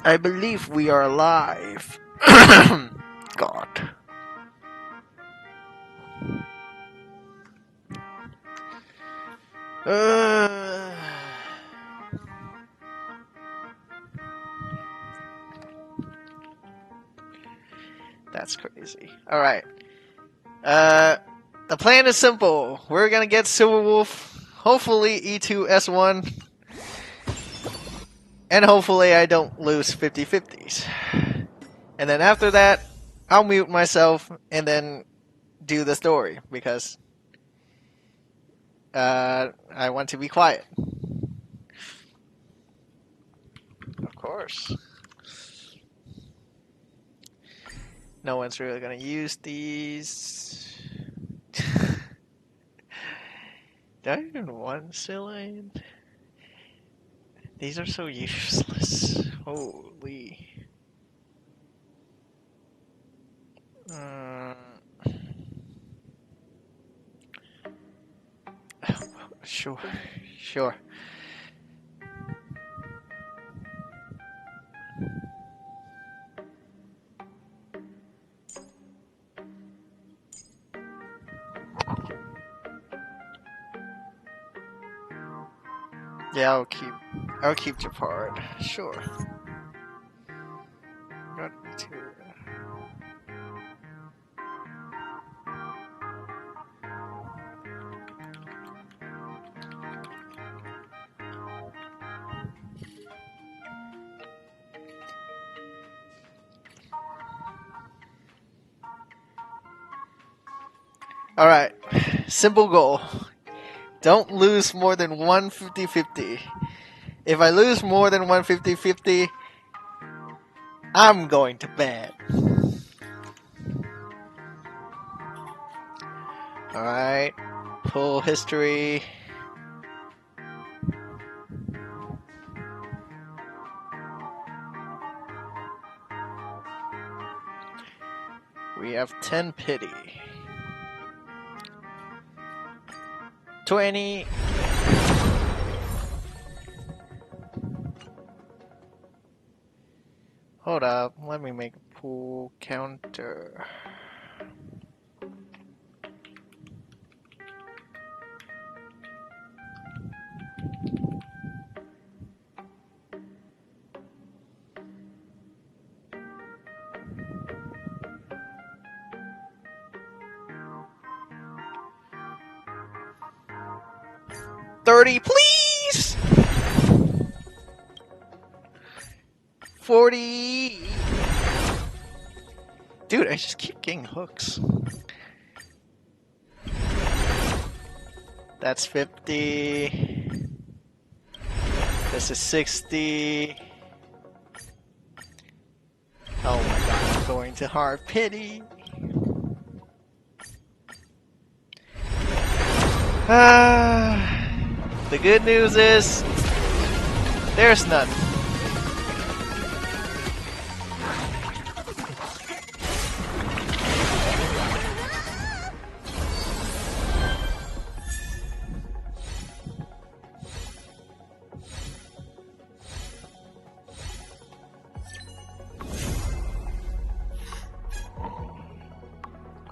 I believe we are live. God. That's crazy. Alright. The plan is simple. We're gonna get Silverwolf, hopefully E2S1, and hopefully I don't lose 50-50s. And then after that, I'll mute myself and then do the story, because I want to be quiet. Of course. No one's really gonna use these. Do I even want Silline? These are so useless. Holy. Sure. Sure. Yeah, I'll keep Japard. Sure. Got to. Alright. Simple goal. Don't lose more than 150-50. If I lose more than 150-50, I'm going to bed. Alright. Pull history. We have 10 pity. 20. Hold up, let me make a pool counter. $30, please! 40. Dude, I just keep getting hooks. That's 50. This is 60. going to hard pity. The good news is there's none.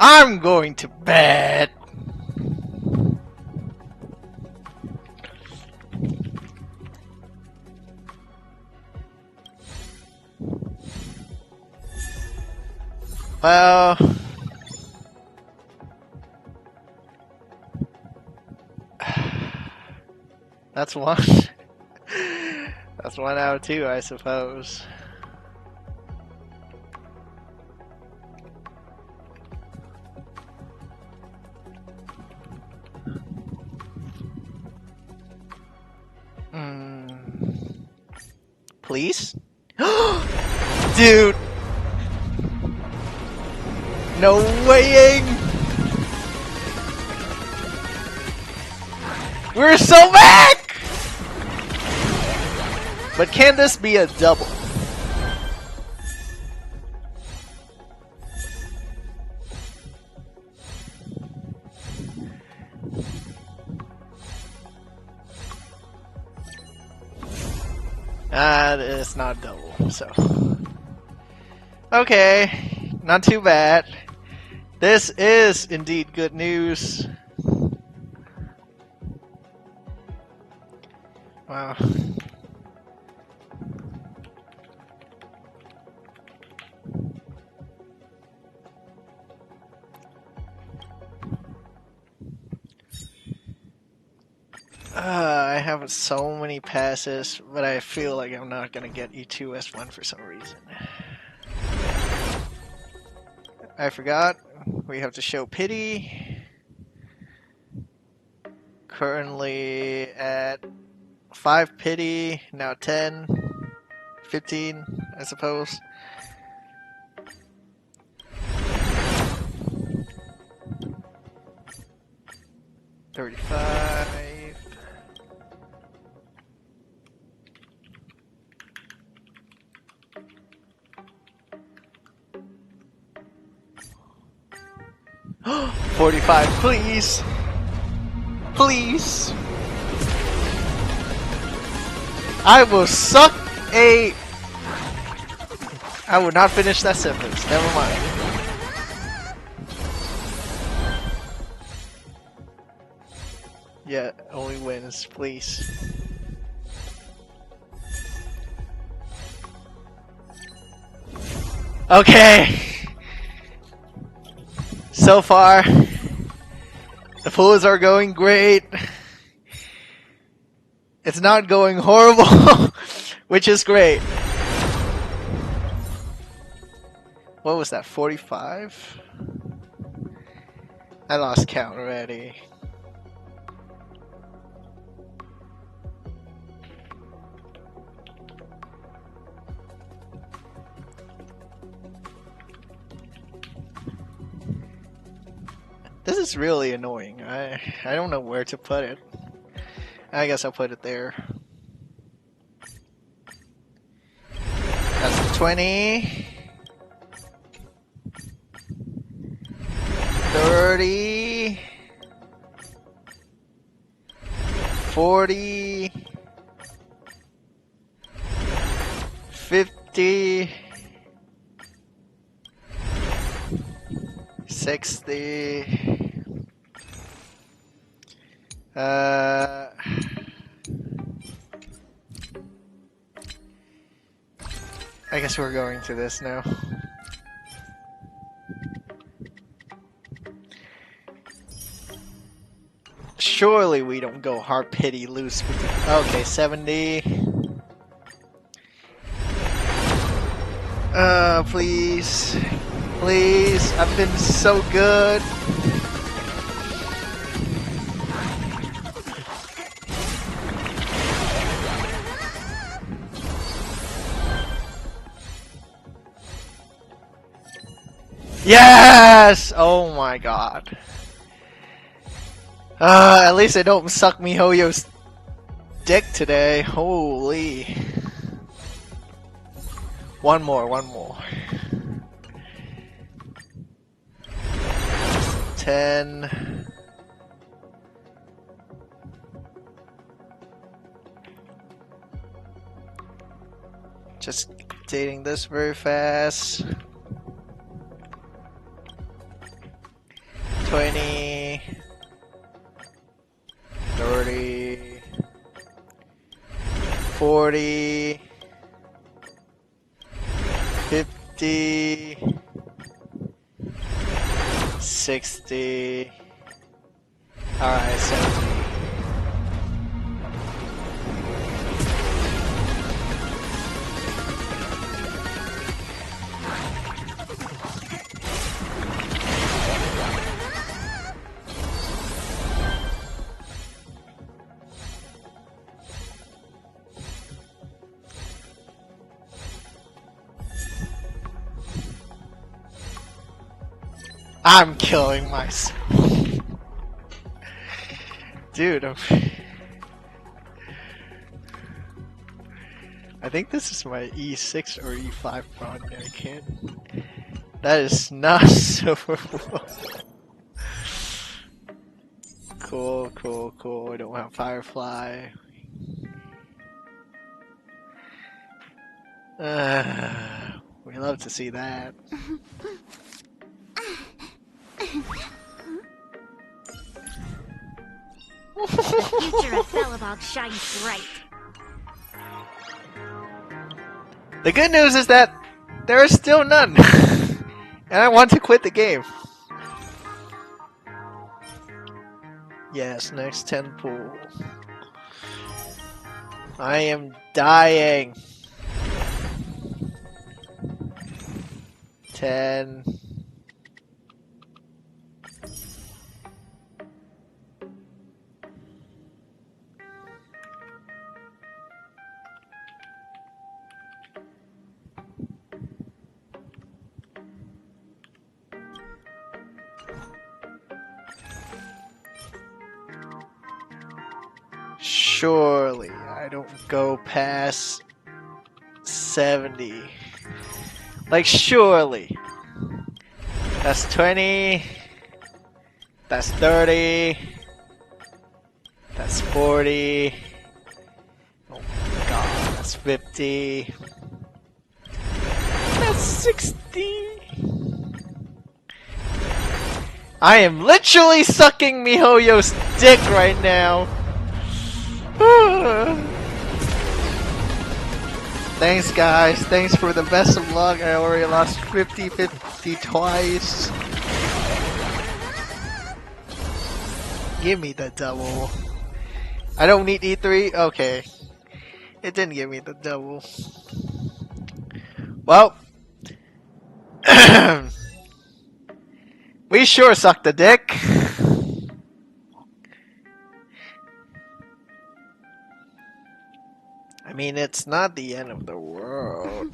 I'm going to bed. Well, that's one. That's 1 out of 2, I suppose. Please? Dude! No weighing! We're so back! But can this be a double? It's not a double, so. Okay, not too bad. This is indeed good news. Wow. I have so many passes, but I feel like I'm not gonna get E2S1 for some reason. I forgot. We have to show pity. Currently at 5 pity, now 10, 15, I suppose. $35. $45, please! Please! I will suck a... I will not finish that sentence, never mind. Yeah, only wins, please. Okay! So far, the pulls are going great. It's not going horrible, which is great. What was that, 45? I lost count already. This is really annoying. I don't know where to put it. I guess I'll put it there. That's 20. 30. 40. 50. 60. I guess we're going to this now. Surely we don't go hard pity, lose 50. Okay, 70. Please. Please. I've been so good. Yes! Oh my god. At least I don't suck me Hoyo's dick today. Holy. One more, one more. 10. Just dating this very fast. 20. 30. 40. 50. 60. Alright, 70. I'm killing myself. Dude, I think this is my E6 or E5 pawn. I can't. That is not Silverwolf. Cool, cool, cool. We don't have Firefly. We love to see that. The future of Belobog shines bright. The good news is that there is still none. And I want to quit the game. Yes, next 10 pool. I am dying. 10. Surely I don't go past 70. Like, surely. That's 20. That's 30. That's 40. Oh my god, that's 50. That's 60. I am literally sucking MiHoYo's dick right now. Thanks guys, thanks for the best of luck. I already lost 50-50 twice. Give me the double. I don't need E3? Okay. It didn't give me the double. Well. We sure sucked the dick. I mean, it's not the end of the world.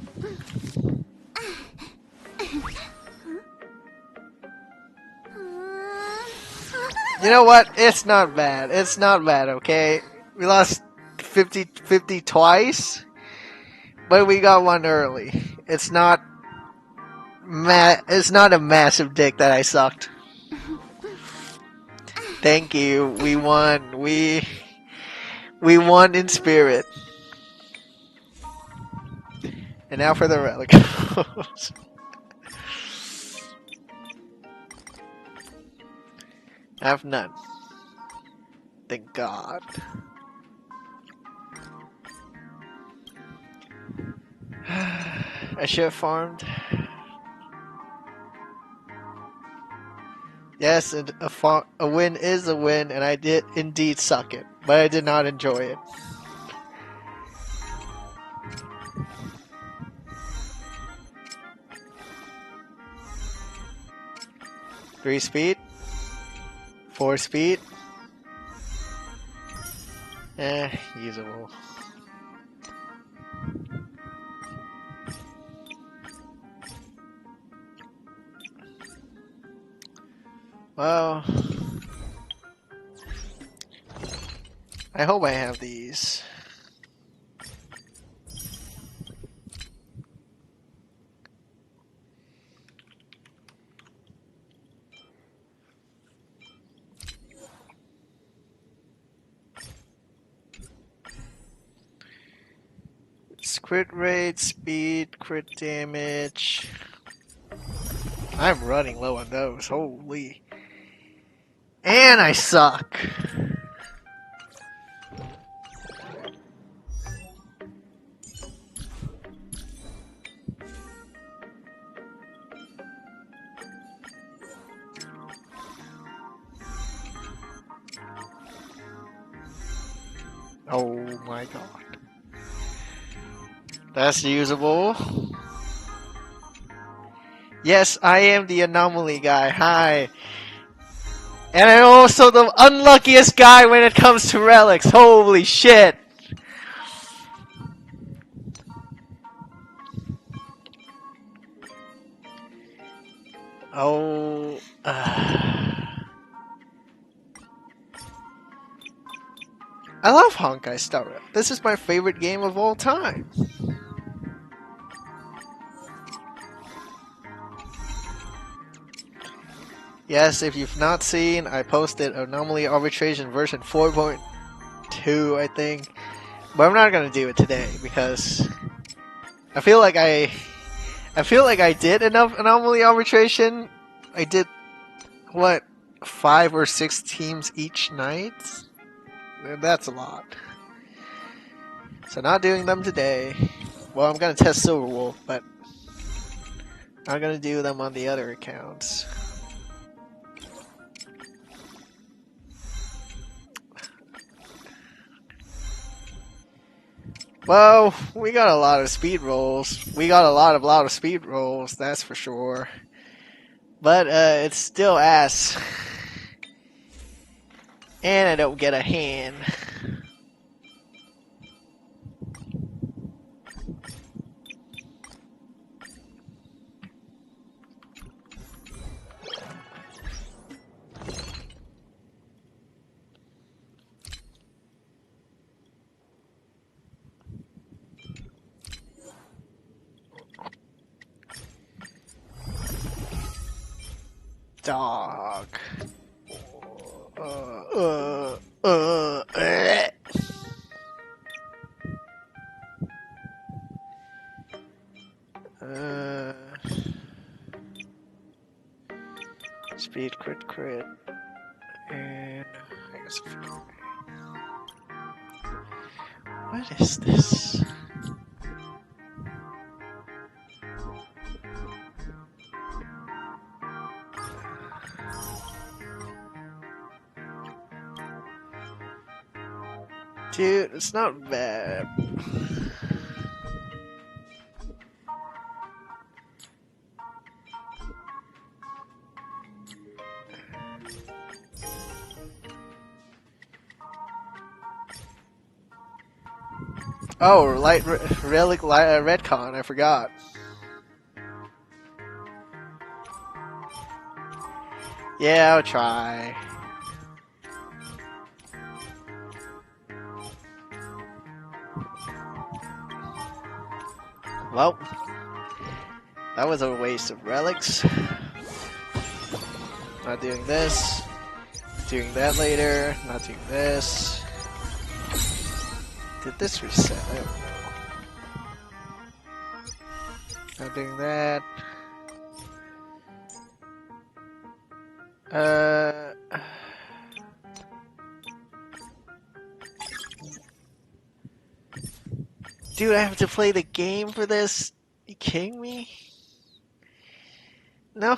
You know what? It's not bad. It's not bad, okay? We lost 50-50 twice, but we got one early. It's not a massive dick that I sucked. Thank you. We won. We won in spirit. And now for the relic. I have none. Thank God. I should have farmed. Yes, a win is a win, and I did indeed suck it, but I did not enjoy it. Three speed, 4 speed, usable. Well, I hope I have these. Crit rate, speed, crit damage. I'm running low on those. Holy. And I suck. Oh my god. That's usable. Yes, I am the anomaly guy. Hi. And I'm also the unluckiest guy when it comes to relics. Holy shit. Oh. I love honkaistarrail. This is my favorite game of all time. Yes, if you've not seen, I posted Anomaly Arbitration version 4.2, I think. But I'm not gonna do it today because I feel like I did enough Anomaly Arbitration. I did what, 5 or 6 teams each night? That's a lot. So not doing them today. Well, I'm gonna test Silverwolf, but I'm gonna do them on the other accounts. Well, we got a lot of speed rolls. We got a lot of speed rolls, that's for sure. But it's still ass. And I don't get a hand. Dog. Eh. Speed crit. And I guess what is this? Dude, it's not bad. Oh, relic redcon, I forgot. Yeah, I'll try. Well, that was a waste of relics. Not doing this. Doing that later. Not doing this. Did this reset? I don't know. Not doing that. Dude, I have to play the game for this? You kidding me? No.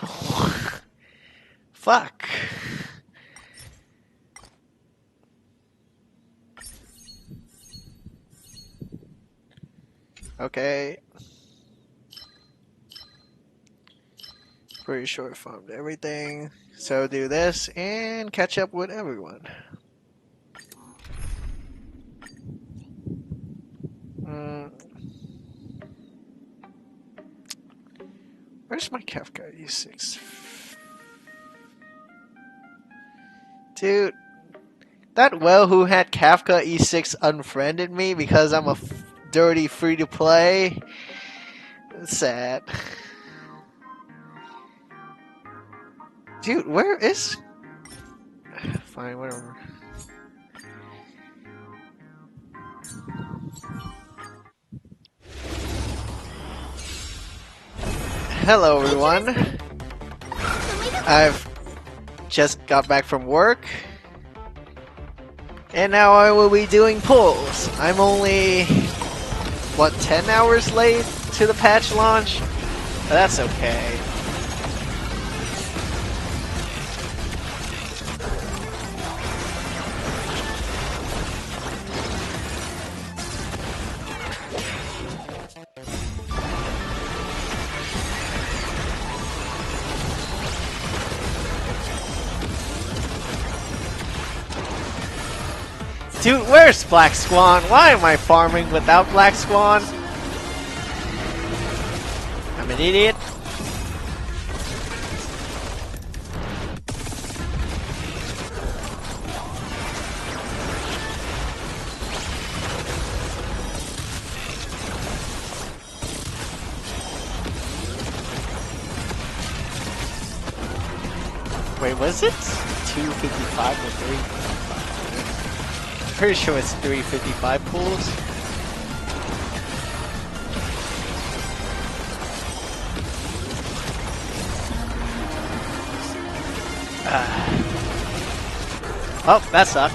Fuck. Okay. Pretty sure I farmed everything. So do this and catch up with everyone. Where's my Kafka E6? Dude, that well who had Kafka E6 unfriended me because I'm a dirty free-to-play. It's sad. Dude, where is... Fine, whatever. Hello, everyone. I've just got back from work, and now I will be doing pulls. I'm only, what, 10 hours late to the patch launch? But that's okay. Dude, where's Black Swan? Why am I farming without Black Swan? I'm an idiot. Wait, was it 255 or 355? Pretty sure it's 355 pools. Oh, that sucked.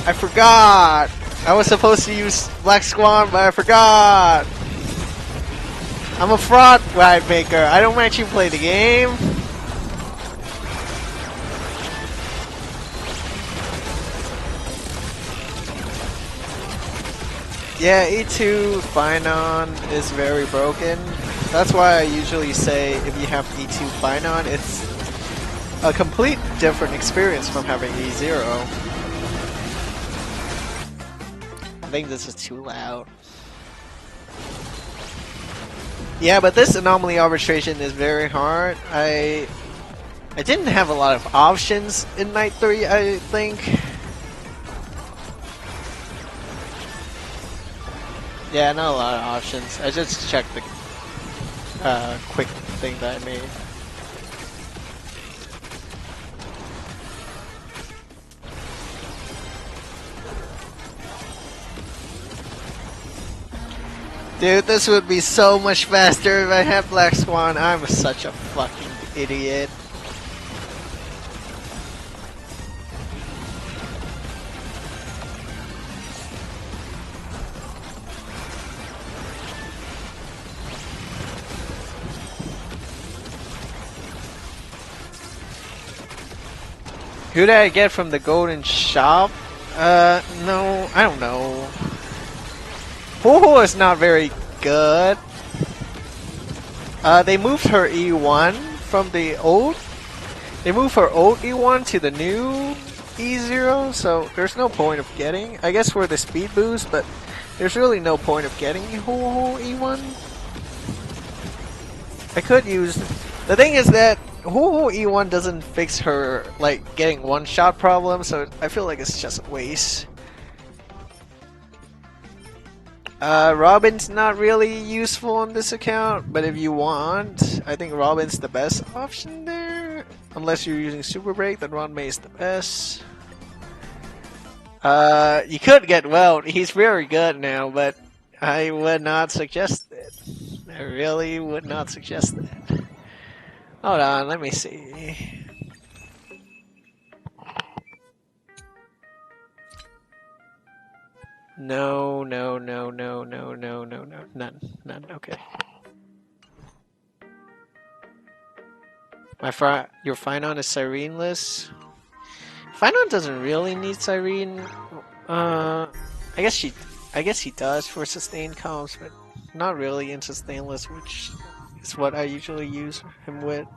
I forgot! I was supposed to use Black Swan, but I forgot! I'm a fraud ride maker. I don't actually play the game. Yeah, E2 phainon is very broken. That's why I usually say if you have E2 phainon, it's a complete different experience from having E0. I think this is too loud. Yeah, but this anomaly arbitration is very hard. I didn't have a lot of options in Night 3, I think. Yeah, not a lot of options. I just checked the quick thing that I made. Dude, this would be so much faster if I had Black Swan. I'm such a fucking idiot. Who did I get from the golden shop? No, I don't know. Ho-Ho is not very good. They moved her E1 from the old. They moved her old E1 to the new E0, so there's no point of getting. I guess for the speed boost, but there's really no point of getting Ho-Ho E1. I could use. The thing is that Ho-Ho E1 doesn't fix her like getting one-shot problem, so I feel like it's just a waste. Robin's not really useful on this account, but if you want, I think Robin's the best option there. Unless you're using Super Break, then Ron May is the best. You could get Welt. He's very good now, but I would not suggest it. I really would not suggest that. Hold on, let me see. No, no, no, no, no, no, no, no, none, okay. Your phainon is Sireneless. Phainon doesn't really need Sirene. I guess he does for sustained comms, but not really in sustainless, which is what I usually use him with.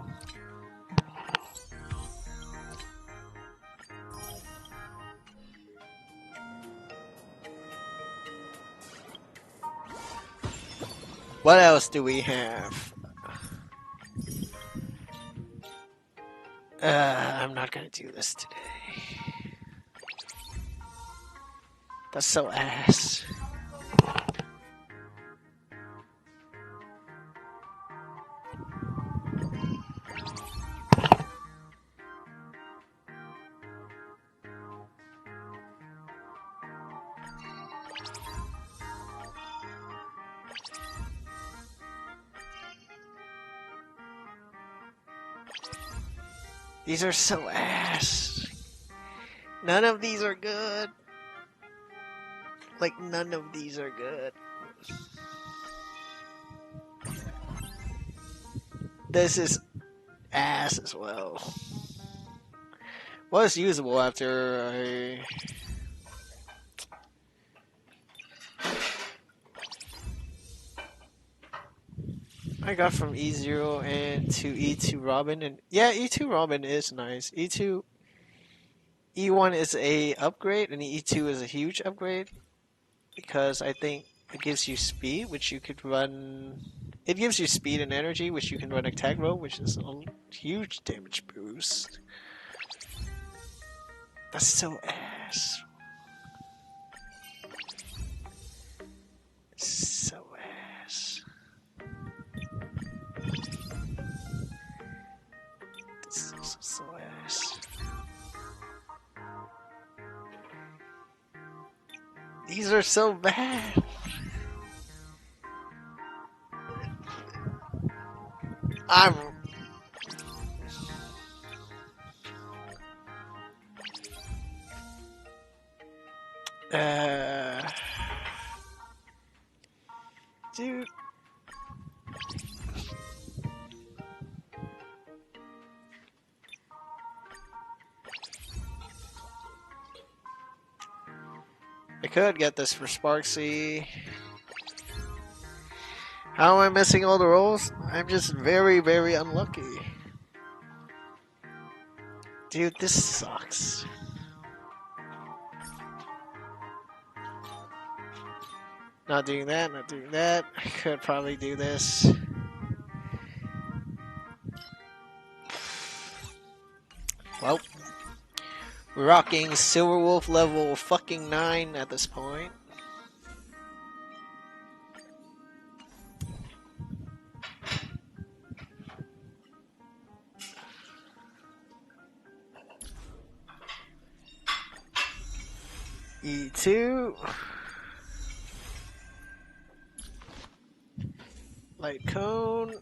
What else do we have? I'm not gonna do this today. That's so ass. These are so ass. None of these are good. Like, none of these are good. This is ass as well. Was usable after I got from E0 and to E2 Robin, and yeah, E2 Robin is nice. E1 is a upgrade, and E2 is a huge upgrade because I think it gives you speed, which you could run. It gives you speed and energy, which you can run attack roll, which is a huge damage boost. That's so ass. So ass. This is so ass. These are so bad. I'm. Dude. I could get this for Sparksy. How am I missing all the rolls? I'm just very, very unlucky. Dude, this sucks. Not doing that, not doing that. I could probably do this. Well, we're rocking Silverwolf level fucking 9 at this point. E2. Light cone.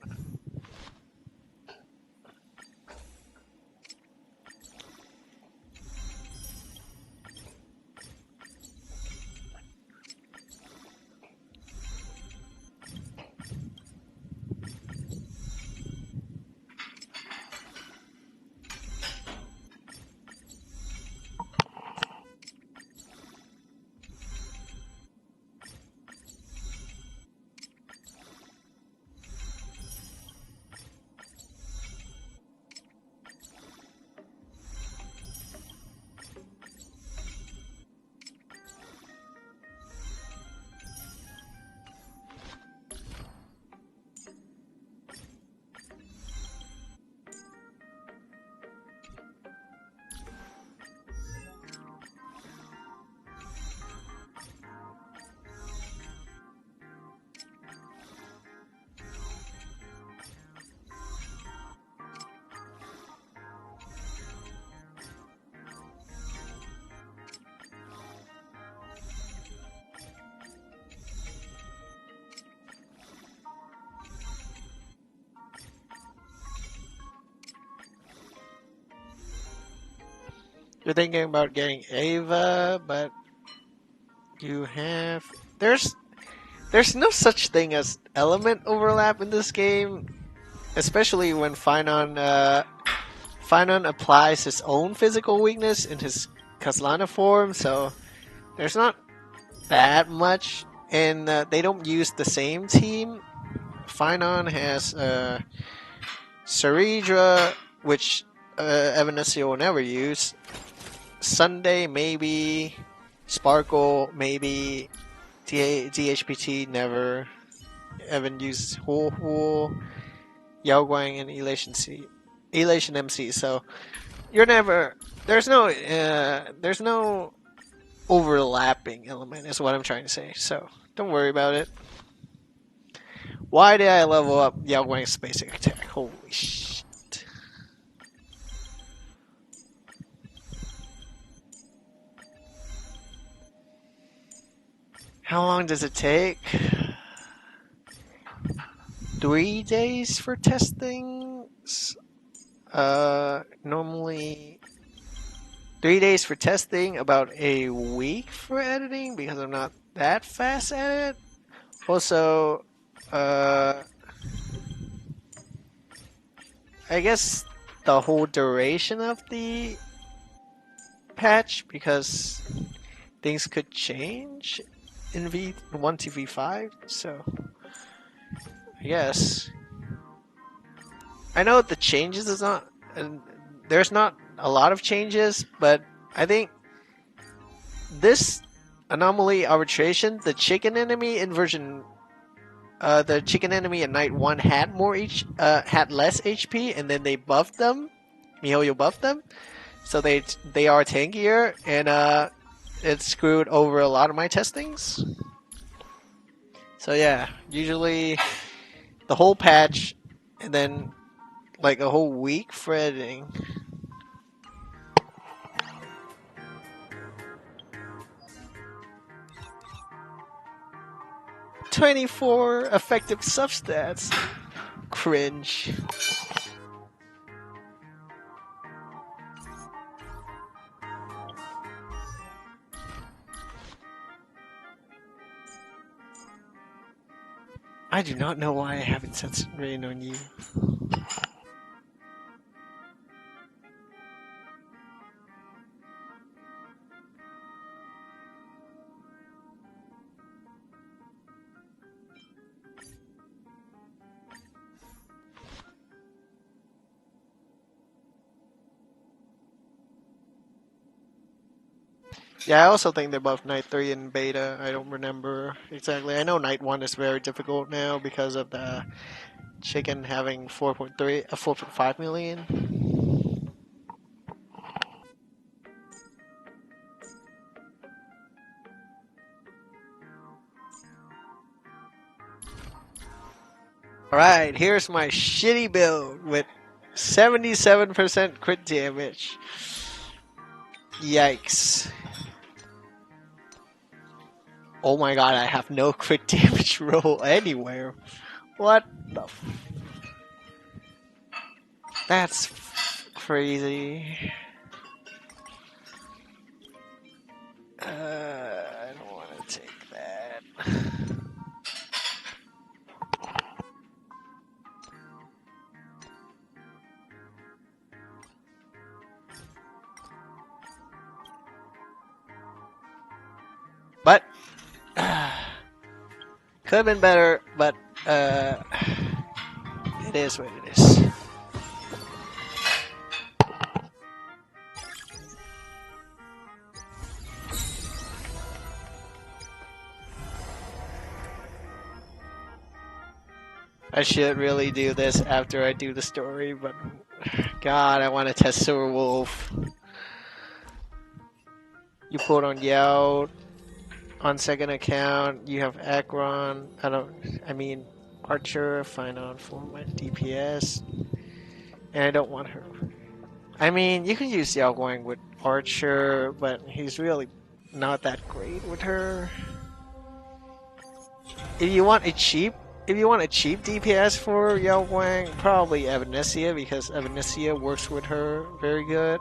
You're thinking about getting Ava, but you have there's no such thing as element overlap in this game, especially when phainon applies his own physical weakness in his Kaslana form, so there's not that much, and they don't use the same team. Phainon has Saridra, which Evanescence will never use. Sunday, maybe. Sparkle, maybe. DHPT, never. Evan uses Hu, Yao Guang, and Elation MC. So you're never there's no overlapping element is what I'm trying to say. So don't worry about it. Why did I level up Yao Guang's basic attack? Holy shit. How long does it take? 3 days for testing? Normally 3 days for testing, about a week for editing because I'm not that fast at it. Also, I guess the whole duration of the patch because things could change in V1 to V5, so I guess. I know the changes is not, there's not a lot of changes, but I think this Anomaly Arbitration, the chicken enemy in version, the chicken enemy in Night 1 had had less HP, and then they buffed them. MiHoYo buffed them, so they are tankier, and it screwed over a lot of my testings. So yeah, usually the whole patch, and then like a whole week for editing. "24 effective substats." Cringe. I do not know why I haven't set rain on you. Yeah, I also think they're both Night 3 and Beta. I don't remember exactly. I know Night 1 is very difficult now because of the chicken having 4.5 million. Alright, here's my shitty build with 77% crit damage. Yikes. Oh my god, I have no crit damage roll anywhere. What the f... That's crazy. I don't want to take that. But could have been better, but it is what it is. I should really do this after I do the story, but God, I want to test Silverwolf. You pulled on Yao. On second account, you have Akron. I mean, Archer, phainon for my DPS. And I don't want her. I mean, you can use Yao Guang with Archer, but he's really not that great with her. If you want a cheap DPS for Yao Guang, probably Evanesia, because Evanesia works with her very good.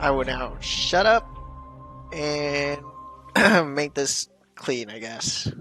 I will now shut up and make this clean, I guess.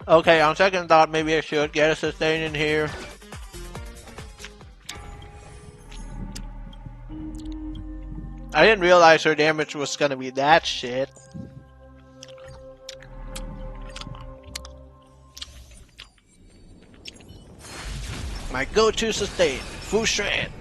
Okay, on second thought, maybe I should get a sustain in here. I didn't realize her damage was gonna be that shit. My go-to sustain, full shred.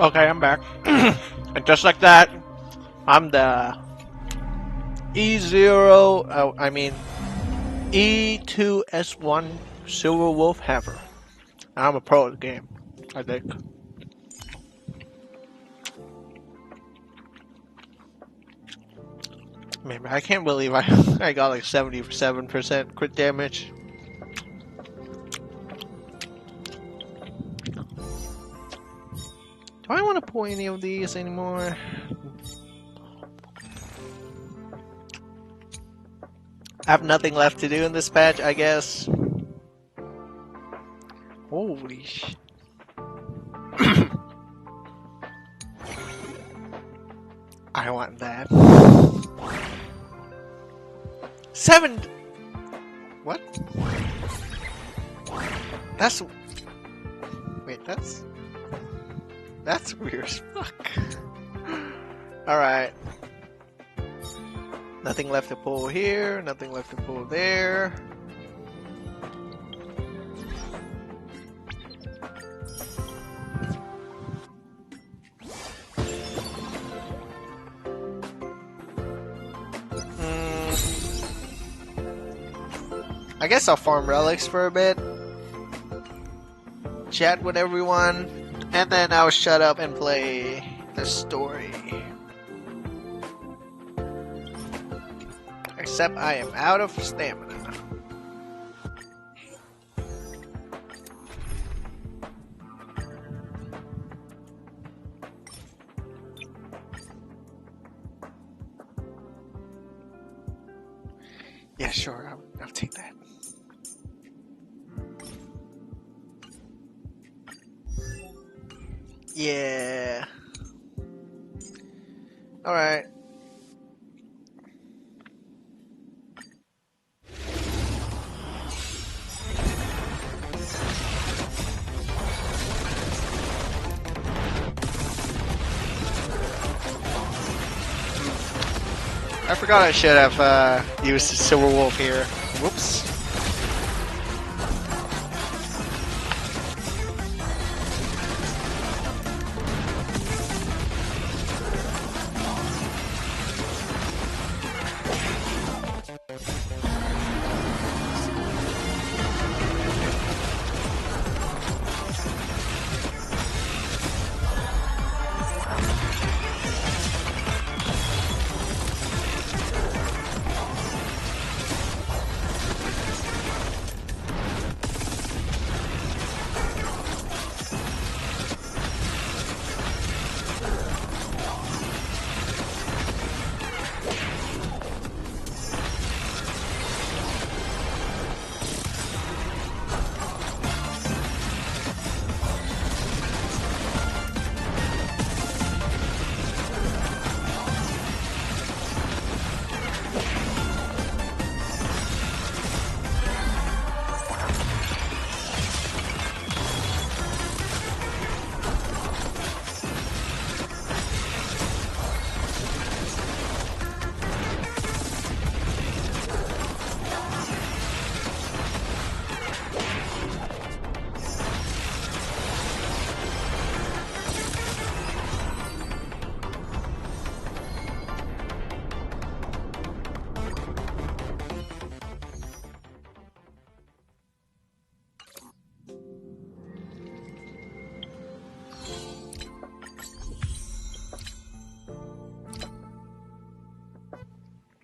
Okay, I'm back. And just like that, I'm the E0, I mean E2S1 Silverwolf Haver. I'm a pro at the game, I think. Man, I can't believe I got like 77% crit damage. Do I want to pull any of these anymore? I have nothing left to do in this patch, I guess. Holy sh... I want that. 7... What? That's... Wait, that's... That's weird as fuck. Alright. Nothing left to pull here, nothing left to pull there. I guess I'll farm relics for a bit, chat with everyone, and then I'll shut up and play the story. Except I am out of stamina. Yeah, sure, I'll take that. Yeah. Alright. I forgot I should have used the Silverwolf here. Whoops.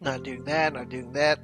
Not doing that, not doing that.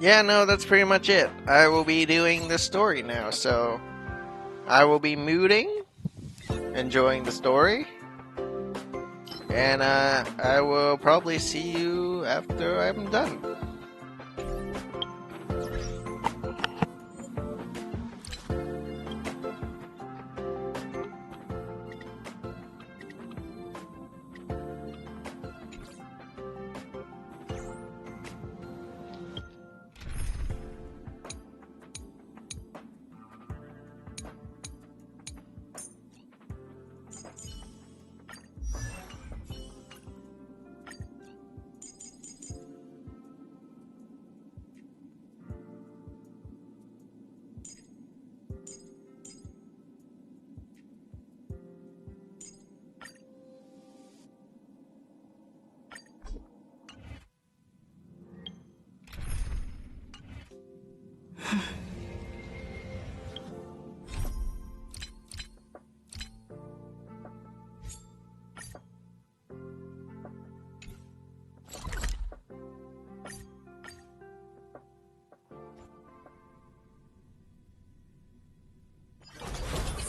Yeah, no, that's pretty much it. I will be doing the story now, so I will be muting enjoying the story. And I will probably see you after I'm done.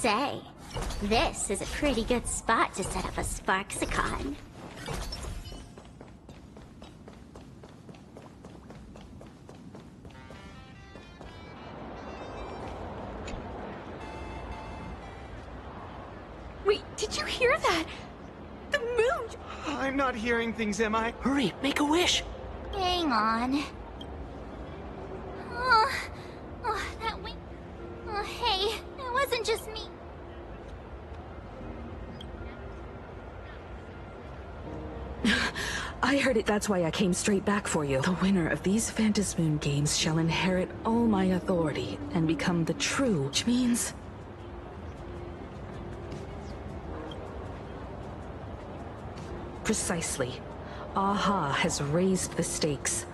Say, this is a pretty good spot to set up a Sparksicon. Wait, did you hear that? The moon! I'm not hearing things, am I? Hurry, make a wish! Hang on. Oh, that wing. Oh, hey, it wasn't just me. I heard it, that's why I came straight back for you. The winner of these Phantasmoon Moon games shall inherit all my authority and become the true, which means... Precisely. Aha has raised the stakes.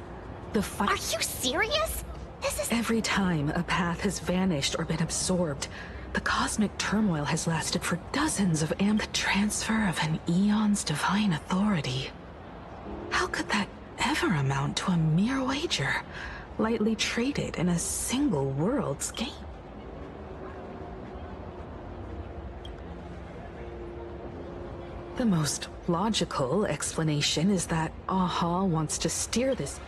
The fight... Are you serious? This is... Every time a path has vanished or been absorbed, the cosmic turmoil has lasted for dozens of the transfer of an eon's divine authority. How could that ever amount to a mere wager, lightly traded in a single world's game? The most logical explanation is that Aha wants to steer this.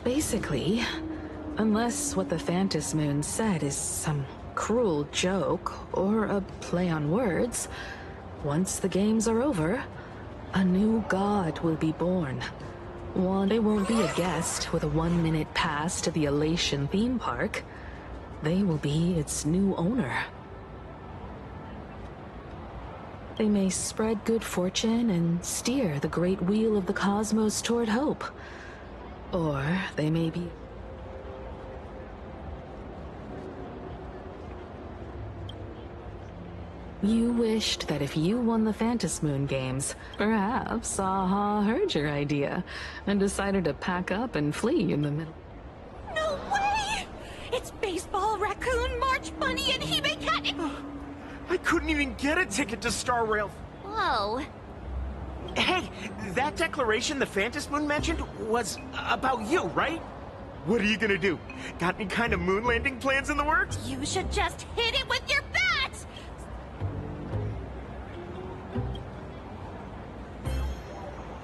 Basically, unless what the Phantasmoon said is some cruel joke or a play on words, once the games are over, a new god will be born. One, they won't be a guest with a 1-minute pass to the Elation theme park. They will be its new owner. They may spread good fortune and steer the great wheel of the cosmos toward hope. Or they may be... You wished that if you won the Phantasmoon games, perhaps Aha heard your idea and decided to pack up and flee in the middle. No way! It's Baseball, Raccoon, March Bunny, and Hime Cat! I couldn't even get a ticket to Star Rail. Whoa. Hey, that declaration the Phantasmoon mentioned was about you, right? What are you gonna do? Got any kind of moon landing plans in the works? You should just hit it with your bat!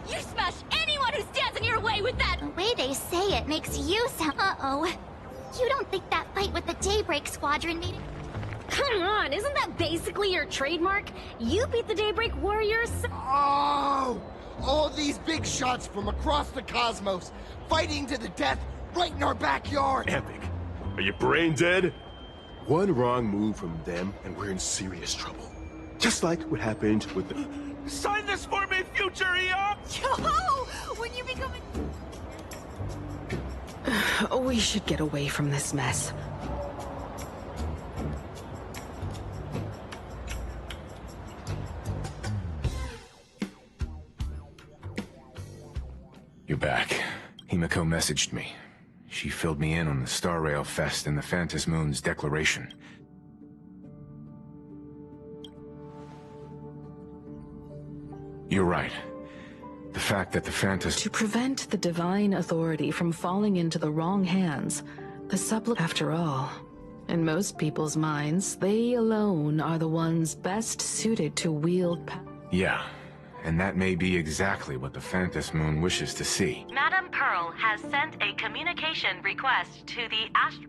You smash anyone who stands in your way with that! The way they say it makes you sound... Uh-oh. You don't think that fight with the Daybreak Squadron made it... Come on, isn't that basically your trademark? You beat the Daybreak Warriors. Oh! All these big shots from across the cosmos, fighting to the death right in our backyard! Epic. Are you brain dead? One wrong move from them and we're in serious trouble. Just like what happened with the... Sign this for me, future Eon! Yo! When you become a... We should get away from this mess. You're back. Himiko messaged me. She filled me in on the Star Rail Fest and the Phantasmoon's declaration. You're right. The fact that the To prevent the divine authority from falling into the wrong hands, The supplicant, after all, in most people's minds, they alone are the ones best suited to wield power. Yeah, and that may be exactly what the Phantom Moon wishes to see. Madam Pearl has sent a communication request to the Astro...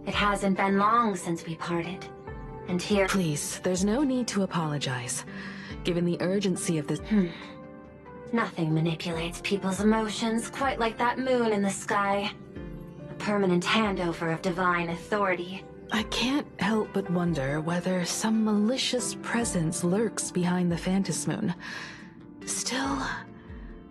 It hasn't been long since we parted. And here... Please, there's no need to apologize. Given the urgency of this... Nothing manipulates people's emotions quite like that moon in the sky. A permanent handover of divine authority. I can't help but wonder whether some malicious presence lurks behind the Phantom Moon. Still,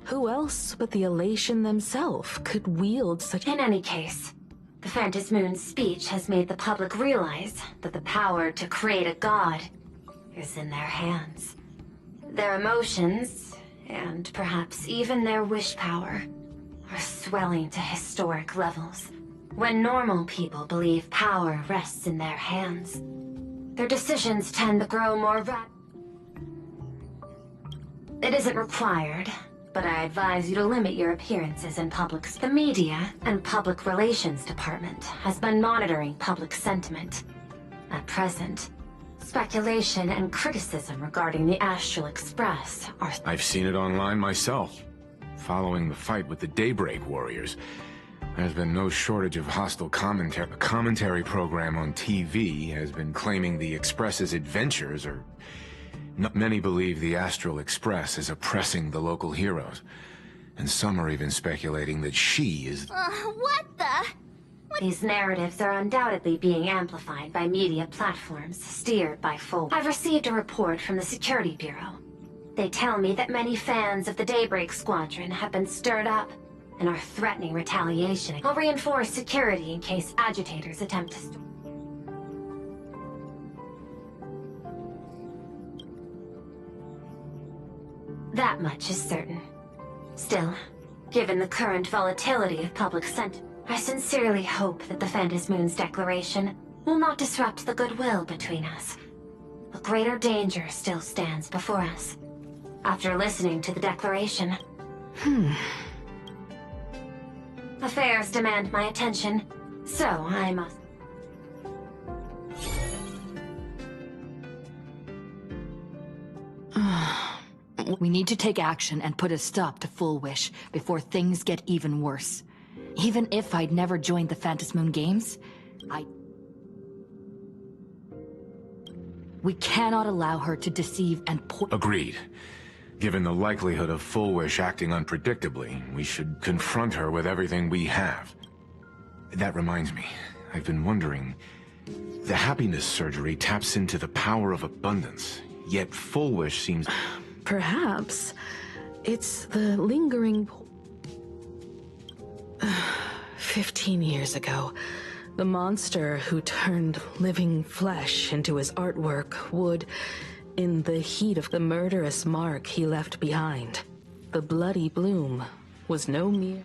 who else but the Elation themselves could wield such... In any case, the Phantom Moon's speech has made the public realize that the power to create a god is in their hands. Their emotions, and perhaps even their wish power, are swelling to historic levels. When normal people believe power rests in their hands, their decisions tend to grow more It isn't required, but I advise you to limit your appearances in public. The media and public relations department has been monitoring public sentiment. At present, speculation and criticism regarding the Astral Express are... I've seen it online myself. Following the fight with the Daybreak Warriors, there's been no shortage of hostile commentary. A commentary program on TV has been claiming the Express's adventures are... Not many believe the Astral Express is oppressing the local heroes. And some are even speculating that she is... What the? These narratives are undoubtedly being amplified by media platforms steered by Folk. I've received a report from the Security Bureau. They tell me that many fans of the Daybreak Squadron have been stirred up and are threatening retaliation. I'll reinforce security in case agitators attempt to... That much is certain. Still, given the current volatility of public sentiment, I sincerely hope that the Phantom Moon's declaration will not disrupt the goodwill between us. A greater danger still stands before us. After listening to the declaration... Affairs demand my attention, so I must... We need to take action and put a stop to Full Wish before things get even worse. Even if I'd never joined the Phantom Moon Games, we cannot allow her to deceive and Agreed. Given the likelihood of Full Wish acting unpredictably, we should confront her with everything we have. That reminds me, I've been wondering... The happiness surgery taps into the power of abundance, yet Full Wish seems... Perhaps it's the lingering... 15 years ago, the monster who turned living flesh into his artwork would, in the heat of the murderous mark he left behind, the bloody bloom was no mere...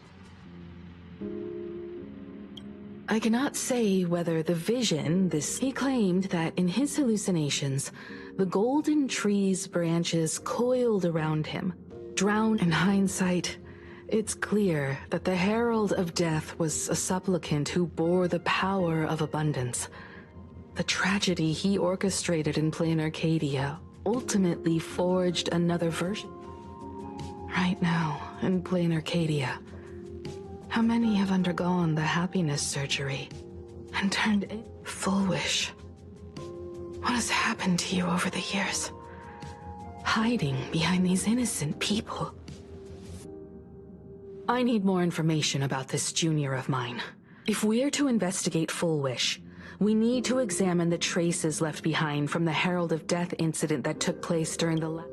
I cannot say whether the vision He claimed that in his hallucinations, the golden tree's branches coiled around him, drowned. In hindsight, it's clear that the Herald of Death was a supplicant who bore the power of abundance. The tragedy he orchestrated in plain Arcadia ultimately forged another version. Right now, in plain Arcadia, how many have undergone the happiness surgery and turned in Full Wish? What has happened to you over the years? Hiding behind these innocent people. I need more information about this junior of mine. If we're to investigate Full Wish, we need to examine the traces left behind from the Herald of Death incident that took place during the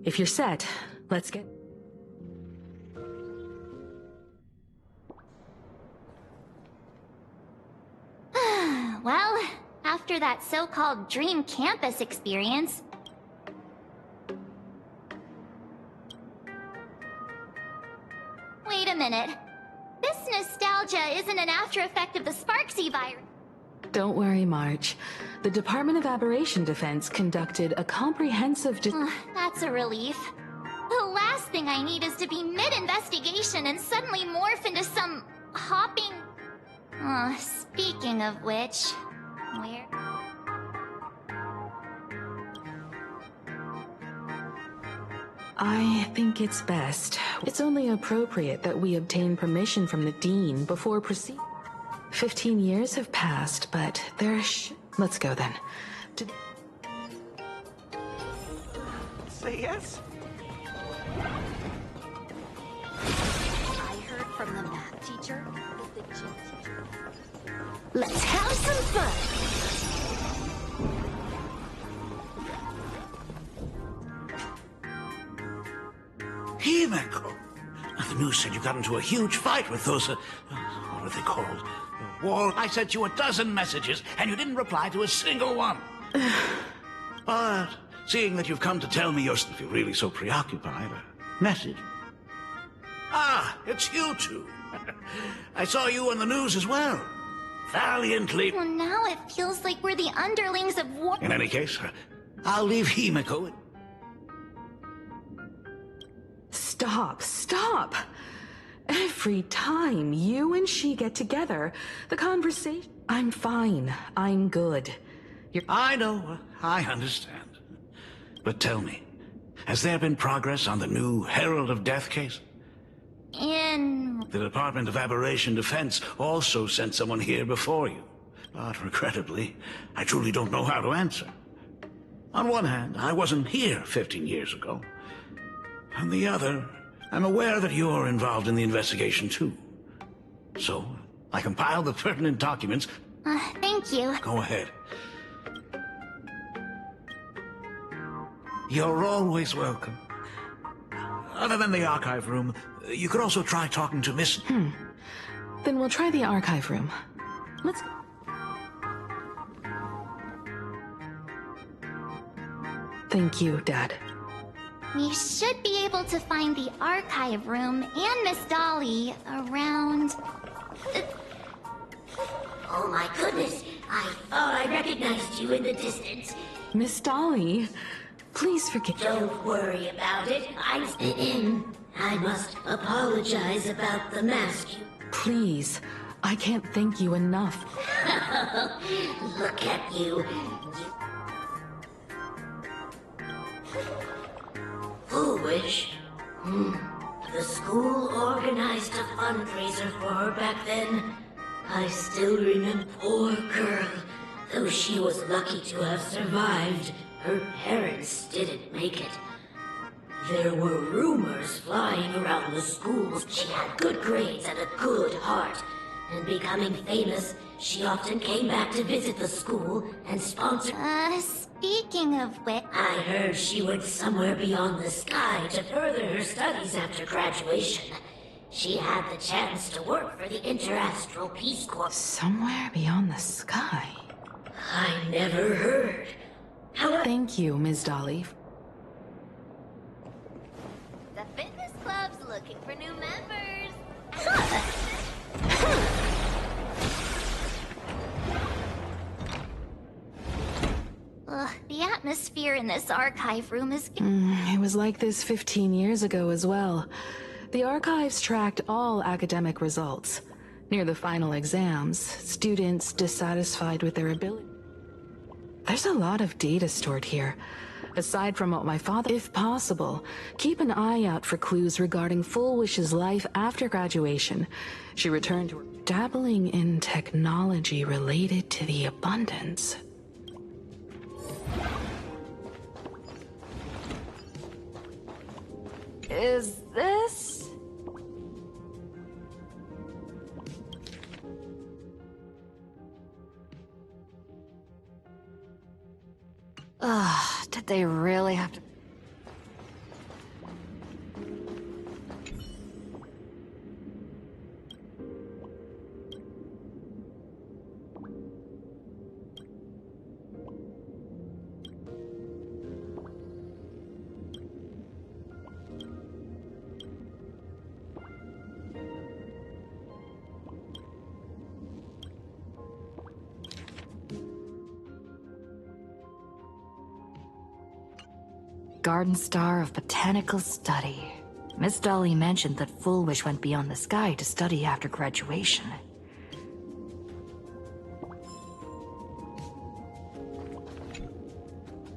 If you're set, let's get... Well, after that so-called Dream Campus experience... Wait a minute. This nostalgia isn't an after-effect of the Sparksy virus. Don't worry, March. The Department of Aberration Defense conducted a comprehensive... That's a relief. thing I need is to be mid-investigation and suddenly morph into some hopping... speaking of which... Where... I think it's best. It's only appropriate that we obtain permission from the Dean before proceeding. 15 years have passed, but there's... Let's go then. Say yes? I heard from the math teacher that the gym teacher... Let's have some fun! Himeko! The news said you got into a huge fight with those, what are they called? Wall. I sent you a dozen messages, and you didn't reply to a single one. But, seeing that you've come to tell me if you're really so preoccupied, a message. Ah, it's you two. I saw you on the news as well. Valiantly. Well, now it feels like we're the underlings of war. In any case, I'll leave Himeko. Stop! Every time you and she get together, the conversation... I'm fine. I'm good. I know. I understand. But tell me, has there been progress on the new Herald of Death case? The Department of Aberration Defense also sent someone here before you. But regrettably, I truly don't know how to answer. On one hand, I wasn't here 15 years ago. On the other, I'm aware that you're involved in the investigation too. So, I compiled the pertinent documents. Thank you. Go ahead. You're always welcome. Other than the archive room, you could also try talking to Miss... Then we'll try the archive room. Let's... Thank you, Dad. We should be able to find the archive room and Miss Dolly around... Oh my goodness! I thought I recognized you in the distance. Miss Dolly, please forgive... Don't worry about it. I'm in. I must apologize about the mask you... Please, I can't thank you enough. Look at you. Foolish. The school organized a fundraiser for her back then. I still remember. Poor girl. Though she was lucky to have survived, her parents didn't make it. There were rumors flying around the school. She had good grades and a good heart. And becoming famous, she often came back to visit the school and sponsor... Speaking of which... I heard she went somewhere beyond the sky to further her studies after graduation. She had the chance to work for the Interastral Peace Corps. Somewhere beyond the sky? I never heard. However... Thank you, Ms. Dolly. The fitness club's looking for new members. The atmosphere in this archive room is... It was like this 15 years ago as well. The archives tracked all academic results. Near the final exams, students dissatisfied with their ability. There's a lot of data stored here. Aside from what my father... If possible, keep an eye out for clues regarding Full Wish's life after graduation. She returned to her... Dabbling in technology related to the abundance. Is this... Ugh, did they really have to... Garden Star of Botanical Study. Miss Dolly mentioned that Full Wish went beyond the sky to study after graduation.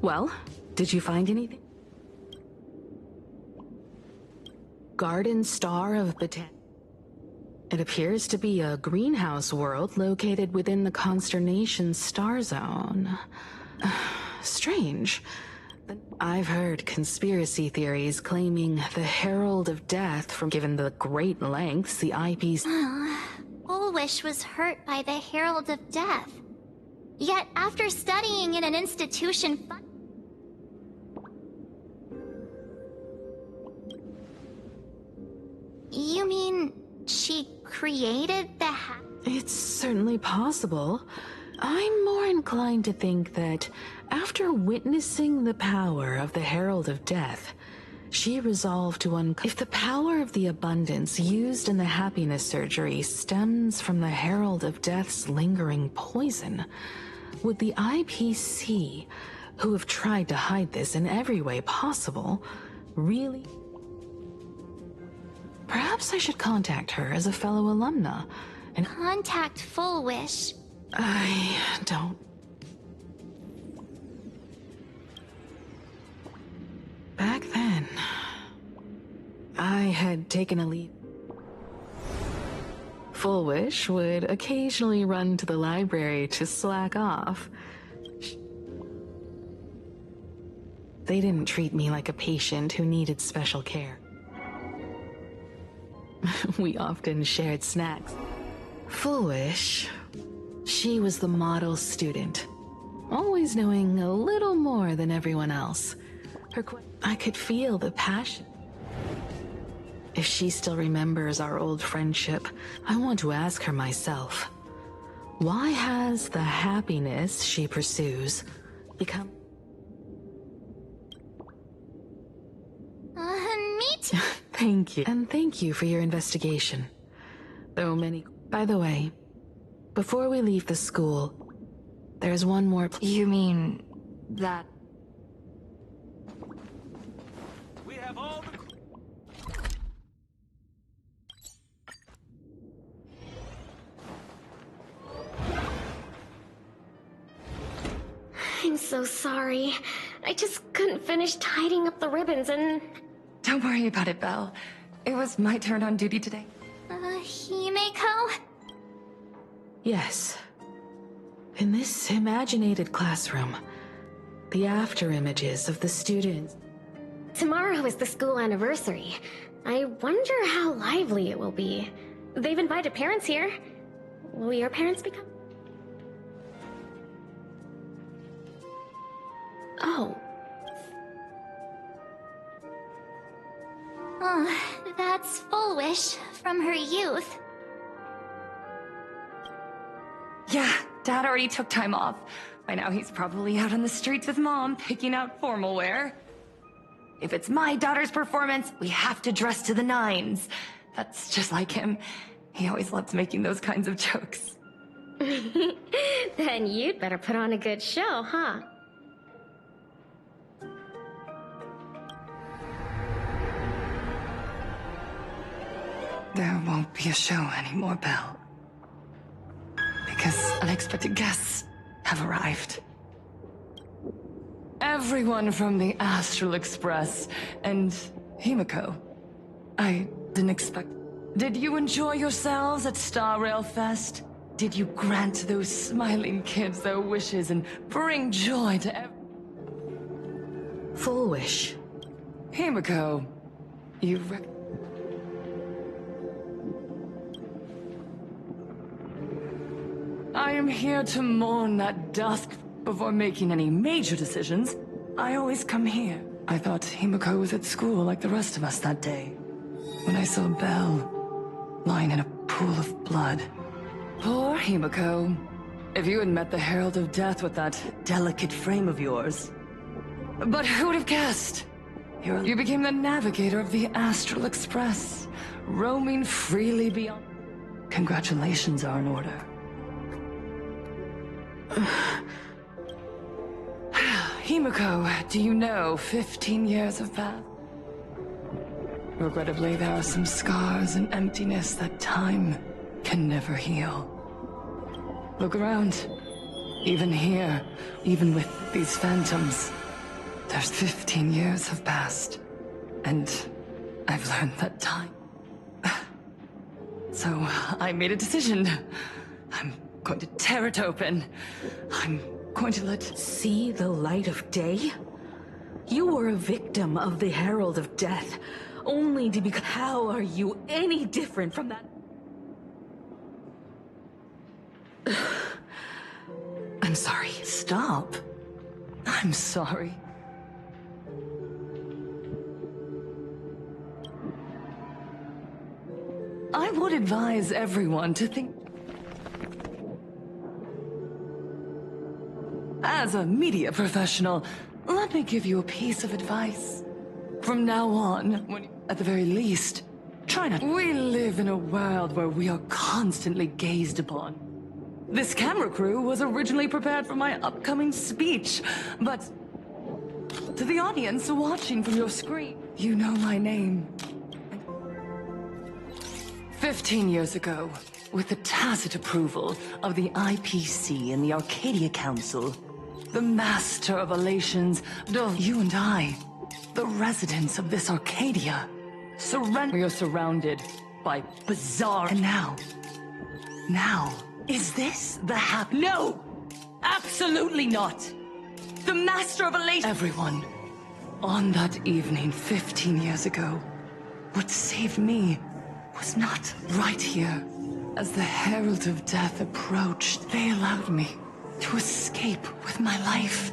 Well, did you find anything? Garden Star of Botan. It appears to be a greenhouse world located within the Consternation star zone. Strange. I've heard conspiracy theories claiming the Herald of Death from given the great lengths the IP's... Full Wish was hurt by the Herald of Death. Yet, after studying in an institution... You mean she created the It's certainly possible. I'm more inclined to think that after witnessing the power of the Herald of Death, she resolved to if the power of the abundance used in the happiness surgery stems from the Herald of Death's lingering poison, would the IPC, who have tried to hide this in every way possible, really... Perhaps I should contact her as a fellow alumna and... Contact Full Wish. I don't... Back then, I had taken a leap. Full Wish would occasionally run to the library to slack off. They didn't treat me like a patient who needed special care. We often shared snacks. Full Wish, she was the model student, always knowing a little more than everyone else. I could feel the passion. If she still remembers our old friendship, I want to ask her myself. Why has the happiness she pursues become... Me too. Thank you. And thank you for your investigation. Though many... By the way, before we leave the school, there's one more... You mean... that... We have all the... I'm so sorry. I just couldn't finish tidying up the ribbons and... Don't worry about it, Belle. It was my turn on duty today. Himeko? Yes. In this imaginated classroom, the after images of the students... Tomorrow is the school anniversary. I wonder how lively it will be. They've invited parents here. Will your parents become... Oh. That's Full Wish from her youth. Yeah, Dad already took time off. By now he's probably out on the streets with Mom, picking out formal wear. If it's my daughter's performance, we have to dress to the nines. That's just like him. He always loves making those kinds of jokes. Then you'd better put on a good show, huh? There won't be a show anymore, Belle. Because unexpected guests have arrived. Everyone from the Astral Express and Himeko. I didn't expect... Did you enjoy yourselves at Star Rail Fest? Did you grant those smiling kids their wishes and bring joy to Full Wish. Himeko, you I am here to mourn at dusk before making any major decisions. I always come here. I thought Himeko was at school like the rest of us that day. When I saw Belle lying in a pool of blood. Poor Himeko. If you had met the Herald of Death with that delicate frame of yours. But who would have guessed? You became the navigator of the Astral Express, roaming freely beyond... Congratulations are in order. Himeko, do you know 15 years have passed? Regrettably, there are some scars and emptiness that time can never heal. Look around. Even here, even with these phantoms, there's 15 years have passed. And I've learned that time. So I made a decision. I'm going to tear it open. I'm going to let... See the light of day? You were a victim of the Herald of Death, only to become... How are you any different from that? I'm sorry. Stop. I'm sorry. I would advise everyone to think... As a media professional, let me give you a piece of advice. From now on, when, at the very least, try not... We live in a world where we are constantly gazed upon. This camera crew was originally prepared for my upcoming speech, but... To the audience watching from your screen, you know my name. 15 years ago, with the tacit approval of the IPC and the Arcadia Council, the Master of Elations, you and I, the residents of this Arcadia, we are surrounded by bizarre... And now, is this the No! Absolutely not! The Master of Elations... Everyone, on that evening 15 years ago, what saved me was not right here. As the Herald of Death approached, they allowed me to escape with my life.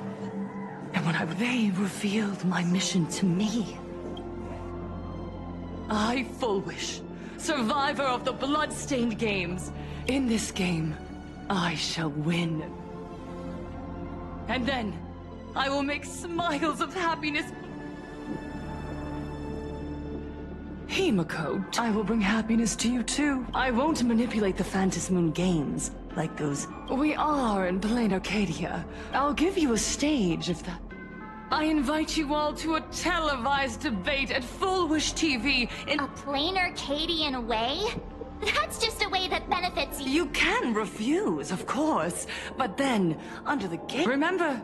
And when they revealed my mission to me. I, Full Wish, survivor of the blood-stained games. In this game, I shall win. And then, I will make smiles of happiness. Himiko, I will bring happiness to you too. I won't manipulate the Phantom Moon games like those. We are in plain Arcadia. I'll give you a stage if that... I invite you all to a televised debate at Full Wish TV in... A plain Arcadian way? That's just a way that benefits you. You can refuse, of course, but then, under the game... Remember,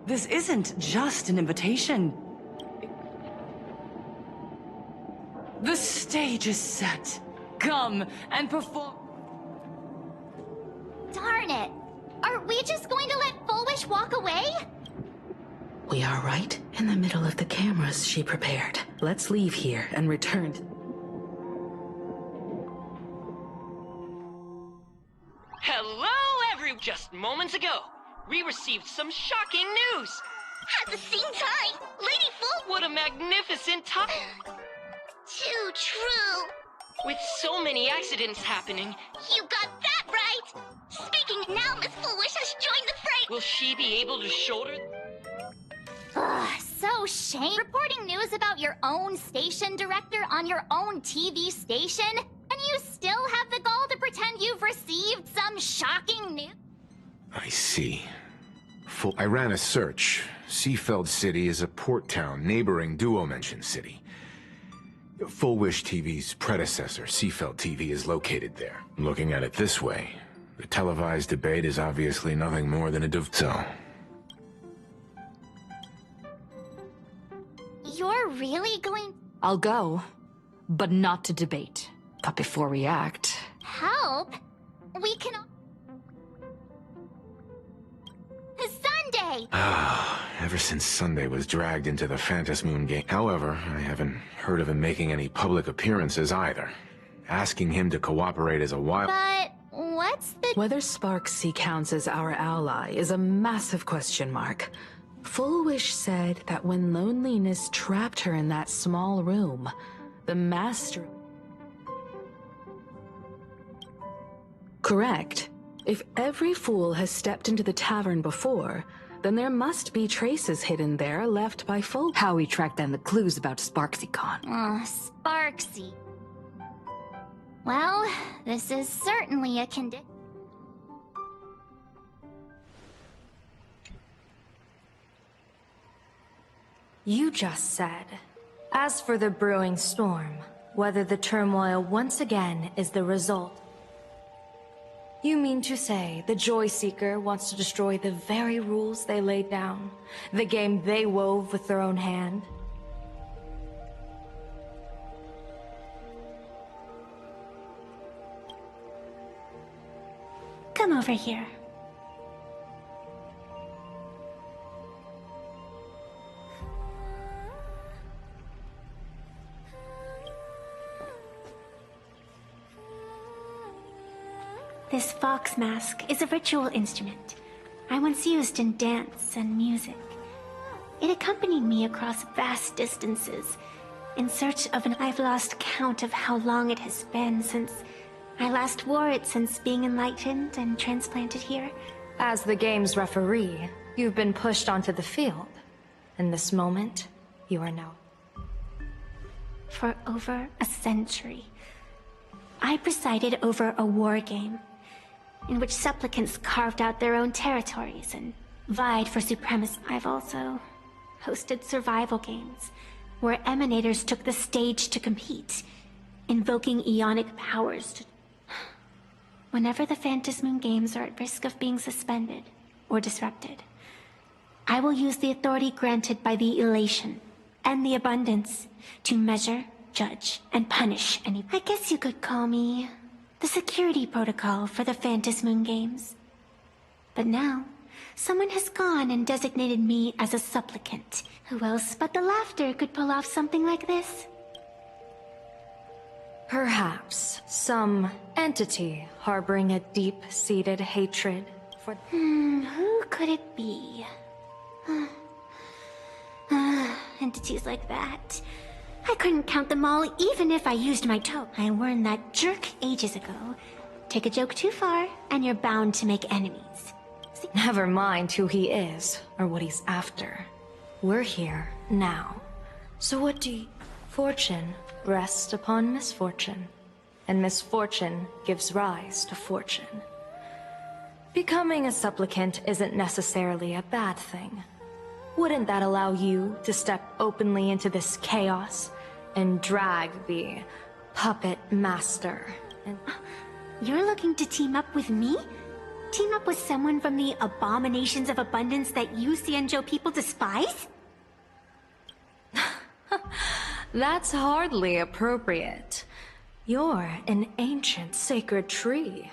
this isn't just an invitation. The stage is set. Come and perform... Darn it! Are we just going to let Full Wish walk away? We are right in the middle of the cameras she prepared. Let's leave here and return to... Hello, everyone! Just moments ago, we received some shocking news! At the same time, Lady Full... What a magnificent time! Too true! With so many accidents happening... You got that right! Speaking now, Miss Full Wish has joined the fray! Will she be able to shoulder... Ugh, so shame. Reporting news about your own station director on your own TV station? And you still have the gall to pretend you've received some shocking news? I see. I ran a search. Seafeld City is a port town neighboring Duo-Mention City. Full Wish TV's predecessor, Seafeld TV, is located there. Looking at it this way, the televised debate is obviously nothing more than a so. You're really going... I'll go, but not to debate. But before we act... Help? We can... Sunday! Ever since Sunday was dragged into the Phantom Moon game. However, I haven't heard of him making any public appearances either. Asking him to cooperate is a wild... But what's the... Whether Sparksea counts as our ally is a massive question mark. Full Wish said that when loneliness trapped her in that small room, the Master... Correct. If every fool has stepped into the tavern before, then there must be traces hidden there left by Full... How we tracked down the clues about SparksyCon. Sparksea. Well, this is certainly a condition. You just said, As for the brewing storm, whether the turmoil once again is the result. You mean to say the Joy Seeker wants to destroy the very rules they laid down? The game they wove with their own hand? Come over here. This fox mask is a ritual instrument I once used in dance and music. It accompanied me across vast distances in search of an... I've lost count of how long it has been since I last wore it since being enlightened and transplanted here. As the game's referee, you've been pushed onto the field. In this moment, you are now. For over a century, I presided over a war game in which supplicants carved out their own territories and vied for supremacy. I've also hosted survival games where emanators took the stage to compete, invoking eonic powers to... Whenever the Phantom Moon games are at risk of being suspended or disrupted, I will use the authority granted by the elation and the abundance to measure, judge, and punish any... I guess you could call me the security protocol for the Phantom Moon games. But now, someone has gone and designated me as a supplicant. Who else but the Laughter could pull off something like this? Perhaps some entity harboring a deep-seated hatred for... Who could it be? Entities like that. I couldn't count them all even if I used my toe. I warned that jerk ages ago. Take a joke too far, and you're bound to make enemies. See? Never mind who he is, or what he's after. We're here, now. So what do you... Fortune rests upon misfortune, and misfortune gives rise to fortune. Becoming a supplicant isn't necessarily a bad thing. Wouldn't that allow you to step openly into this chaos and drag the puppet master? And... You're looking to team up with me? Team up with someone from the abominations of abundance that you Xianzhou people despise? That's hardly appropriate. You're an ancient sacred tree.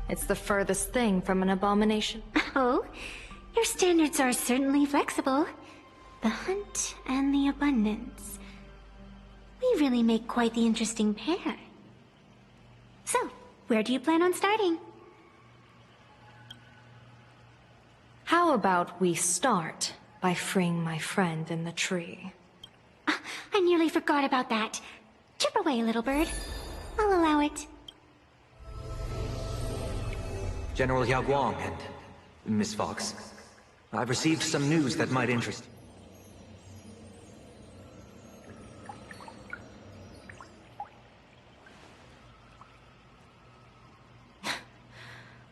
It's the furthest thing from an abomination. Oh? Your standards are certainly flexible. The hunt and the abundance. We really make quite the interesting pair. So, where do you plan on starting? How about we start by freeing my friend in the tree? I nearly forgot about that. Chip away, little bird. I'll allow it. General Yao Guang and Miss Fox, I've received some news that might interest you.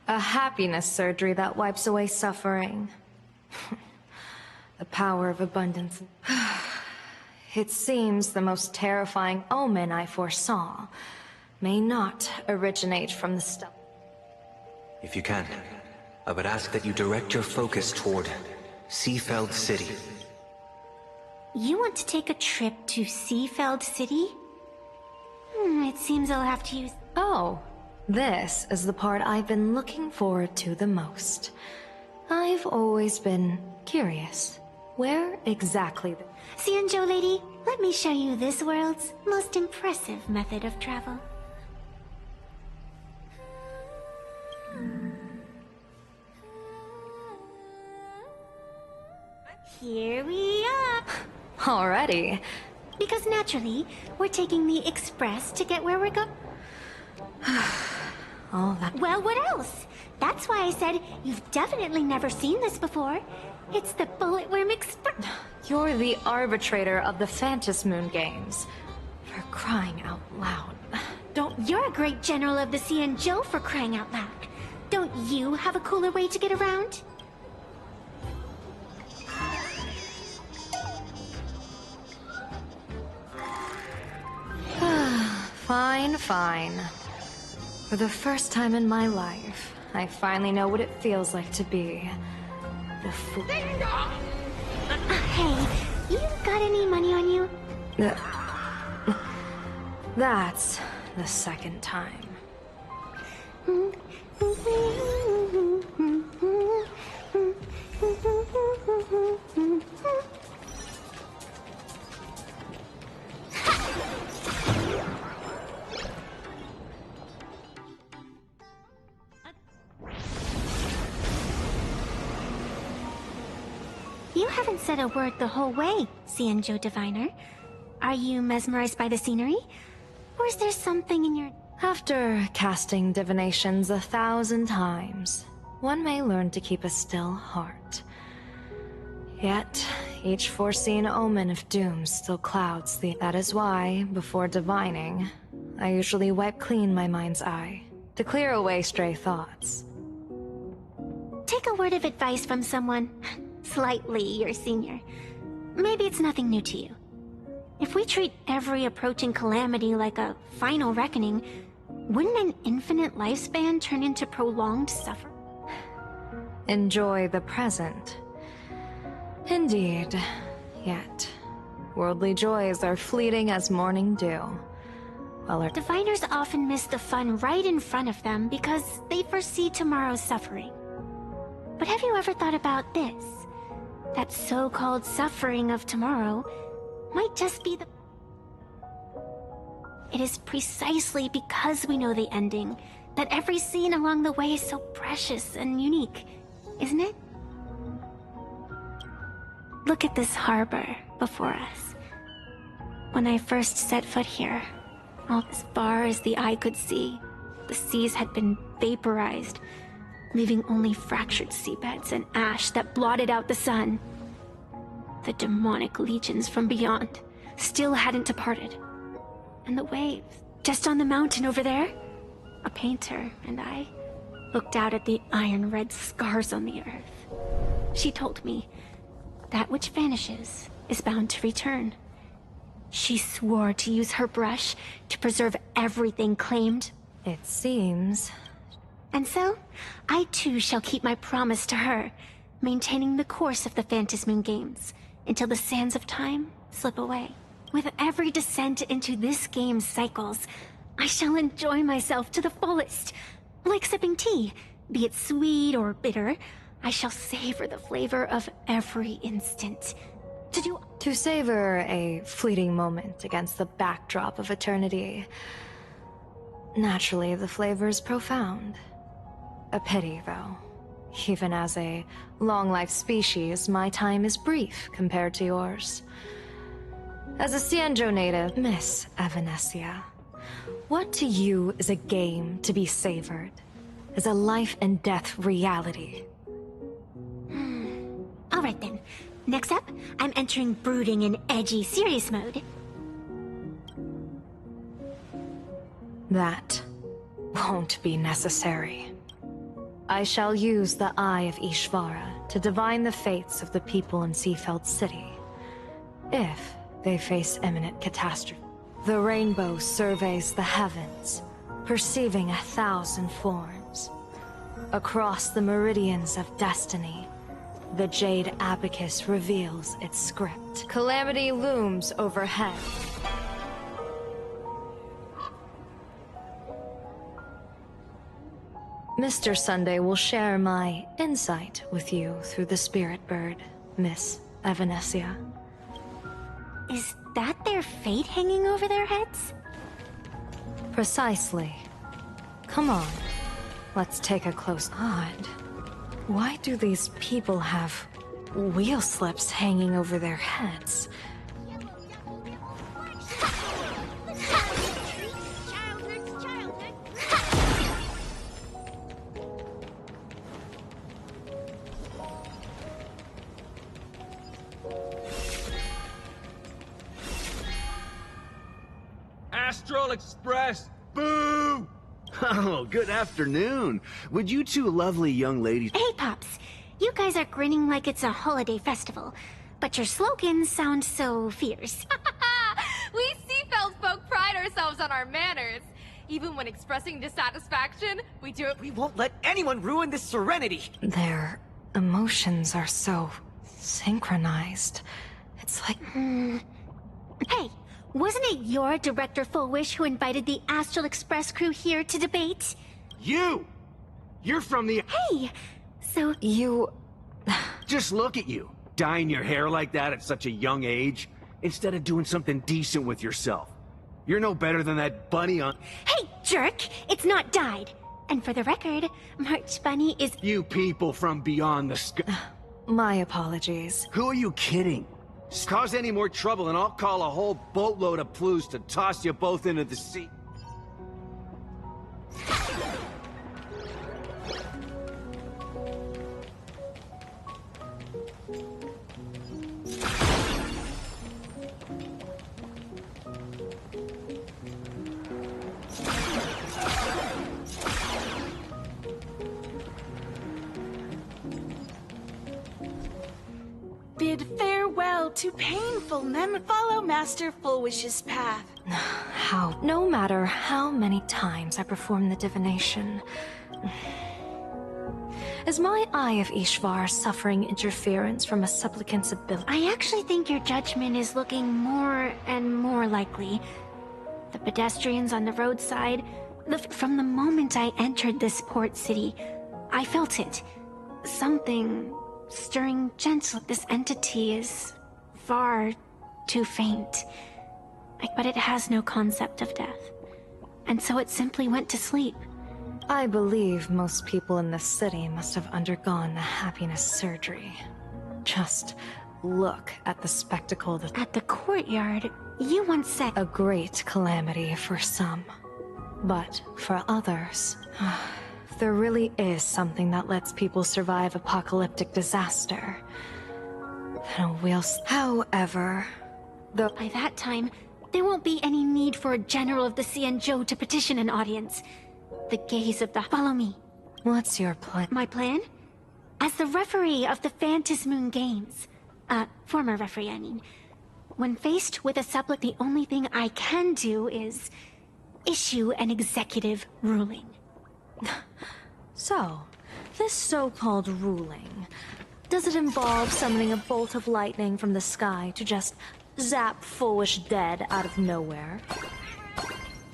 A happiness surgery that wipes away suffering. The power of abundance. It seems the most terrifying omen I foresaw may not originate from the stuff. If you can, I would ask that you direct your focus toward Seafeld City. You want to take a trip to Seafeld City? It seems I'll have to use... Oh, this is the part I've been looking forward to the most. I've always been curious. Where exactly... Xianzhou lady, let me show you this world's most impressive method of travel. Here we are. Already? Because naturally, we're taking the express to get where we're going. All that... Well, what else? That's why I said you've definitely never seen this before. It's the Bullet Worm Express. You're the arbitrator of the Phantom Moon games. For crying out loud. You're a great general of the Xianzhou for crying out loud. Don't you have a cooler way to get around? Fine, fine. For the first time in my life, I finally know what it feels like to be the fool. Hey, you got any money on you? That's the second time. You haven't said a word the whole way, Xianzhou Diviner. Are you mesmerized by the scenery? Or is there something in your... After casting divinations 1,000 times, one may learn to keep a still heart. Yet, each foreseen omen of doom still clouds the... That is why, before divining, I usually wipe clean my mind's eye, to clear away stray thoughts. Take a word of advice from someone slightly your senior. Maybe it's nothing new to you. If we treat every approaching calamity like a final reckoning, wouldn't an infinite lifespan turn into prolonged suffering? Enjoy the present. Indeed. Yet, worldly joys are fleeting as morning dew. While our diviners often miss the fun right in front of them because they foresee tomorrow's suffering. But have you ever thought about this? That so-called suffering of tomorrow might just be the... It is precisely because we know the ending that every scene along the way is so precious and unique, isn't it? Look at this harbor before us. When I first set foot here, all as far as the eye could see, the seas had been vaporized, leaving only fractured seabeds and ash that blotted out the sun. The demonic legions from beyond still hadn't departed. And the waves, just on the mountain over there, a painter and I looked out at the iron-red scars on the earth. She told me, that which vanishes is bound to return. She swore to use her brush to preserve everything claimed. It seems. And so, I too shall keep my promise to her, maintaining the course of the Phantasmoon Games, until the sands of time slip away. With every descent into this game's cycles, I shall enjoy myself to the fullest. Like sipping tea, be it sweet or bitter, I shall savor the flavor of every instant. To savor a fleeting moment against the backdrop of eternity. Naturally, the flavor is profound. A pity, though. Even as a long-life species, my time is brief compared to yours. As a Xianzhou native, Miss Evanesia, what to you is a game to be savored? Is a life-and-death reality? Alright then. Next up, I'm entering brooding and edgy serious mode. That won't be necessary. I shall use the Eye of Ishvara to divine the fates of the people in Seafeld City, if they face imminent catastrophe. The rainbow surveys the heavens, perceiving 1,000 forms. Across the meridians of destiny, the Jade Abacus reveals its script. Calamity looms overhead. Mr. Sunday will share my insight with you through the Spirit Bird, Miss Evanesia. Is that their fate hanging over their heads? Precisely. Come on, let's take a close odd. Why do these people have wheel slips hanging over their heads? Astral Express! Boo! Oh, good afternoon. Would you two lovely young ladies... Hey, Pops. You guys are grinning like it's a holiday festival, but your slogans sound so fierce. We Seafeld folk pride ourselves on our manners. Even when expressing dissatisfaction, we do it. We won't let anyone ruin this serenity. Their emotions are so synchronized. It's like... Hey, wasn't it your Director Full Wish who invited the Astral Express crew here to debate? You! You're from the... Hey! So... You... Just look at you, dyeing your hair like that at such a young age, instead of doing something decent with yourself. You're no better than that bunny on... Hey, jerk! It's not dyed! And for the record, March Bunny is... You people from beyond the sky... My apologies. Who are you kidding? Cause any more trouble and I'll call a whole boatload of Ploos to toss you both into the sea. Bid farewell to painful and follow Master Fullwish's path. How? No matter how many times I perform the divination, is my Eye of Ishvar suffering interference from a supplicant's ability? I actually think your judgment is looking more and more likely. The pedestrians on the roadside, from the moment I entered this port city, I felt it. Something stirring gentle. This entity is far too faint. But it has no concept of death. And so it simply went to sleep. I believe most people in this city must have undergone the happiness surgery. Just look at the spectacle that... At the courtyard, you once said... A great calamity for some. But for others... There really is something that lets people survive apocalyptic disaster. Then we'll... However... By that time, there won't be any need for a general of the Xianzhou to petition an audience. The gaze of the... Follow me. What's your plan? My plan? As the referee of the Phantasmoon Games... former referee, I mean. When faced with a supplicant, the only thing I can do is... issue an executive ruling. So, this so-called ruling, does it involve summoning a bolt of lightning from the sky to just zap Fullwish dead out of nowhere?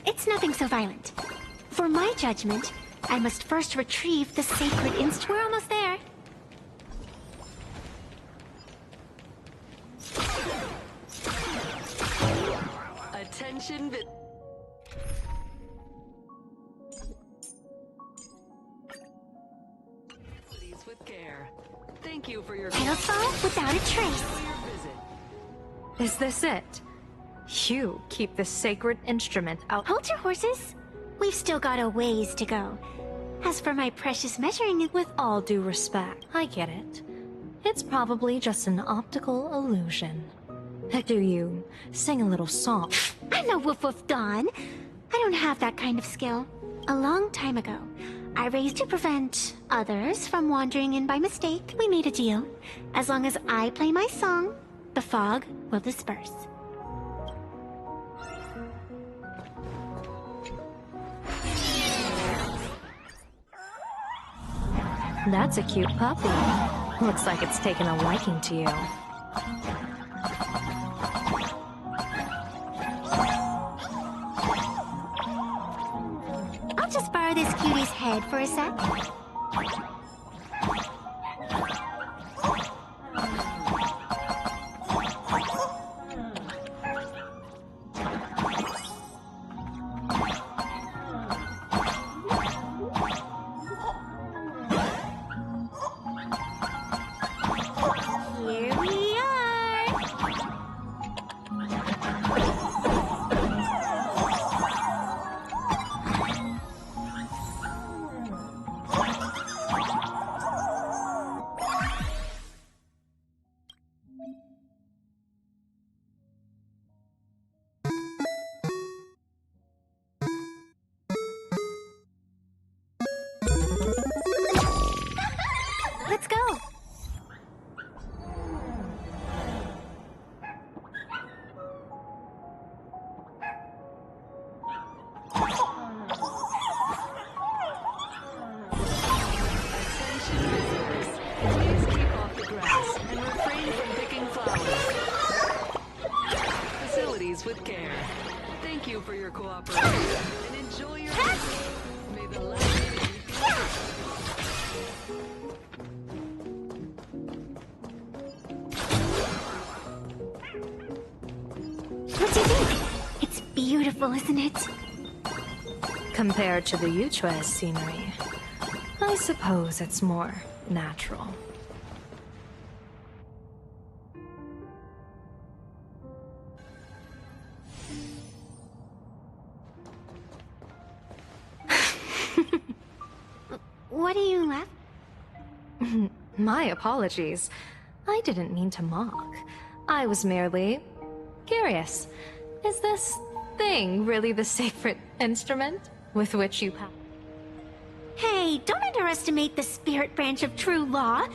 It's nothing so violent. For my judgment, I must first retrieve the sacred instrument. We're almost there. Attention, please with care. Thank you for your Pedal without a trace. Is this it? You keep the sacred instrument out. Hold your horses. We've still got a ways to go. As for my precious measuring, with all due respect, I get it. It's probably just an optical illusion. Do you sing a little song? I'm no Woof Woof Dawn. I don't have that kind of skill. A long time ago, I raised to prevent others from wandering in by mistake. We made a deal. As long as I play my song, the fog will disperse. That's a cute puppy. Looks like it's taken a liking to you. I'll just borrow this cutie's head for a sec. these with care. Thank you for your cooperation, and enjoy your visit. May the light What do you think? It's beautiful, isn't it? Compared to the Yuchue's scenery, I suppose it's more natural. What are you laughing? My apologies. I didn't mean to mock. I was merely curious. Is this thing really the sacred instrument with which you Hey, don't underestimate the spirit branch of true law.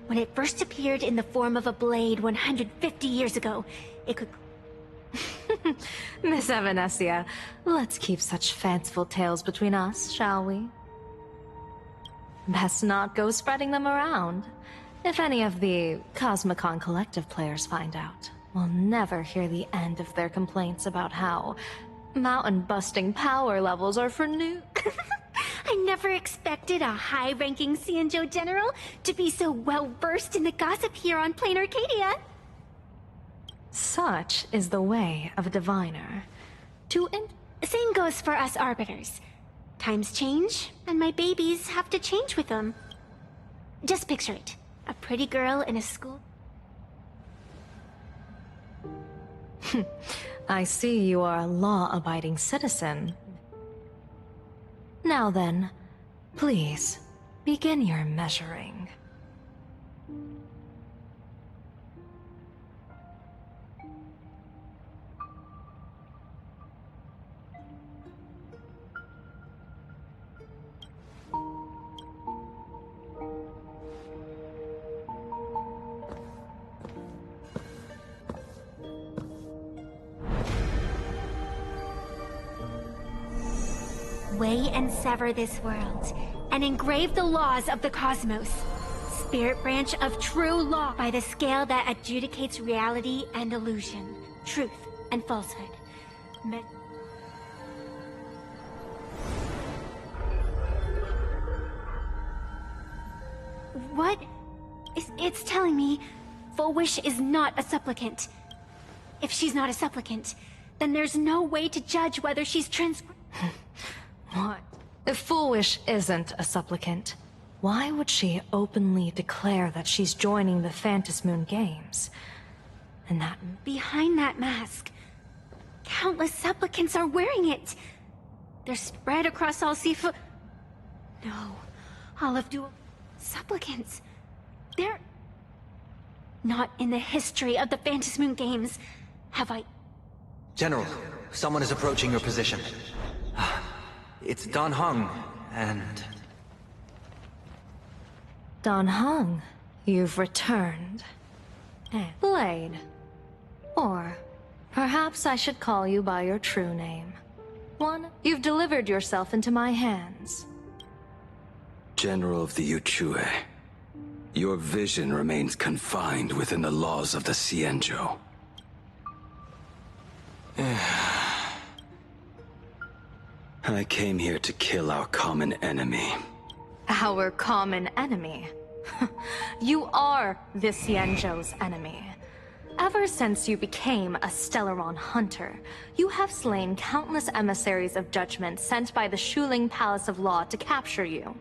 When it first appeared in the form of a blade 150 years ago, it could... Miss Evanescia, let's keep such fanciful tales between us, shall we? Best not go spreading them around. If any of the Cosmicon Collective players find out, we'll never hear the end of their complaints about how mountain-busting power levels are for new... I never expected a high-ranking Xianzhou general to be so well-versed in the gossip here on Plain Arcadia. Such is the way of a diviner. Same goes for us arbiters. Times change, and my babies have to change with them. Just picture it. A pretty girl in a school... I see you are a law-abiding citizen. Now then, please, begin your measuring. Weigh and sever this world, and engrave the laws of the cosmos. Spirit branch of true law by the scale that adjudicates reality and illusion, truth and falsehood. What? It's telling me Full Wish is not a supplicant. If she's not a supplicant, then there's no way to judge whether she's What? If Full Wish isn't a supplicant, why would she openly declare that she's joining the Phantasmoon Games? And that... Behind that mask, countless supplicants are wearing it. They're spread across all Sifu... No, all of Dual... Supplicants. They're... Not in the history of the Phantasmoon Games have I... General, someone is approaching your position. It's Dan Heng, and... Dan Heng, you've returned. Blade. Or perhaps I should call you by your true name. You've delivered yourself into my hands. General of the Yuchue, your vision remains confined within the laws of the Xianzhou. I came here to kill our common enemy. Our common enemy? You are the Xianzhou's enemy. Ever since you became a Stellaron hunter, you have slain countless emissaries of judgment sent by the Shuling Palace of Law to capture you.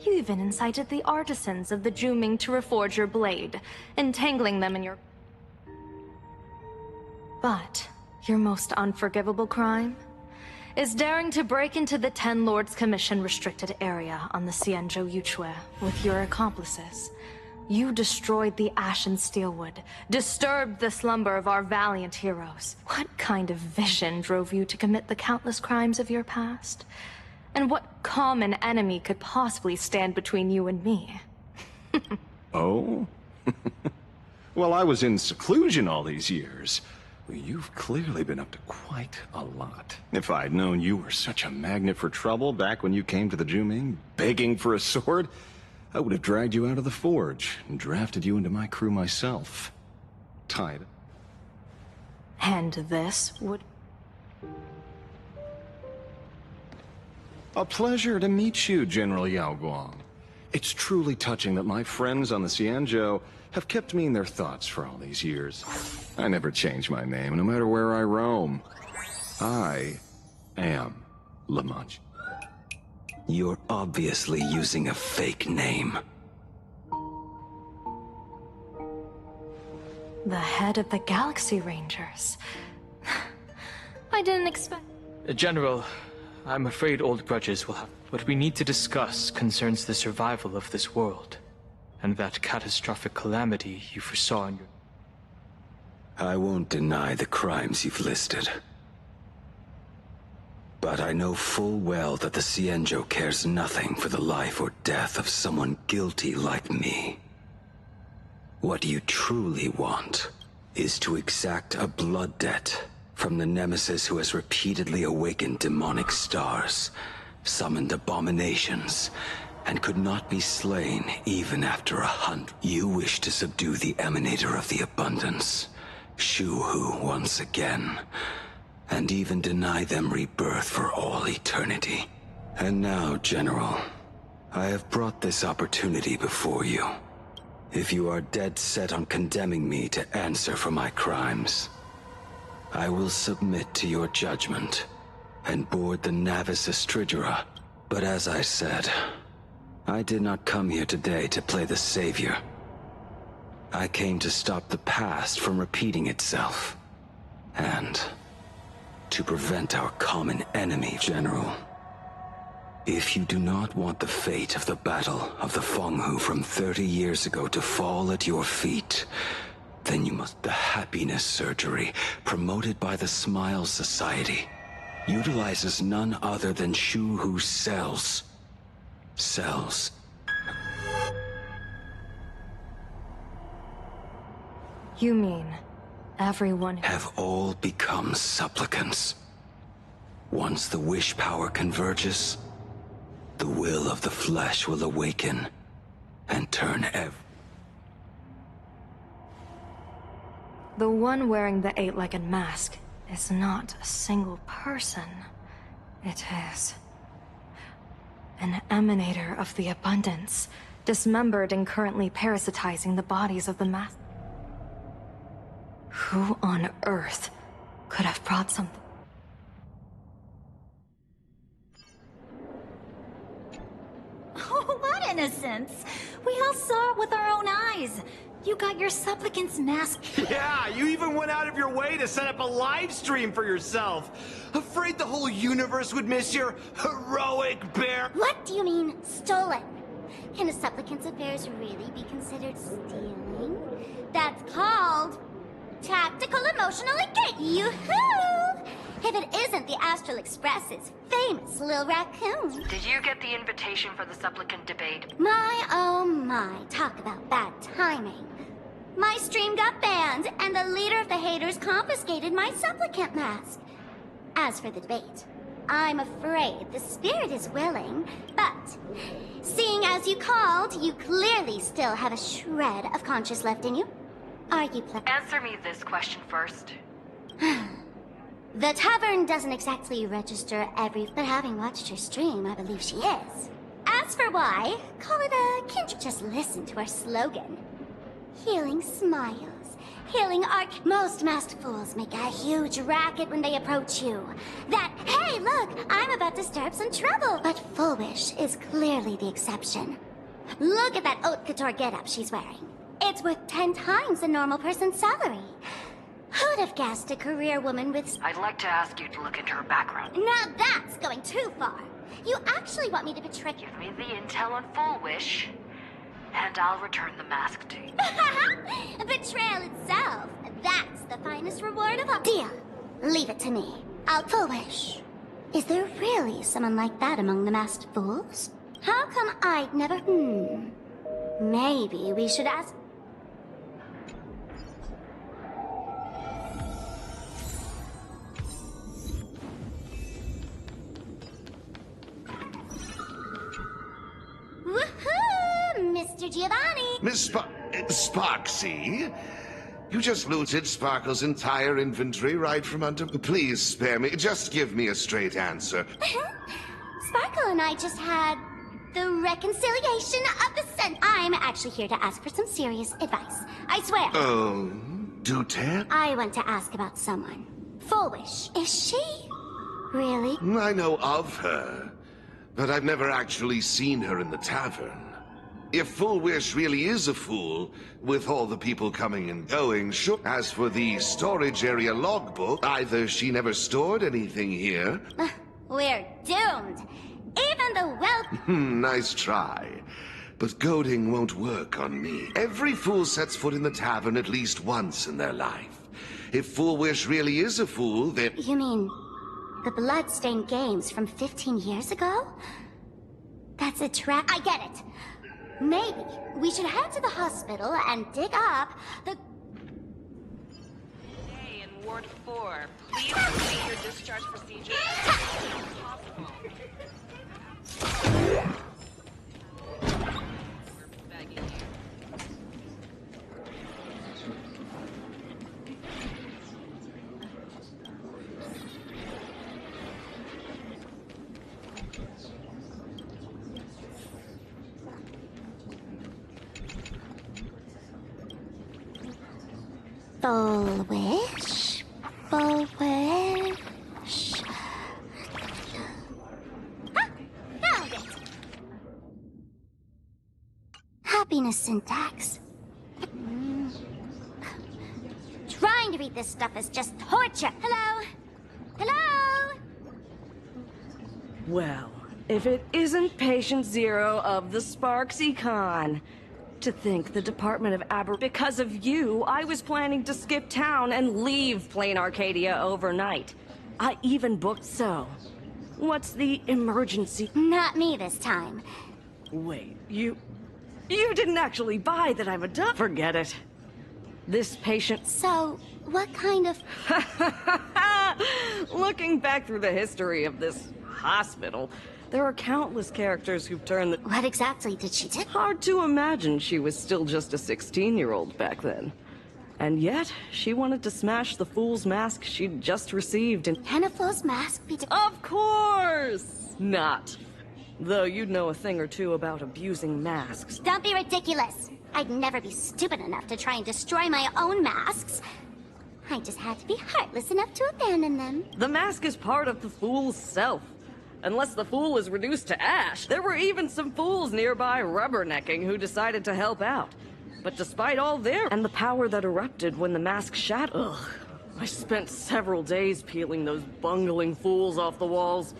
You even incited the artisans of the Juming to reforge your blade, entangling them in your... But your most unforgivable crime is daring to break into the Ten Lords Commission restricted area on the Xianzhou Yuchue with your accomplices. You destroyed the Ashen Steelwood, disturbed the slumber of our valiant heroes. What kind of vision drove you to commit the countless crimes of your past? And what common enemy could possibly stand between you and me? Oh? Well, I was in seclusion all these years. Well, you've clearly been up to quite a lot. If I'd known you were such a magnet for trouble back when you came to the Juming, begging for a sword, I would have dragged you out of the forge and drafted you into my crew myself. Tied. And this would... A pleasure to meet you, General Yao Guang. It's truly touching that my friends on the Xianzhou have kept me in their thoughts for all these years. I never change my name, no matter where I roam. I am Lamont. You're obviously using a fake name. The head of the Galaxy Rangers. I didn't expect... General, I'm afraid old grudges will have... What we need to discuss concerns the survival of this world, and that catastrophic calamity you foresaw in your... I won't deny the crimes you've listed. But I know full well that the Xianzhou cares nothing for the life or death of someone guilty like me. What you truly want is to exact a blood debt from the nemesis who has repeatedly awakened demonic stars, summoned abominations, and could not be slain even after 100. You wish to subdue the emanator of the abundance, Shu-Hu, once again, and even deny them rebirth for all eternity. And now, General, I have brought this opportunity before you. If you are dead set on condemning me to answer for my crimes, I will submit to your judgment and board the Navis Astridura. But as I said, I did not come here today to play the savior. I came to stop the past from repeating itself, and to prevent our common enemy, General. If you do not want the fate of the Battle of the Fenghu from 30 years ago to fall at your feet, then you must... The happiness surgery promoted by the Smile Society utilizes none other than Shu-Hu's cells. Cells. You mean everyone... Have all become supplicants. Once the wish power converges, the will of the flesh will awaken and turn The one wearing the eight-legged mask is not a single person. It is an emanator of the abundance, dismembered and currently parasitizing the bodies of the mass. Who on Earth could have brought something? Oh, what innocence! We all saw it with our own eyes. You got your supplicant's mask. Yeah, you even went out of your way to set up a live stream for yourself. Afraid the whole universe would miss your heroic bear. What do you mean, stolen? Can a supplicant's affairs really be considered stealing? That's called tactical emotional engagement. Yoo-hoo! If it isn't the Astral Express's famous Lil Raccoon. Did you get the invitation for the supplicant debate? My, oh my, talk about bad timing. My stream got banned, and the leader of the haters confiscated my supplicant mask. As for the debate, I'm afraid the spirit is willing, but seeing as you called, you clearly still have a shred of conscience left in you. Are you Answer me this question first. The tavern doesn't exactly register but having watched her stream, I believe she is. As for why, call it a kindred. Just listen to our slogan. Healing smiles. Healing art. Most masked fools make a huge racket when they approach you. That, hey, look, I'm about to stir up some trouble. But Full Wish is clearly the exception. Look at that haute couture getup she's wearing. It's worth 10 times a normal person's salary. Who'd have guessed a career woman with... I'd like to ask you to look into her background. Now that's going too far. You actually want me to betray... Give me the intel on Full Wish, and I'll return the mask to you. Betrayal itself. That's the finest reward of all. Deal. Leave it to me. I'll Full Wish. Is there really someone like that among the masked fools? How come I'd never... Maybe we should ask... Woohoo! Mr. Giovanni! Miss Spoxy, You just looted Sparkle's entire inventory right from under... Please spare me. Just give me a straight answer. Sparkle and I just had the reconciliation of the Sen. I'm actually here to ask for some serious advice. I swear. Oh, do tell? I want to ask about someone. Foolish. Is she? Really? I know of her, but I've never actually seen her in the tavern. If Foolish really is a fool, with all the people coming and going, sure. As for the storage area logbook, either she never stored anything here... We're doomed. Even the Nice try. But goading won't work on me. Every fool sets foot in the tavern at least once in their life. If Foolish really is a fool, then... You mean the bloodstained games from 15 years ago? That's a trap. I get it. Maybe we should head to the hospital and dig up the... Hey, in Ward 4, please complete your discharge procedure as quickly as possible. We're begging you. Foolish. Found it! Happiness syntax. Trying to read this stuff is just torture. Hello? Hello? Well, if it isn't Patient Zero of the Sparks Econ. To think the Department of because of you, I was planning to skip town and leave Plain Arcadia overnight. I even booked so. What's the emergency? Not me this time. Wait, you didn't actually buy that I'm a duck? Forget it. This patient... So, what kind of... Looking back through the history of this hospital, there are countless characters who've turned the... What exactly did she do? Hard to imagine she was still just a 16-year-old back then. And yet, she wanted to smash the fool's mask she'd just received and... Can a fool's mask be... Of course not! Though you'd know a thing or two about abusing masks. Don't be ridiculous! I'd never be stupid enough to try and destroy my own masks. I just had to be heartless enough to abandon them. The mask is part of the fool's self. Unless the fool is reduced to ash. There were even some fools nearby rubbernecking who decided to help out. But despite all their... And the power that erupted when the mask shattered... Ugh. I spent several days peeling those bungling fools off the walls.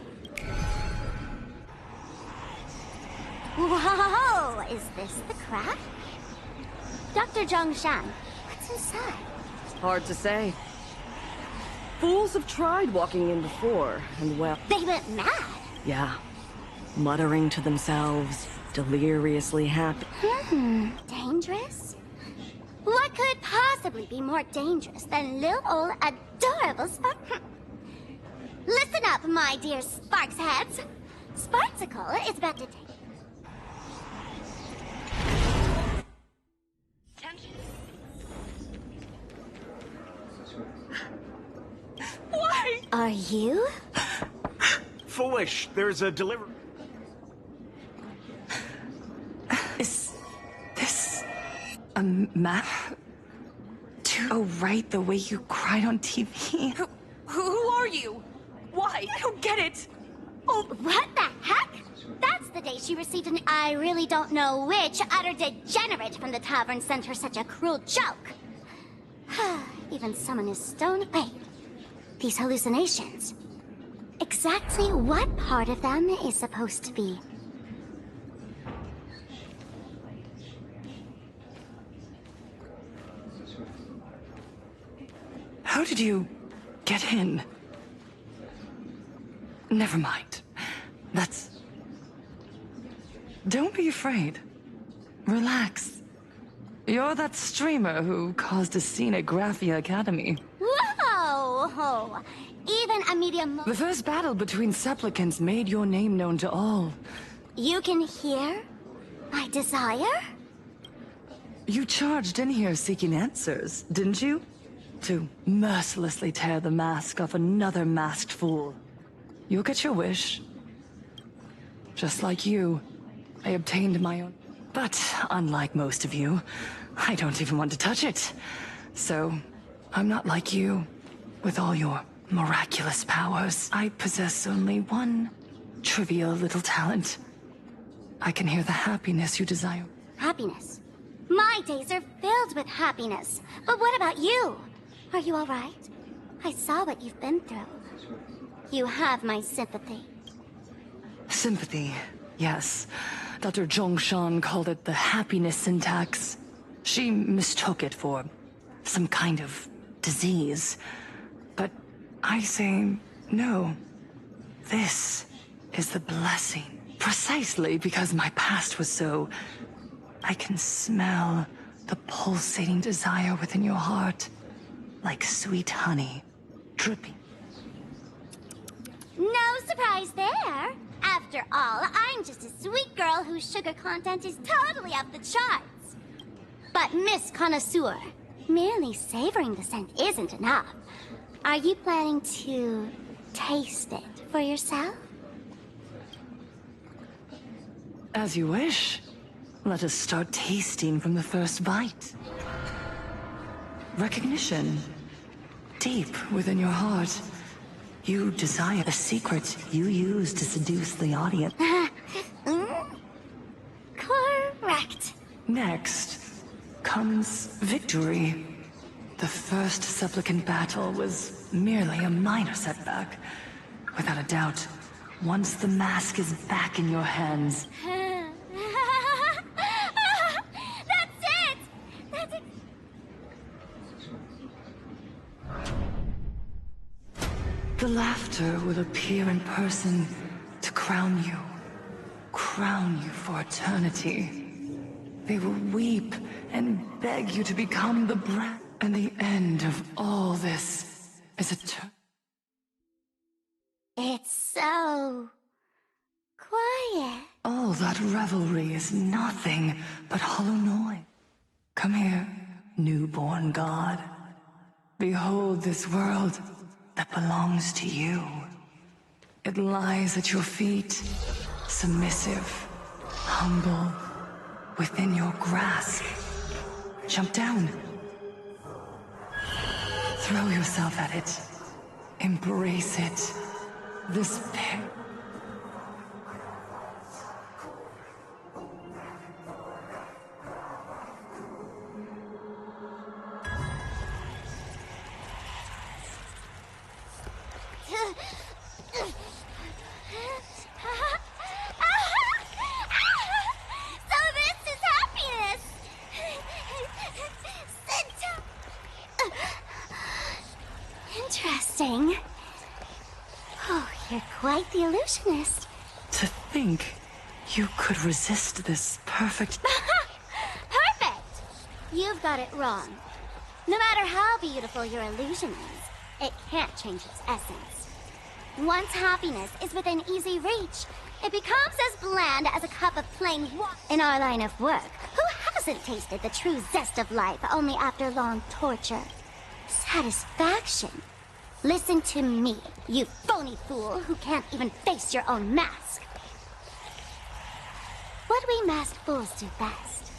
Whoa! Is this the craft? Dr. Zhongshan, what's inside? Hard to say. Fools have tried walking in before, and well... They went mad! Yeah. Muttering to themselves, deliriously happy. Dangerous? What could possibly be more dangerous than little old adorable Spark... Listen up, my dear Sparks heads! Sparksicle is about to take... Why? Are you? Foolish, there's a delivery. Is this a map? To write the way you cried on TV? Who are you? Why? I don't get it. Oh, what the heck? That's the day she received an I really don't know which utter degenerate from the tavern sent her such a cruel joke. Even someone is stone... Wait. These hallucinations. Exactly what part of them is supposed to be? How did you get in? Never mind. That's... Don't be afraid. Relax. You're that streamer who caused a scene at Graphia Academy. Whoa! Even a medium... The first battle between supplicants made your name known to all. You can hear my desire? You charged in here seeking answers, didn't you? To mercilessly tear the mask off another masked fool. You'll get your wish. Just like you, I obtained my own. But unlike most of you, I don't even want to touch it. So, I'm not like you, with all your miraculous powers. I possess only one trivial little talent. I can hear the happiness you desire. Happiness? My days are filled with happiness. But what about you? Are you all right? I saw what you've been through. You have my sympathy. Sympathy, yes. Dr. Zhongshan called it the happiness syntax. She mistook it for some kind of disease. But I say no. This is the blessing. Precisely because my past was so... I can smell the pulsating desire within your heart. Like sweet honey, dripping. No surprise there. After all, I'm just a sweet girl whose sugar content is totally off the charts. But Miss Connoisseur, merely savoring the scent isn't enough. Are you planning to taste it for yourself? As you wish. Let us start tasting from the first bite. Recognition. Deep within your heart. You desire a secret you use to seduce the audience. Correct. Next comes victory. The first supplicant battle was merely a minor setback. Without a doubt, once the mask is back in your hands... That's it! That's it! The laughter will appear in person to crown you. Crown you for eternity. They will weep and beg you to become the brand. And the end of all this is eternity. It's so... quiet. All that revelry is nothing but hollow noise. Come here, newborn god. Behold this world that belongs to you. It lies at your feet, submissive, humble, within your grasp. Jump down. Throw yourself at it. Embrace it. This pair. So this is happiness! Interesting. Oh, you're quite the illusionist. To think you could resist this perfect... Perfect! You've got it wrong. No matter how beautiful your illusion is, it can't change its essence. Once happiness is within easy reach, it becomes as bland as a cup of plain water. In our line of work, who hasn't tasted the true zest of life only after long torture? Satisfaction. Listen to me, you phony fool who can't even face your own mask. What we masked fools do best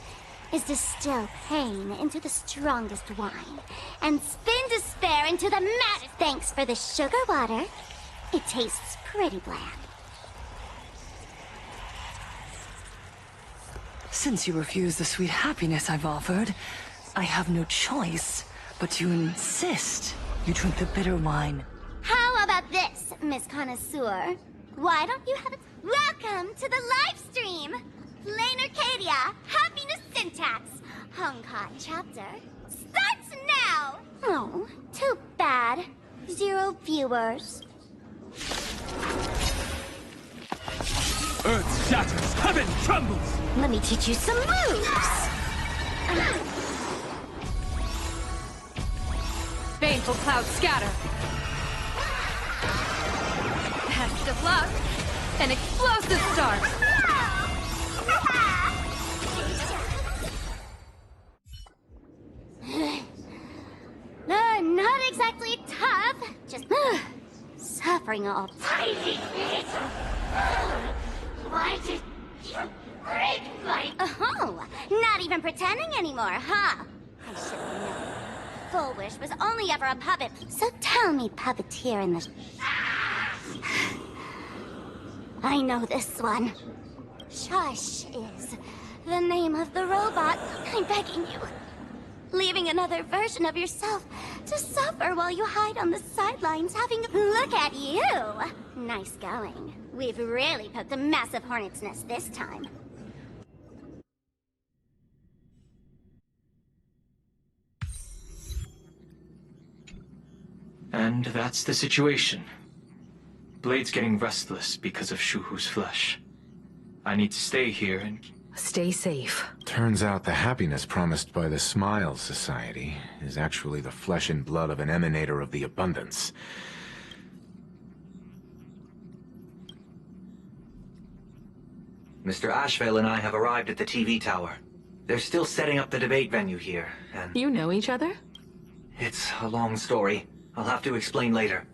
is distill pain into the strongest wine and spin despair into the maddest. Thanks for the sugar water. It tastes pretty bland. Since you refuse the sweet happiness I've offered, I have no choice but to insist you drink the bitter wine. How about this, Miss Connoisseur? Why don't you have it? Welcome to the live stream! Plain Arcadia, Happiness Syntax, Honkai chapter, starts now! Oh, too bad. 0 viewers. Earth shatters, heaven trembles! Let me teach you some moves! Baneful clouds scatter. Best of luck. An explosive start. not exactly tough, just suffering all tiny bit. Why did you break my... Oh, not even pretending anymore, huh? I should have known. Full Wish was only ever a puppet, so tell me, puppeteer in the... I know this one. Shush is the name of the robot. I'm begging you. Leaving another version of yourself to suffer while you hide on the sidelines having... Look at you! Nice going. We've really poked a massive hornet's nest this time. And that's the situation. Blade's getting restless because of Shuhu's flesh. I need to stay here and... Stay safe. Turns out the happiness promised by the Smile Society is actually the flesh and blood of an emanator of the abundance. Mr. Ashvale and I have arrived at the TV tower. They're still setting up the debate venue here, and... You know each other? It's a long story. I'll have to explain later.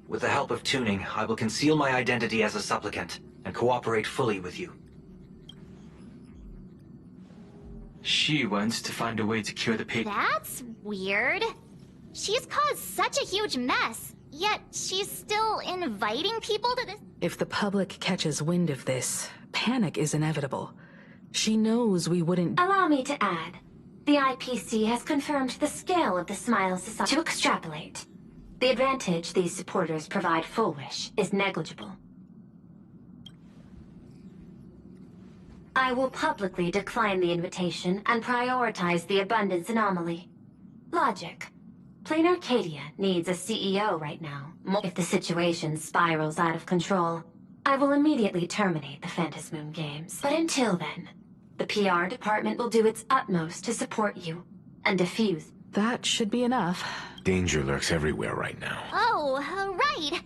With the help of tuning, I will conceal my identity as a supplicant, and cooperate fully with you. She wants to find a way to cure the pain. That's weird. She's caused such a huge mess, yet she's still inviting people to this... If the public catches wind of this, panic is inevitable. She knows we wouldn't... Allow me to add. The IPC has confirmed the scale of the Smile Society. To extrapolate, the advantage these supporters provide Full Wish is negligible. I will publicly decline the invitation and prioritize the Abundance Anomaly. Logic. Plain Arcadia needs a CEO right now. If the situation spirals out of control, I will immediately terminate the Phantasmoon Games. But until then, the PR department will do its utmost to support you and defuse. That should be enough. Danger lurks everywhere right now. Oh, right.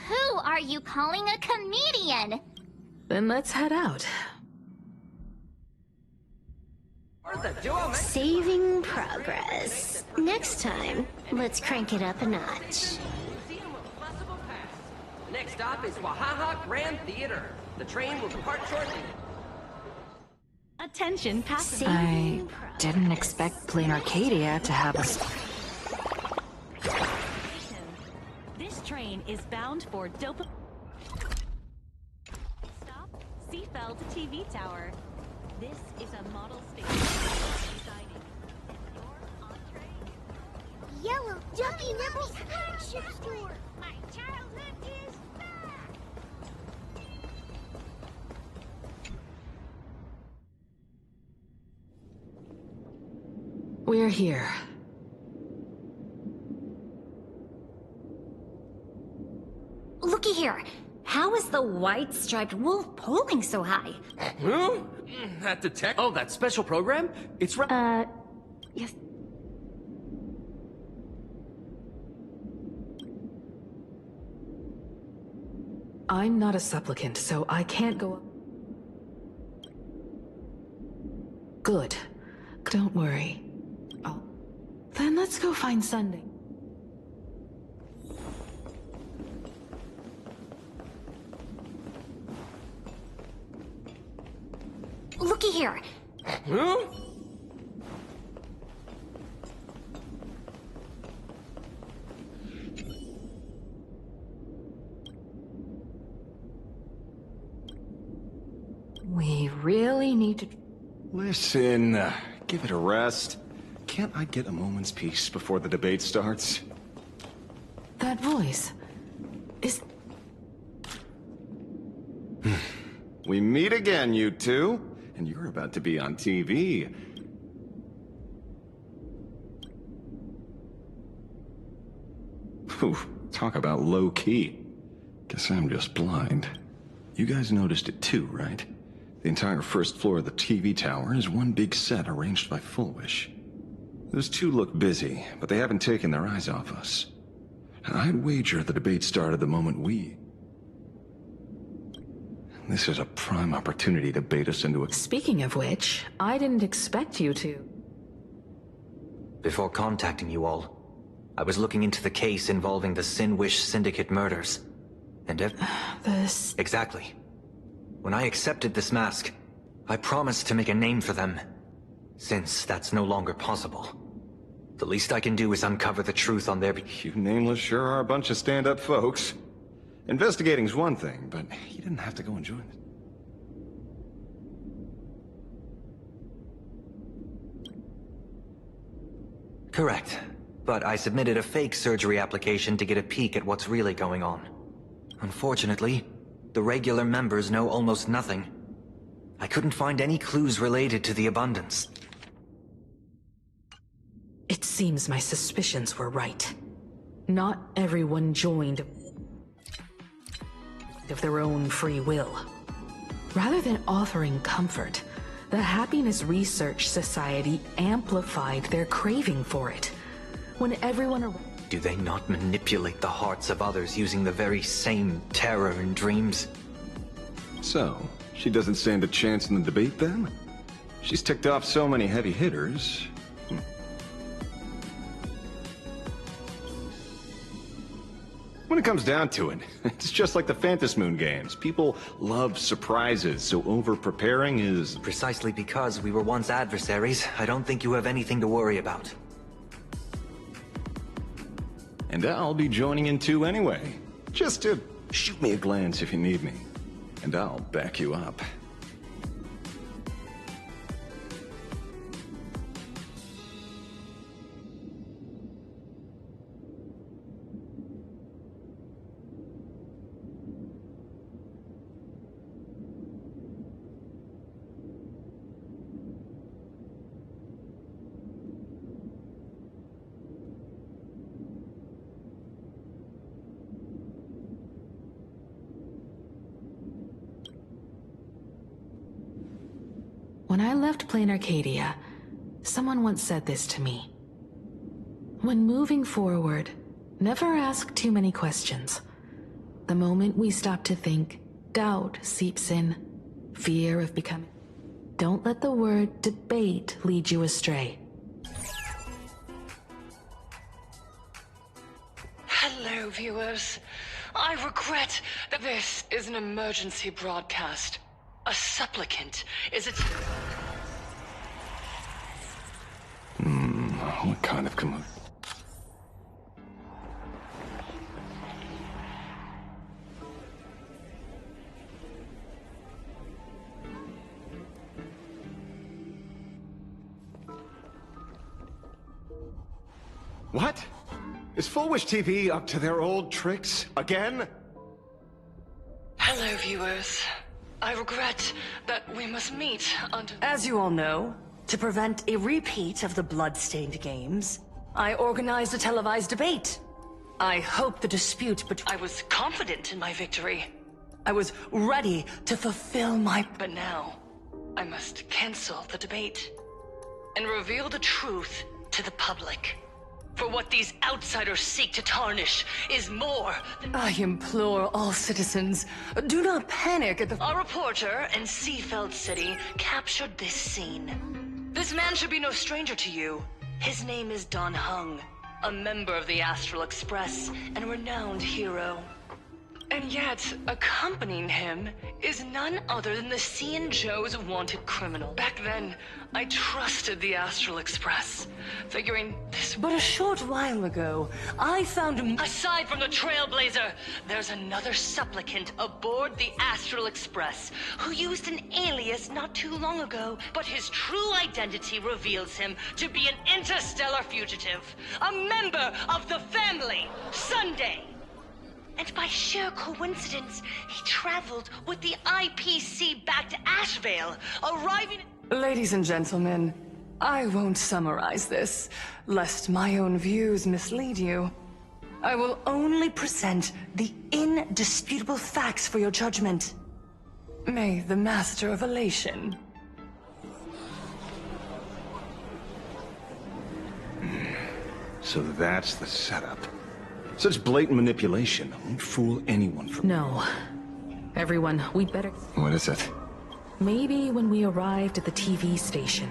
Who are you calling a comedian? Then let's head out. Saving progress. Next time, let's crank it up a notch. The next stop is Wahaha Grand Theater. The train will depart shortly. Attention, passengers. I didn't expect Plain Arcadia to have us. This train is bound for Dopa. Stop, Seafeld TV Tower. This is a model station. Yellow Ducky Nipples Friendship Store. My childhood is back. We're here. Looky here. How is the white striped wolf polling so high? Huh? That detect? Oh, that special program? It's Yes. I'm not a supplicant, so I can't go up. Good. Don't worry. Oh. Then let's go find Sunday. Looky here. Huh? We really need to... Listen, give it a rest. Can't I get a moment's peace before the debate starts? That voice is... We meet again, you two. And you're about to be on TV. Whew, talk about low-key. Guess I'm just blind. You guys noticed it too, right? The entire first floor of the TV tower is one big set arranged by Full Wish. Those two look busy, but they haven't taken their eyes off us. And I'd wager the debate started the moment we... This is a prime opportunity to bait us into a... Speaking of which, I didn't expect you to. Before contacting you all, I was looking into the case involving the Sin-Wish Syndicate murders. And This... Exactly. When I accepted this mask, I promised to make a name for them. Since that's no longer possible, the least I can do is uncover the truth on their... You nameless sure are a bunch of stand-up folks. Investigating's one thing, but you didn't have to go and join it. Correct. But I submitted a fake surgery application to get a peek at what's really going on. Unfortunately, the regular members know almost nothing. I couldn't find any clues related to the abundance. It seems my suspicions were right. Not everyone joined of their own free will. Rather than offering comfort, the Happiness Research Society amplified their craving for it. When everyone... Do they not manipulate the hearts of others using the very same terror and dreams? So, she doesn't stand a chance in the debate then? She's ticked off so many heavy hitters. When it comes down to it, it's just like the Phantom Moon games. People love surprises, so over-preparing is... Precisely because we were once adversaries, I don't think you have anything to worry about. And I'll be joining in too anyway. Just to shoot me a glance if you need me. And I'll back you up. When I left Plain Arcadia, someone once said this to me. When moving forward, never ask too many questions. The moment we stop to think, doubt seeps in, fear of becoming... Don't let the word debate lead you astray. Hello, viewers. I regret that this is an emergency broadcast. A supplicant is it? What kind of commotion? What? Is Full Wish TV up to their old tricks again? Hello, viewers. I regret that we must meet under... As you all know, to prevent a repeat of the blood-stained games, I organized a televised debate. I hope the dispute between... I was confident in my victory. I was ready to fulfill my... But now, I must cancel the debate and reveal the truth to the public. For what these outsiders seek to tarnish is more than... I implore all citizens, do not panic at the... A reporter in Seafeld City captured this scene. This man should be no stranger to you. His name is Don Hung, a member of the Astral Express and a renowned hero. And yet, accompanying him is none other than the Cian Joe's wanted criminal. Back then, I trusted the Astral Express, figuring this... But a short while ago, I found... Aside from the Trailblazer, there's another supplicant aboard the Astral Express who used an alias not too long ago, but his true identity reveals him to be an interstellar fugitive, a member of the family, Sunday. And by sheer coincidence, he traveled with the IPC back to Ashvale, arriving... Ladies and gentlemen, I won't summarize this, lest my own views mislead you. I will only present the indisputable facts for your judgment. May the Master of Elation... So that's the setup. Such blatant manipulation won't fool anyone from... No. Everyone, we'd better... What is it? Maybe when we arrived at the TV station,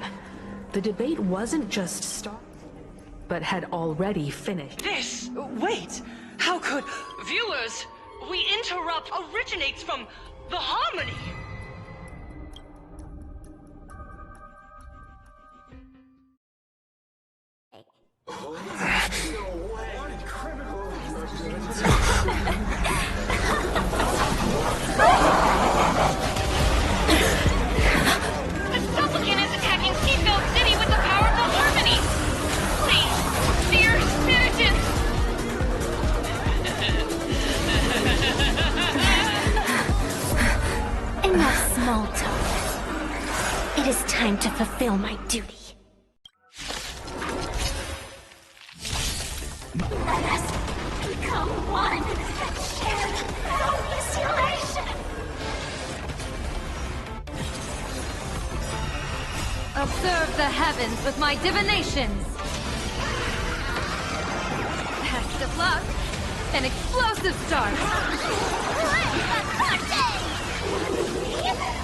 the debate wasn't just started, but had already finished. This? Wait! How could... Viewers, we interrupt originates from the harmony! The supplicant is attacking Seatbelt City with the powerful harmony! Please, dear citizens! Enough small talk. It is time to fulfill my duty. Let us become one and share hallucination. Observe the heavens with my divinations! Best of luck! An explosive start!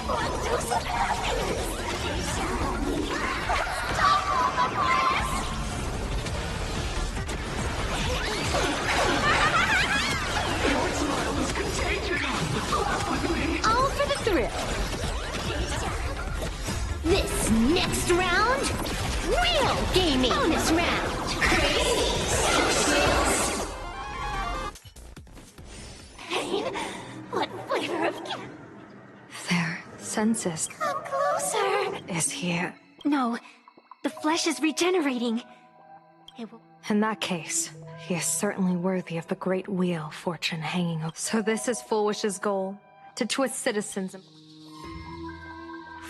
One dose of happiness. Stop all the blast! Your smile is contagious. Laugh with me. All for the thrill. This next round, real gaming. Bonus round. Crazy socials. Pain. What flavor of cat? Their census Come closer. is here. No, the flesh is regenerating. It will... In that case, he is certainly worthy of the great wheel fortune hanging over. So this is Fullwish's goal, to twist citizens.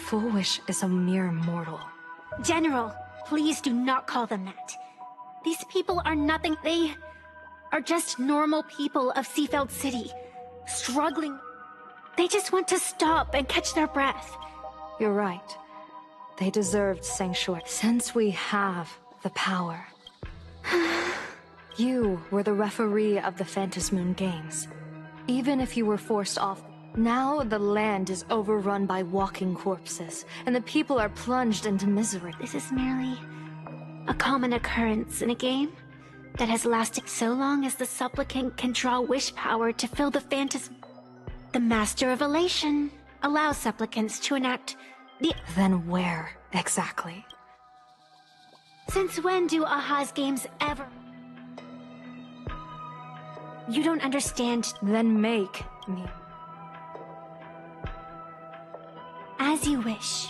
Fullwish is a mere mortal. General, please do not call them that. These people are nothing. They are just normal people of Seafeld City, struggling. They just want to stop and catch their breath. You're right. They deserved sanctuary. Since we have the power. You were the referee of the Phantasmoon Games. Even if you were forced off, now the land is overrun by walking corpses, and the people are plunged into misery. This is merely a common occurrence in a game that has lasted so long as the supplicant can draw wish power to fill the phantasm. The Master of Elation allows supplicants to enact the... Then where, exactly? Since when do Aha's games ever... You don't understand. Then make me. As you wish.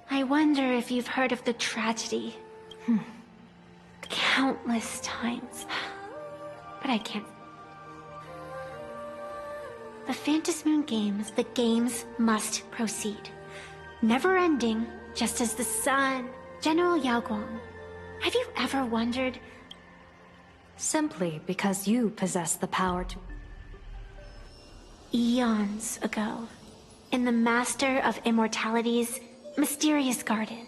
I wonder if you've heard of the tragedy. Countless times. But I can't. The Phantasmoon Games, the games must proceed. Never ending, just as the sun. General Yao Guang, have you ever wondered? Simply because you possess the power to... Eons ago, in the Master of Immortality's mysterious garden,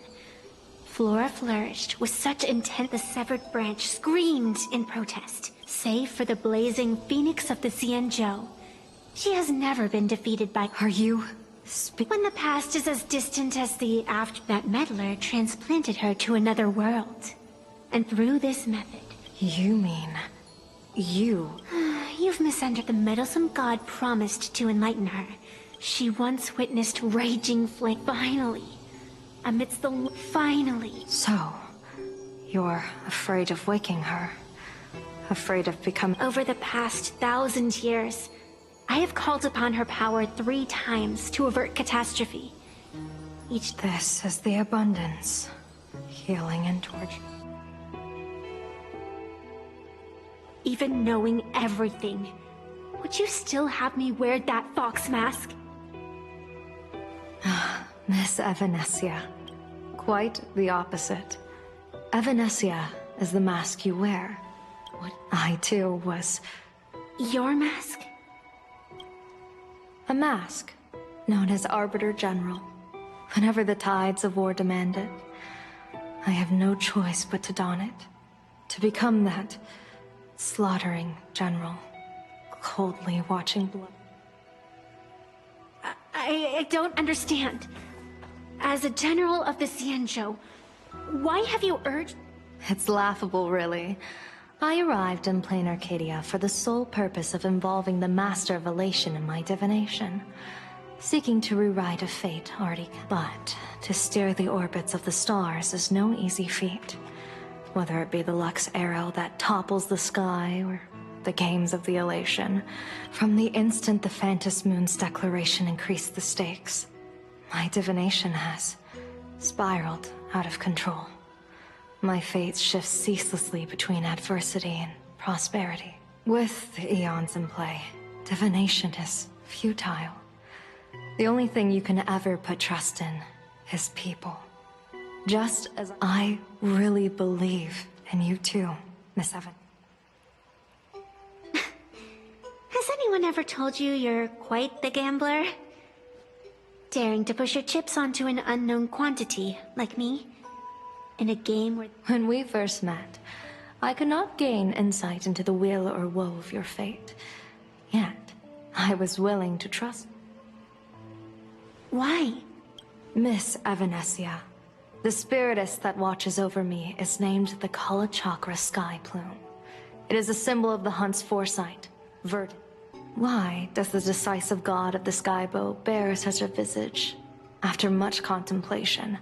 Flora flourished with such intent the severed branch screamed in protest. Save for the blazing phoenix of the Xianzhou, she has never been defeated by... Are you... When the past is as distant as the after that meddler transplanted her to another world. And through this method... You mean... you... You've misunderstood. The meddlesome god promised to enlighten her. She once witnessed raging flame. Finally. Amidst the... Finally. So... You're afraid of waking her. Afraid of becoming... Over the past 1,000 years, I have called upon her power 3 times to avert catastrophe. Each... This is the abundance. Healing and torture. Even knowing everything, would you still have me wear that fox mask? Miss Evanesia. Quite the opposite. Evanesia is the mask you wear. What I too was... Your mask? A mask, known as Arbiter General. Whenever the tides of war demand it, I have no choice but to don it. To become that slaughtering general, coldly watching blood. I don't understand. As a general of the Xianzhou, why have you urged... It's laughable, really. I arrived in plain Arcadia for the sole purpose of involving the Master of Elation in my divination, seeking to rewrite a fate already. But to steer the orbits of the stars is no easy feat. Whether it be the Lux arrow that topples the sky, or the games of the Elation, from the instant the Phantom Moon's declaration increased the stakes, my divination has spiraled out of control. My fate shifts ceaselessly between adversity and prosperity. With the eons in play, divination is futile. The only thing you can ever put trust in is people. Just as I really believe in you too, Miss Evan. Has anyone ever told you you're quite the gambler? Daring to push your chips onto an unknown quantity, like me? In a game where... When we first met, I could not gain insight into the will or woe of your fate. Yet, I was willing to trust. Why? Miss Evanesia, the spiritess that watches over me is named the Kala Chakra Sky Plume. It is a symbol of the hunt's foresight, verdant. Why does the decisive god of the skybow bear such a visage? After much contemplation,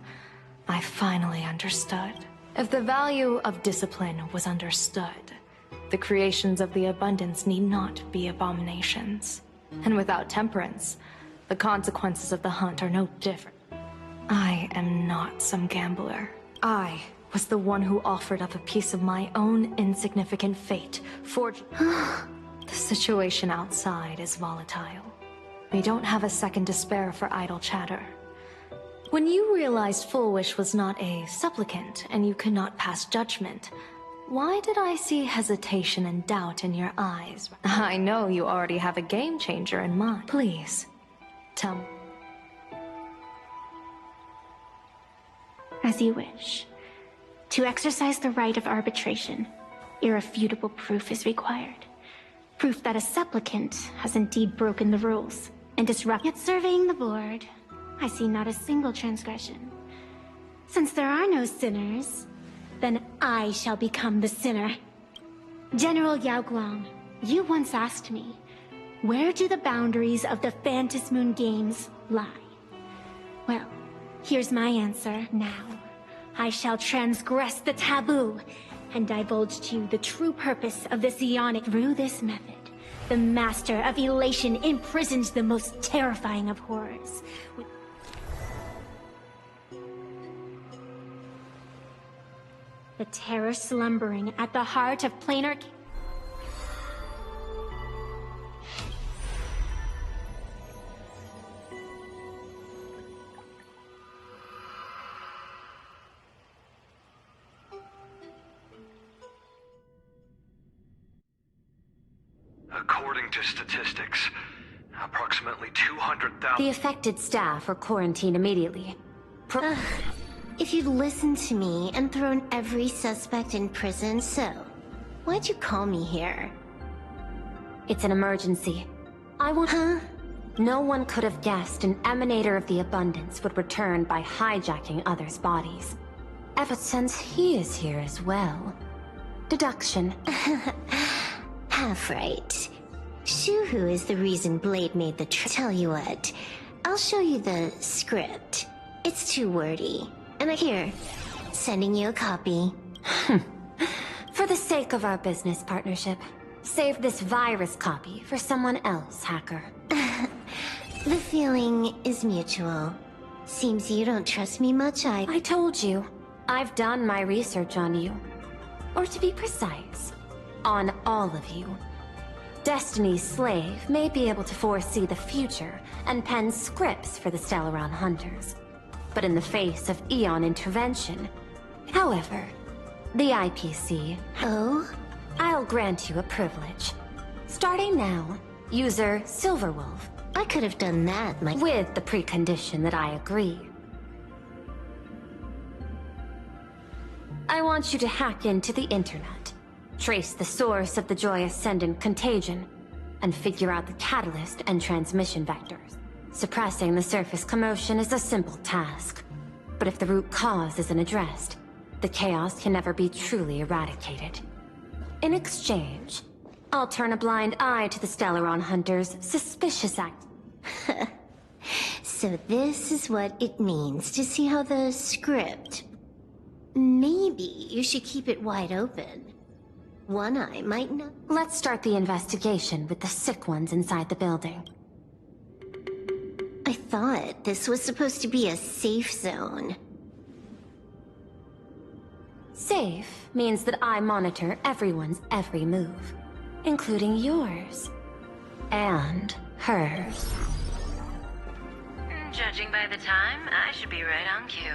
I finally understood. If the value of discipline was understood, the creations of the abundance need not be abominations. And without temperance, the consequences of the hunt are no different. I am not some gambler. I was the one who offered up a piece of my own insignificant fate for... The situation outside is volatile. We don't have a second to spare for idle chatter. When you realized Full Wish was not a supplicant and you could not pass judgment, why did I see hesitation and doubt in your eyes? I know you already have a game changer in mind. Please, tell me. As you wish. To exercise the right of arbitration, irrefutable proof is required. Proof that a supplicant has indeed broken the rules and disrupted. Yet surveying the board, I see not a single transgression. Since there are no sinners, then I shall become the sinner. General Yao Guang, you once asked me, where do the boundaries of the Phantom Moon games lie? Well, here's my answer now. I shall transgress the taboo and divulge to you the true purpose of the psionic. Through this method, the Master of Elation imprisons the most terrifying of horrors. The terror slumbering at the heart of planar... According to statistics, approximately 200,000... The affected staff are quarantined immediately. If you'd listened to me and thrown every suspect in prison, so... Why'd you call me here? It's an emergency. I want... Huh? No one could have guessed an emanator of the abundance would return by hijacking others' bodies. But since he is here as well... Deduction. Half right. Shuhu is the reason Blade made the Tell you what, I'll show you the script. It's too wordy. And here, sending you a copy. For the sake of our business partnership, save this virus copy for someone else, hacker. The feeling is mutual. Seems you don't trust me much. I told you, I've done my research on you. Or to be precise, on all of you. Destiny's slave may be able to foresee the future and pen scripts for the Stellaron hunters. But in the face of Eon intervention... However, the IPC... Oh? I'll grant you a privilege. Starting now, user Silverwolf I could have done that, with the precondition that I agree. I want you to hack into the internet, trace the source of the Joy Ascendant contagion, and figure out the catalyst and transmission vectors. Suppressing the surface commotion is a simple task, but if the root cause isn't addressed, the chaos can never be truly eradicated. In exchange, I'll turn a blind eye to the Stellaron Hunters' suspicious act. So this is what it means to see how the script... Maybe you should keep it wide open. One eye might not... Let's start the investigation with the sick ones inside the building. I thought this was supposed to be a safe zone. Safe means that I monitor everyone's every move, including yours. And hers. Judging by the time, I should be right on cue.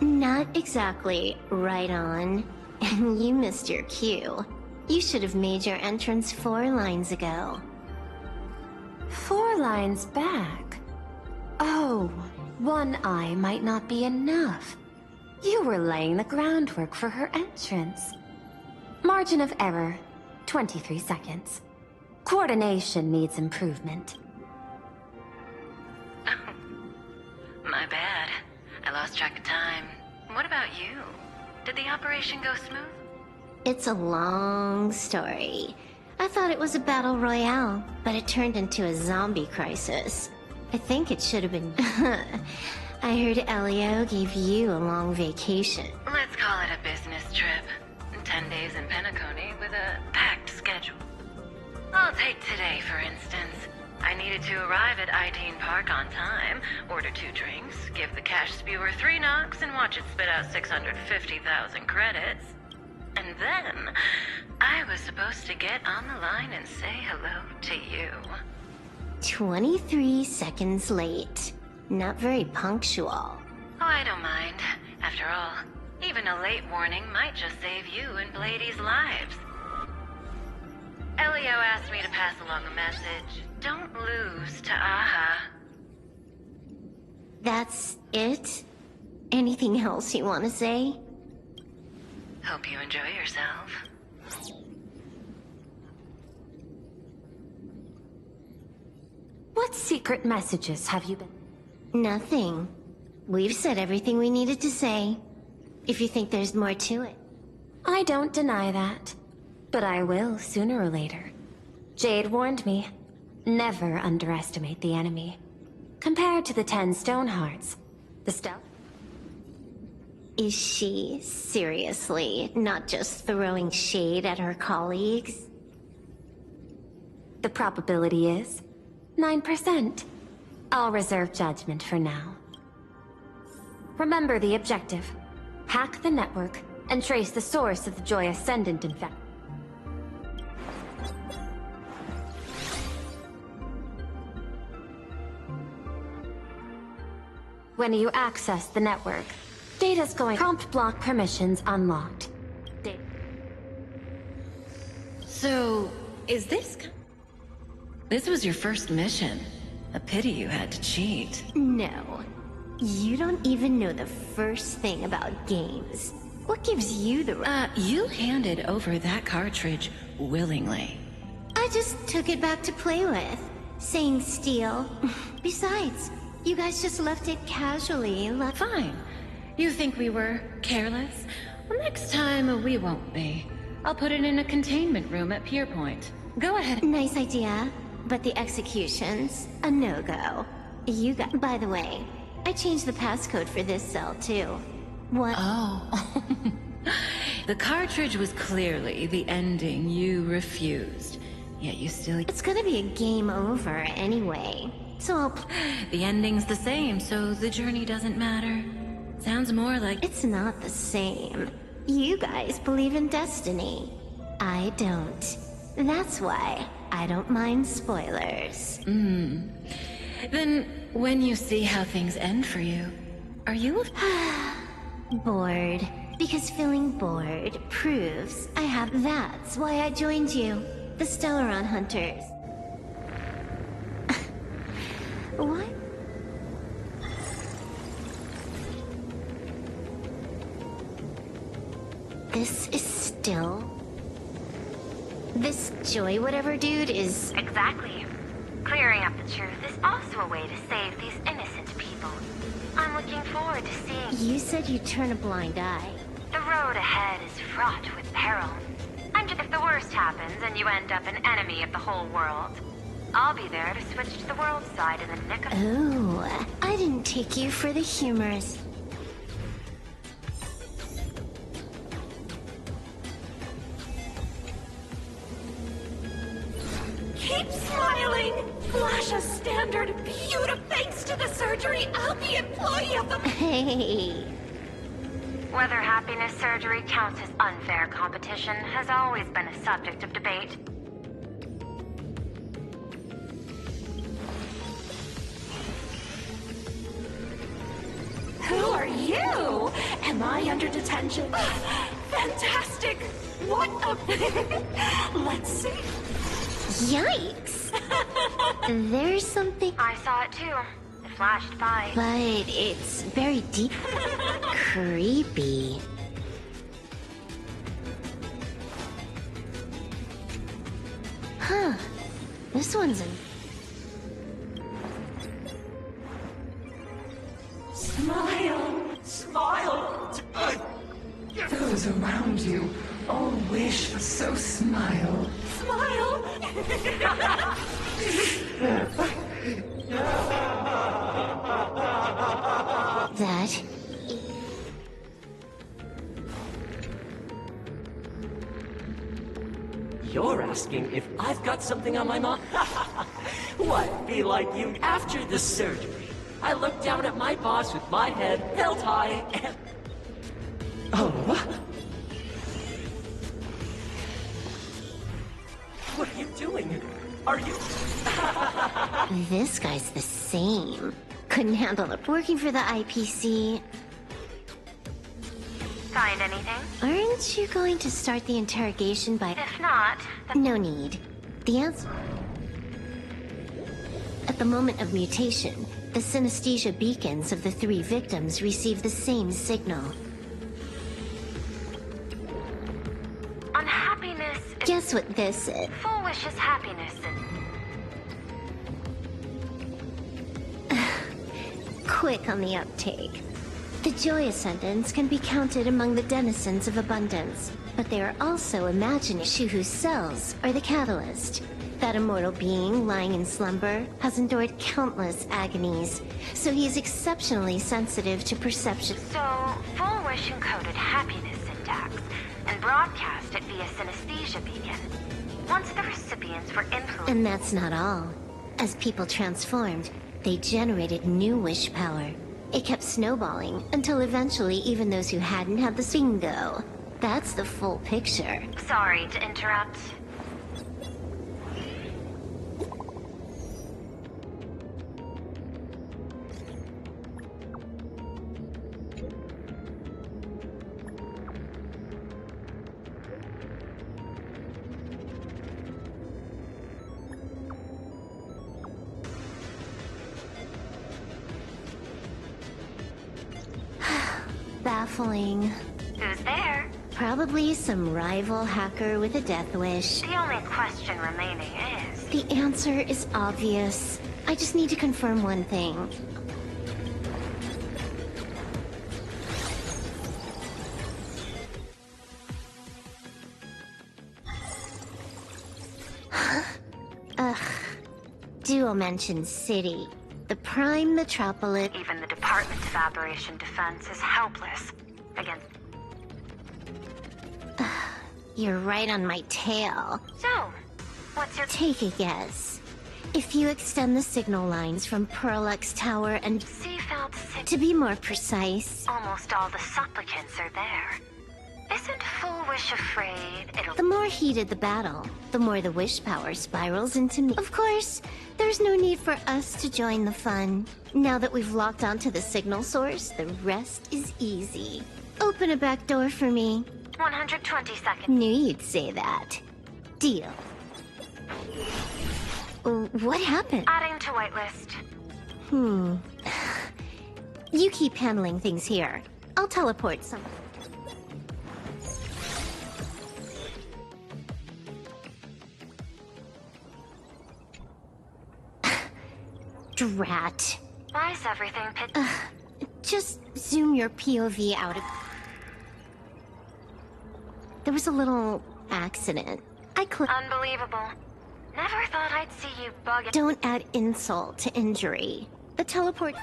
Not exactly right on. You missed your cue. You should have made your entrance 4 lines ago. 4 lines back? Oh, one eye might not be enough. You were laying the groundwork for her entrance. Margin of error, 23 seconds. Coordination needs improvement. My bad. I lost track of time. What about you? Did the operation go smooth? It's a long story. I thought it was a battle royale, but it turned into a zombie crisis. I think it should have been... I heard Elio gave you a long vacation. Let's call it a business trip. 10 days in Penacony with a packed schedule. I'll take today, for instance. I needed to arrive at Ideen Park on time, order 2 drinks, give the cash spewer 3 knocks, and watch it spit out 650,000 credits. And then, I was supposed to get on the line and say hello to you. 23 seconds late. Not very punctual. Oh, I don't mind. After all, even a late warning might just save you and Blady's lives. Elio asked me to pass along a message. Don't lose to Aha. That's it? Anything else you want to say? Hope you enjoy yourself. What secret messages have you been... Nothing. We've said everything we needed to say. If you think there's more to it. I don't deny that. But I will sooner or later. Jade warned me. Never underestimate the enemy. Compared to the 10 Stonehearts, the stealth... Is she, seriously, not just throwing shade at her colleagues? The probability is 9%. I'll reserve judgment for now. Remember the objective. Hack the network and trace the source of the Joy Ascendant infection. When you access the network, data's going... Prompt block permissions unlocked. So, is this... This was your first mission. A pity you had to cheat. No. You don't even know the first thing about games. What gives you the... You handed over that cartridge willingly. I just took it back to play with. Saying steal. Besides, you guys just left it casually. Fine. You think we were careless? Well, next time, we won't be. I'll put it in a containment room at Pierpoint. Go ahead. Nice idea. But the execution's a no-go. You got... By the way, I changed the passcode for this cell, too. What? Oh. The cartridge was clearly the ending you refused. Yet you still... It's gonna be a game over anyway. So I'll... The ending's the same, so the journey doesn't matter. Sounds more like... It's not the same. You guys believe in destiny. I don't. That's why I don't mind spoilers. Then, when you see how things end for you, are you... Bored. Because feeling bored proves I have... That's why I joined you. The Stellaron Hunters. This is still... This Joy whatever dude is... Exactly. Clearing up the truth is also a way to save these innocent people. I'm looking forward to seeing... You said you'd turn a blind eye. The road ahead is fraught with peril. If the worst happens and you end up an enemy of the whole world, I'll be there to switch to the world side in the nick of... Oh, I didn't take you for the humorous. Keep smiling! Flash a standard beauty. Thanks to the surgery, I'll be employee of the... Hey... Whether happiness surgery counts as unfair competition has always been a subject of debate. Who are you? Am I under detention? Fantastic! What a... Let's see. Yikes! There's something... I saw it too. It flashed by. But it's very deep. Creepy. Huh. This one's in... Smile! Smile! Those around you all wish for so smile. Smile! That... You're asking if I've got something on my mind? What, be like you after the surgery? I looked down at my boss with my head held high and... Oh, what are you doing? Are you... This guy's the same. Couldn't handle it. Working for the IPC. Find anything? Aren't you going to start the interrogation by... If not... No need. The answer... At the moment of mutation, the synesthesia beacons of the 3 victims receive the same signal. Unhappiness is... Guess what this is? Full wish is happiness and... Quick on the uptake. The Joy Ascendants can be counted among the denizens of abundance, but they are also imaginary whose cells are the catalyst. That immortal being lying in slumber has endured countless agonies, so he is exceptionally sensitive to perception. So, Full Wish encoded happiness syntax and broadcast it via synesthesia beacon. Once the recipients were influenced... And that's not all. As people transformed, they generated new wish power. It kept snowballing until eventually even those who hadn't had the bingo. That's the full picture. Sorry to interrupt. Baffling. Who's there? Probably some rival hacker with a death wish. The only question remaining is... The answer is obvious. I just need to confirm one thing. Ugh. Duo mentions city. The prime metropolis. Even the Department of Aberration Defense is helpless against... You're right on my tail. So, what's your... Take a guess. If you extend the signal lines from Pearl-X Tower and... Seafeld City... To be more precise... Almost all the supplicants are there. Isn't Full Wish afraid it'll... The more heated the battle, the more the wish power spirals into me. Of course, there's no need for us to join the fun. Now that we've locked onto the signal source, the rest is easy. Open a back door for me. 120 seconds. Knew you'd say that. Deal. What happened? Adding to whitelist. You keep handling things here. I'll teleport some. Drat. Why is everything Just zoom your POV out. There was a little accident. I clicked. Unbelievable. Never thought I'd see you bug it. Don't add insult to injury. The teleport.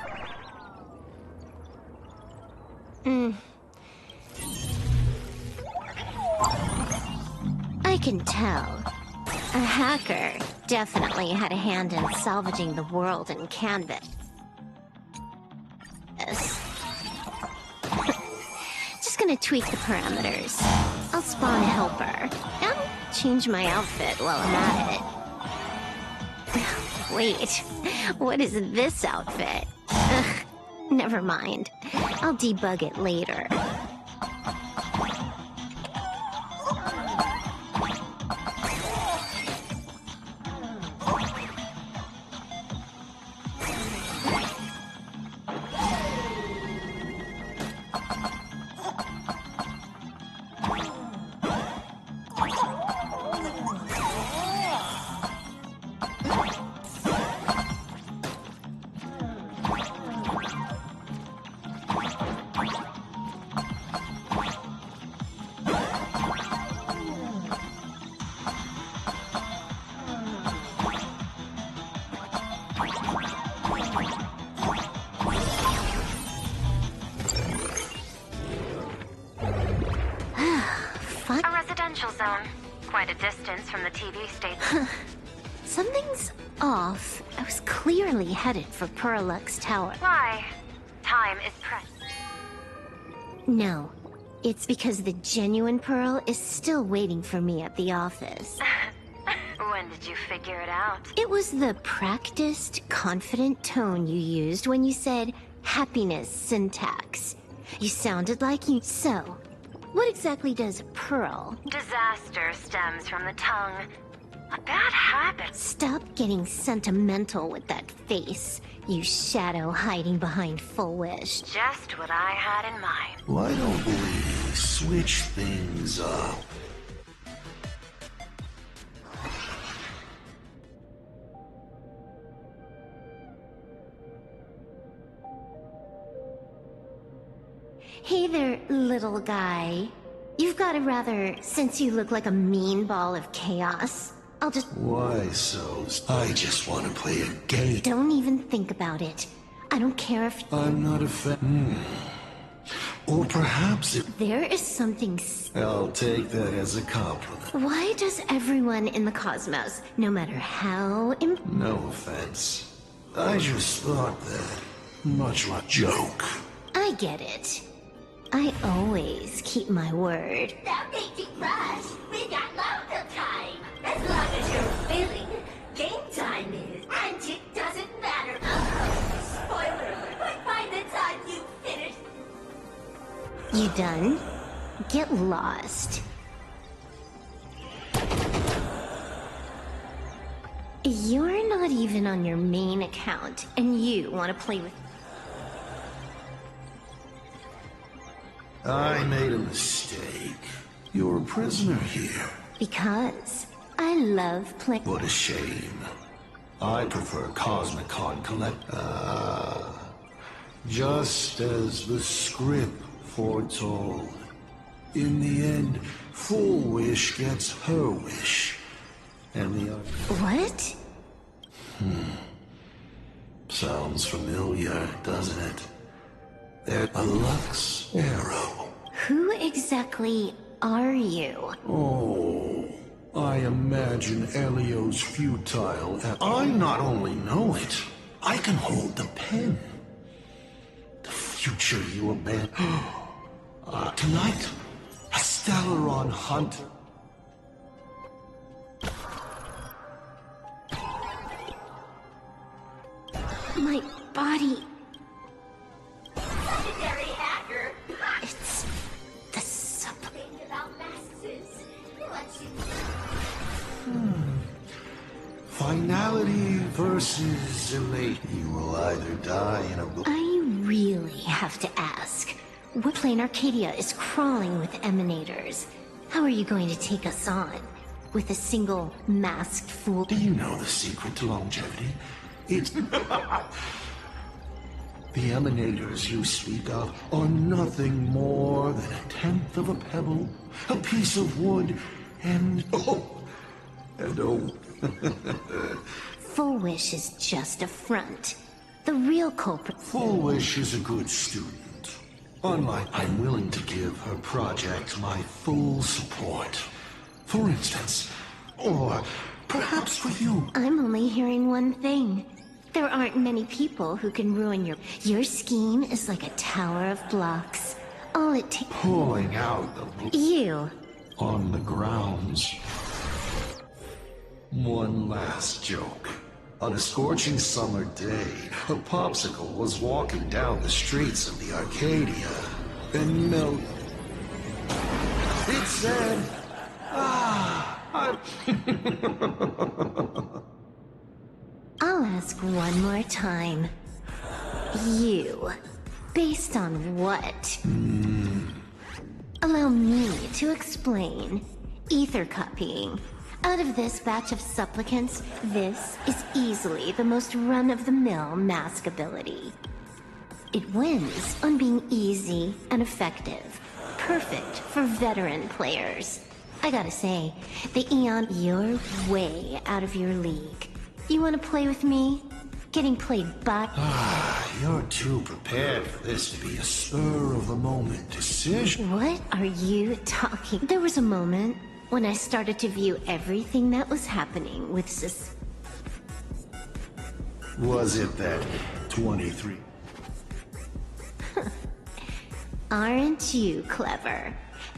I can tell. A hacker definitely had a hand in salvaging the world in Canvas. Just gonna tweak the parameters. I'll spawn a helper. I'll change my outfit while I'm at it. Wait, what is this outfit? Ugh, never mind. I'll debug it later. A residential zone. Quite a distance from the TV station. Something's off. I was clearly headed for Perlux Tower. Why? Time is pressed. No, it's because the genuine Pearl is still waiting for me at the office. When did you figure it out? It was the practiced, confident tone you used when you said happiness syntax. You sounded like you... So, what exactly does Pearl? Disaster stems from the tongue. A bad habit. Stop getting sentimental with that face, you shadow hiding behind Full Wish. Just what I had in mind. Why don't we switch things up? Hey there, little guy. You've got a rather... Since you look like a mean ball of chaos, I'll just... Why so? I just want to play a game. Don't even think about it. I don't care if... I'm not a fan. Or perhaps it... There is something... I'll take that as a compliment. Why does everyone in the cosmos, no matter how... No offense. I just thought that... Much like joke. I get it. I always keep my word. Don't make it rush. We got loads of time. As long as you're willing, game time is. And it doesn't matter. Spoiler alert, but by the time you finish... You done? Get lost. You're not even on your main account, and you want to play with... I made a mistake. You're a prisoner here. Because I love playing... What a shame. I prefer Cosmicon Collect... just as the script foretold. In the end, Full Wish gets her wish. And the other... What? Sounds familiar, doesn't it? They're a Lux Arrow. Who exactly are you? Oh, I imagine Elio's futile. I not only know it, I can hold the pen. The future you abandoned. Tonight, a Stellaron hunt. My body... Legendary hacker. It's... the sub... Think about masses. What's you... Finality versus elate. You will either die in a... I really have to ask. What plane Arcadia is crawling with emanators? How are you going to take us on? With a single masked fool? Do you know the secret to longevity? It's... The emanators you speak of are nothing more than a tenth of a pebble, a piece of wood, and oh. Full Wish is just a front. The real culprit... Full Wish is a good student. Unlike, I'm willing to give her project my full support. For instance, or perhaps with you. I'm only hearing one thing. There aren't many people who can ruin your... Your scheme is like a tower of blocks. All it takes... Pulling out the... You. On the grounds. One last joke. On a scorching summer day, a popsicle was walking down the streets of the Arcadia, and it said, I'll ask one more time. You. Based on what? Allow me to explain. Ether copying. Out of this batch of supplicants, this is easily the most run-of-the-mill mask ability. It wins on being easy and effective. Perfect for veteran players. I gotta say, the Eon, you're way out of your league. You wanna play with me? Getting played by... You're too prepared for this to be a spur-of-the-moment decision. What are you talking? There was a moment when I started to view everything that was happening with Was it that 23? Aren't you clever?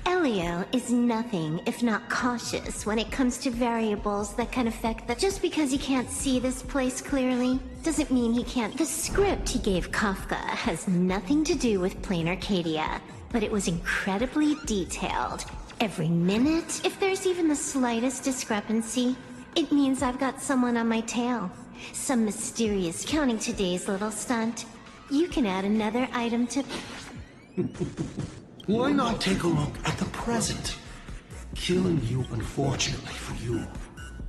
Elio is nothing if not cautious when it comes to variables that can affect the... Just because he can't see this place clearly, doesn't mean he can't... The script he gave Kafka has nothing to do with Plain Arcadia, but it was incredibly detailed. Every minute, if there's even the slightest discrepancy, it means I've got someone on my tail. Some mysterious... Counting today's little stunt, you can add another item to... Why not take a look at the present? Killing you, unfortunately for you.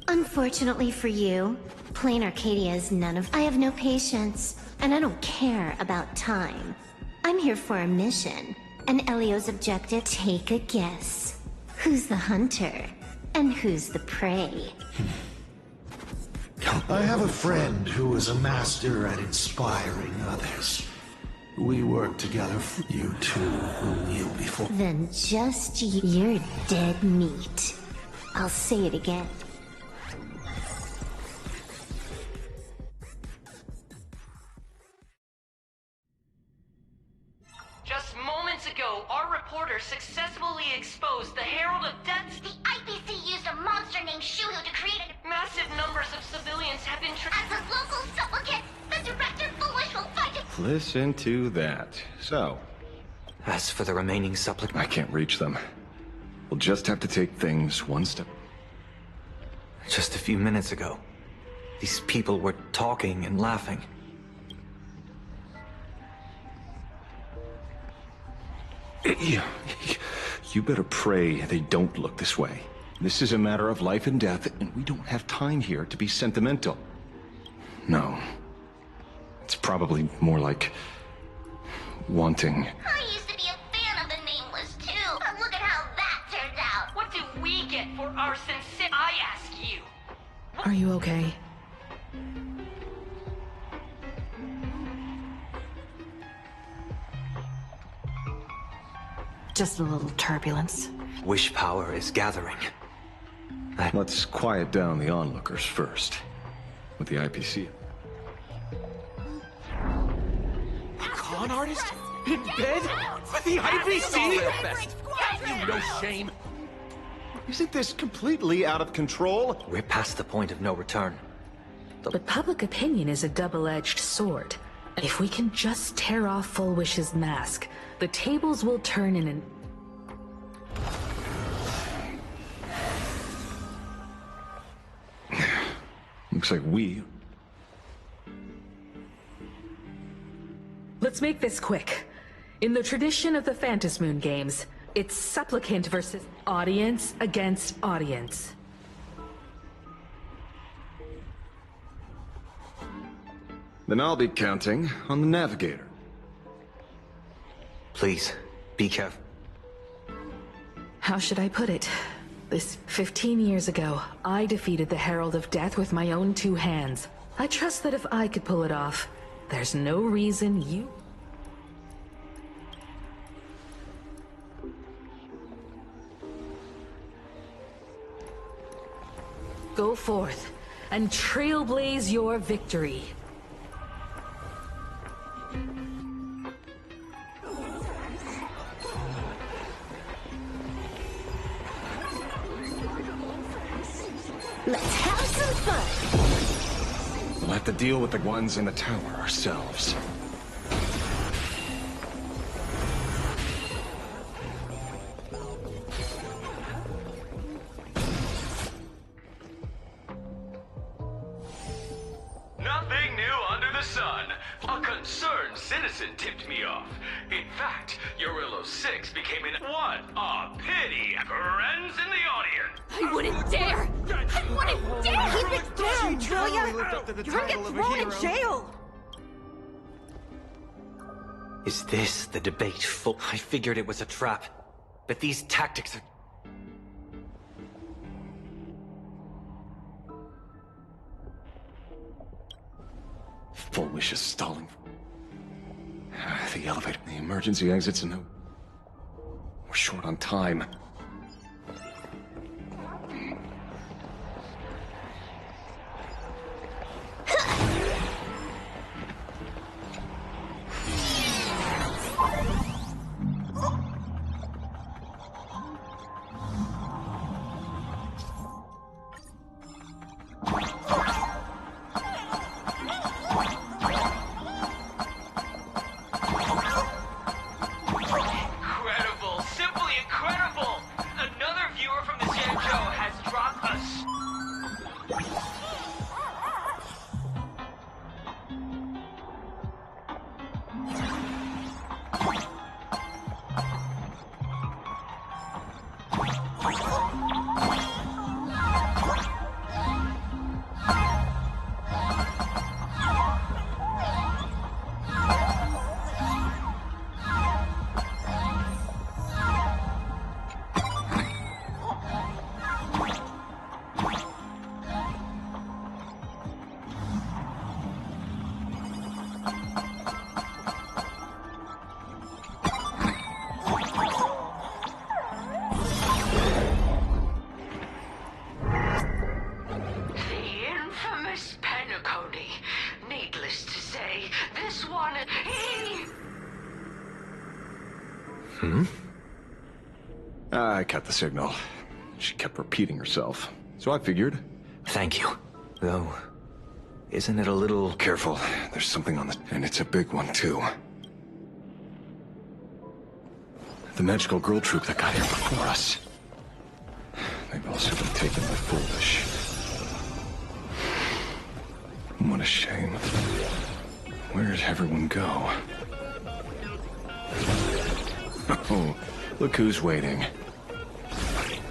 Unfortunately for you, Plain Arcadia is none of... I have no patience, and I don't care about time. I'm here for a mission, and Elio's objective... Take a guess. Who's the hunter, and who's the prey? I have a friend who is a master at inspiring others. We work together for you two who kneel before... Then just you're dead meat. I'll say it again. Just moments ago, our reporter successfully exposed the Herald of Death. The IPC used a monster named Shuhu to create a... Massive numbers of civilians have been... As a local supplicant, the Director Foolish will fight it... Listen to that. So... As for the remaining supplicants... I can't reach them. We'll just have to take things one step... Just a few minutes ago, these people were talking and laughing. You better pray they don't look this way. This is a matter of life and death, and we don't have time here to be sentimental. No. It's probably more like... wanting. I used to be a fan of the Nameless, too. But look at how that turned out. What do we get for our sincere... I ask you. Are you okay? Just a little turbulence. Wish power is gathering. Let's quiet down the onlookers first. With the IPC. Con artist? In bed? With the IPC? You no shame. Isn't this completely out of control? We're past the point of no return. But public opinion is a double-edged sword. If we can just tear off Full Wish's mask, the tables will turn in an... Looks like we... Let's make this quick. In the tradition of the Phantom Moon games, it's supplicant versus audience against audience. Then I'll be counting on the navigator. Please, be careful. How should I put it? This 15 years ago, I defeated the Herald of Death with my own 2 hands. I trust that if I could pull it off, there's no reason you... Go forth and trailblaze your victory. Let's have some fun! We'll have to deal with the ones in the tower ourselves. Nothing new under the sun. A concerned citizen tipped me off. In fact, Urillo 6 became an what a pity. Friends in the audience. I wouldn't dare! I wouldn't dare! Keep it down, will ya? You're gonna get thrown in jail! Is this the debate full? I figured it was a trap. But these tactics are... Foolish is stalling. The elevator, the emergency exits, and we're short on time. I cut the signal. She kept repeating herself. So I figured. Thank you. Though, isn't it a little... Careful. There's something on the... And it's a big one, too. The magical girl troop that got here before us. They've also been taken by Foolish. What a shame. Where did everyone go? Oh, look who's waiting.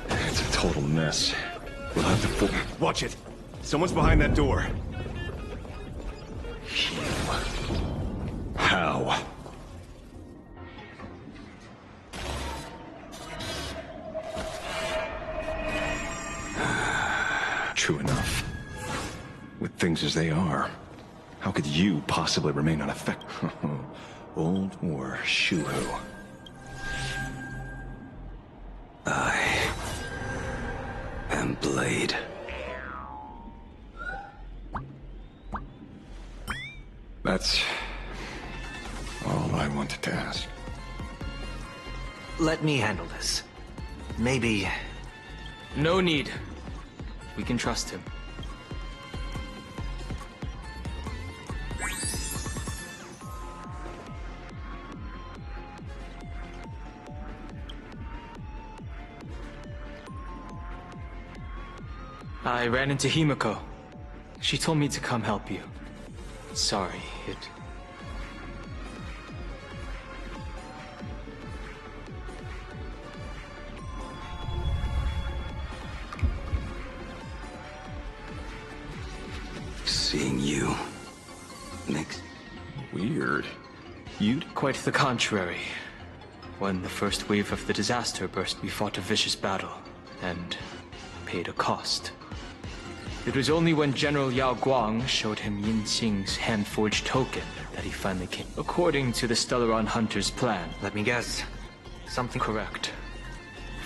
It's a total mess. We'll have to watch it! Someone's behind that door. How? True enough. With things as they are, how could you possibly remain unaffected? Old War Shuhu. I am Blade. That's all I wanted to ask. Let me handle this. Maybe... No need. We can trust him. I ran into Himiko. She told me to come help you. Sorry, it... Seeing you makes weird. You'd... Quite the contrary. When the first wave of the disaster burst, we fought a vicious battle, and paid a cost. It was only when General Yao Guang showed him Yin Xing's hand-forged token that he finally came. According to the Stellaron Hunter's plan. Let me guess. Something... Correct.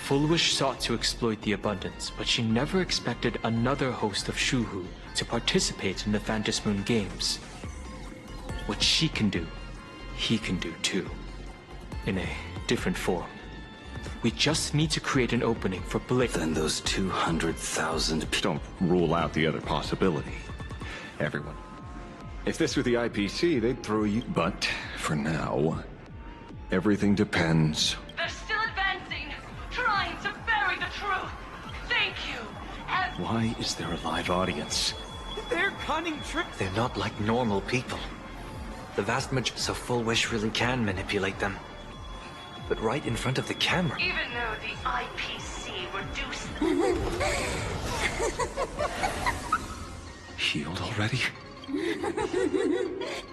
Full Wish sought to exploit the abundance, but she never expected another host of Shuhu to participate in the Phantom Moon Games. What she can do, he can do too. In a different form. We just need to create an opening for Blake. Then those 200,000... Don't rule out the other possibility. Everyone. If this were the IPC, they'd throw you... But, for now, everything depends... They're still advancing, trying to bury the truth. Thank you. Why is there a live audience? They're cunning tricks. They're not like normal people. The vast majority... So Full Wish really can manipulate them. But right in front of the camera. Even though the IPC reduced... Healed already?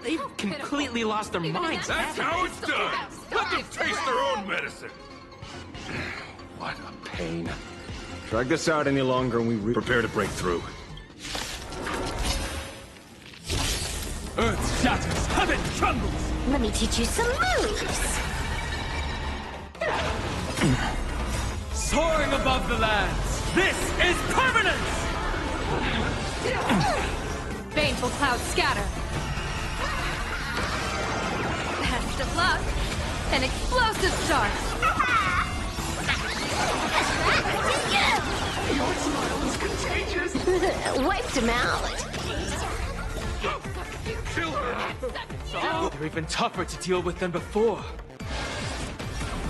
They've completely lost their minds. That's how it's done. Let them taste their own medicine. What a pain. Drag this out any longer and we prepare to break through. Earth shatters, heaven trembles. Let me teach you some moves. Soaring above the lands, this is permanence! Baneful clouds scatter. Best of luck. An explosive start. Your smile is contagious. Wiped him out. Kill her! They're even tougher to deal with than before.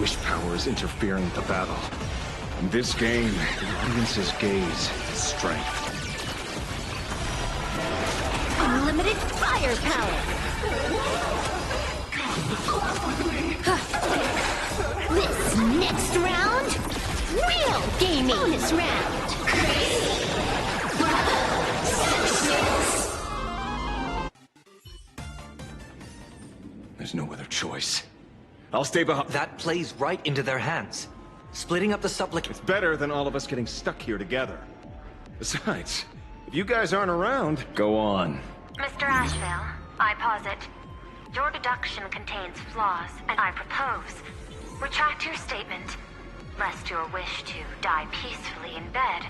Wish power is interfering with the battle. In this game, the audience's gaze is strength. Unlimited firepower. This next round, real gaming. Bonus round. There's no other choice. I'll stay behind. That plays right into their hands. Splitting up the supplicants. It's better than all of us getting stuck here together. Besides, if you guys aren't around, go on. Mr. Ashvale, I posit. Your deduction contains flaws, and I propose retract your statement, lest your wish to die peacefully in bed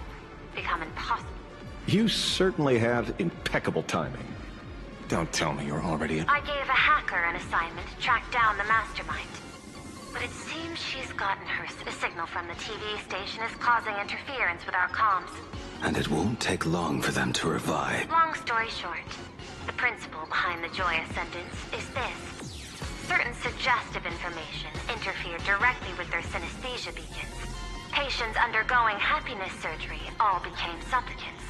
become impossible. You certainly have impeccable timing. Don't tell me you're already in... I gave a hacker an assignment to track down the mastermind. But it seems she's gotten her a signal from the TV station is causing interference with our comms. And it won't take long for them to revive. Long story short, the principle behind the Joy Ascendance is this. Certain suggestive information interfered directly with their synesthesia beacons. Patients undergoing happiness surgery all became supplicants.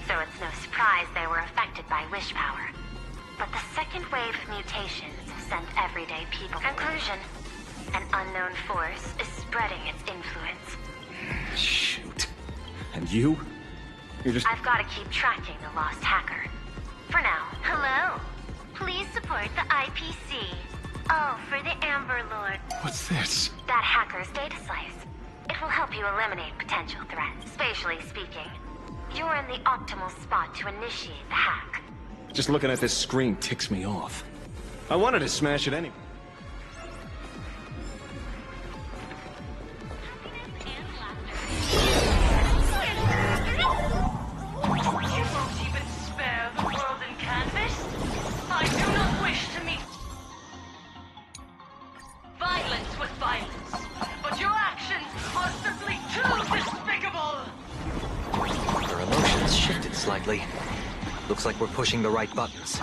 So it's no surprise they were affected by wish power. But the second wave of mutations sent everyday people. Conclusion. An unknown force is spreading its influence. Shoot. And you? You're just... I've got to keep tracking the lost hacker. For now. Hello. Please support the IPC. Oh, for the Amber Lord. What's this? That hacker's data slice. It will help you eliminate potential threats. Spatially speaking, you're in the optimal spot to initiate the hack. Just looking at this screen ticks me off. I wanted to smash it anyway. You won't even spare the world in canvas? I do not wish to meet violence with violence, but your actions are simply too despicable! Their emotions shifted slightly. Looks like we're pushing the right buttons.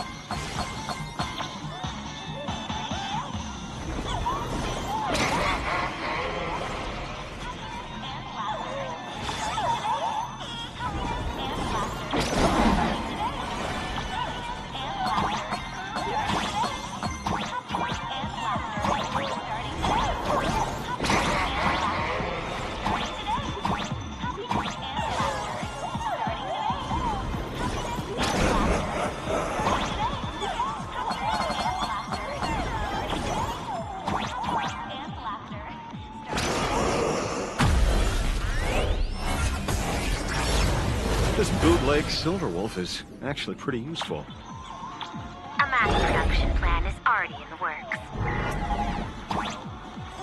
This bootleg Silverwolf is actually pretty useful. A mass production plan is already in the works.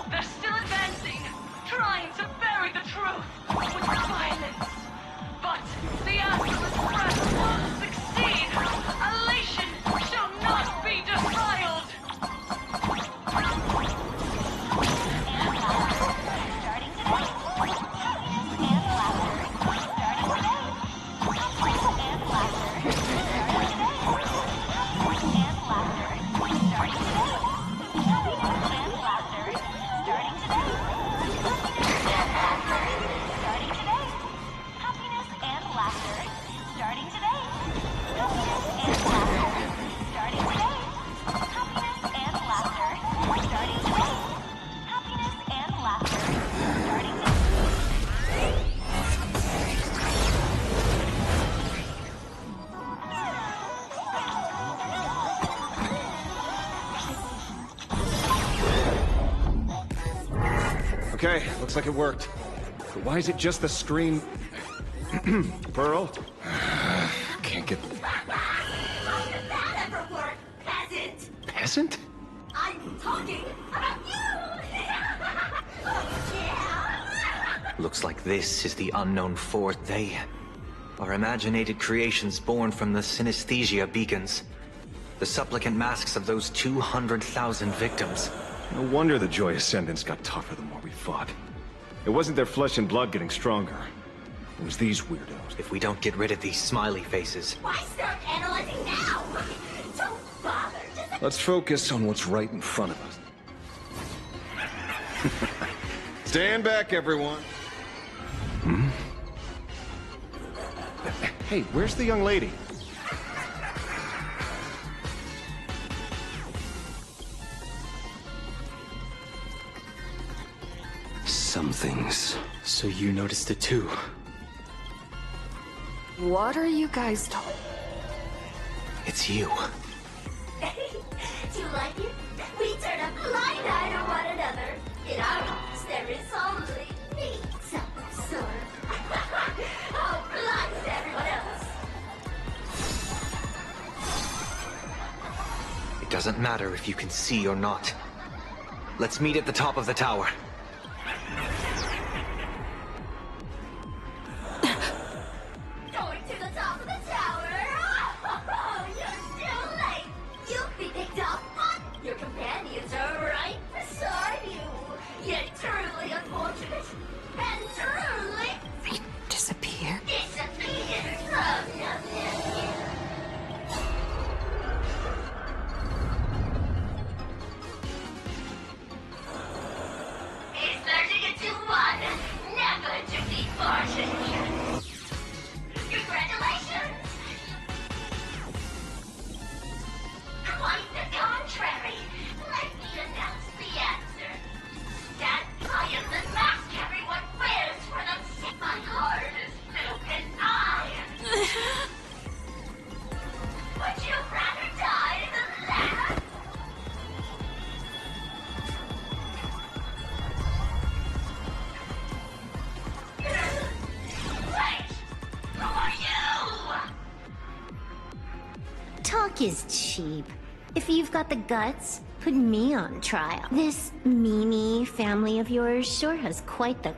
They're still advancing, trying to bury the truth with violence. But the Astralist Press will succeed. Elation shall not be defiled. Okay, looks like it worked. But why is it just the screen? Pearl? Can't get... Peasant! Peasant? I'm talking about you! Looks like this is the unknown fourth. They are imaginated creations born from the synesthesia beacons. The supplicant masks of those 200,000 victims. No wonder the Joy Ascendants got tougher the more we fought. It wasn't their flesh and blood getting stronger. It was these weirdos. If we don't get rid of these smiley faces... Why start analyzing now? Don't bother. Just... Let's focus on what's right in front of us. Stand back, everyone. Hmm? Hey, where's the young lady? Some things. So you noticed it too? What are you guys talking? It's you. Do you like it? We turn a blind eye to one another. In our house, there is only me, sort of. Oh, blind to everyone else. It doesn't matter if you can see or not. Let's meet at the top of the tower. Going to the top of the tower. Oh, you're too late. You'll be picked up, but your companions are right beside you. You're truly unfortunate and truly Disappear? disappeared from your menu. He's merging into one, never to be parted. Congratulations! Quite the contrary. Let me announce the answer. That I am the mask everyone wears for them. My heart is filled with iron. Would you rather die than that? Wait! Who are you? Talk is cheap. If you've got the guts, put me on trial. This Mimi family of yours sure has quite the...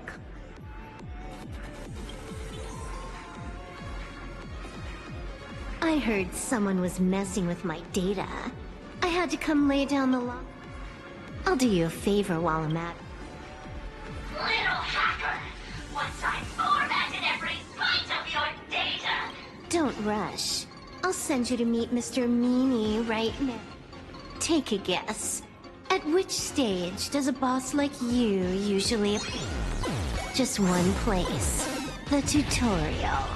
I heard someone was messing with my data. I had to come lay down the law. I'll do you a favor while I'm at it. Little hacker! Once I formatted every byte of your data! Don't rush. I'll send you to meet Mr. Mimi right now. Take a guess. At which stage does a boss like you usually appear? Just one place. The tutorial.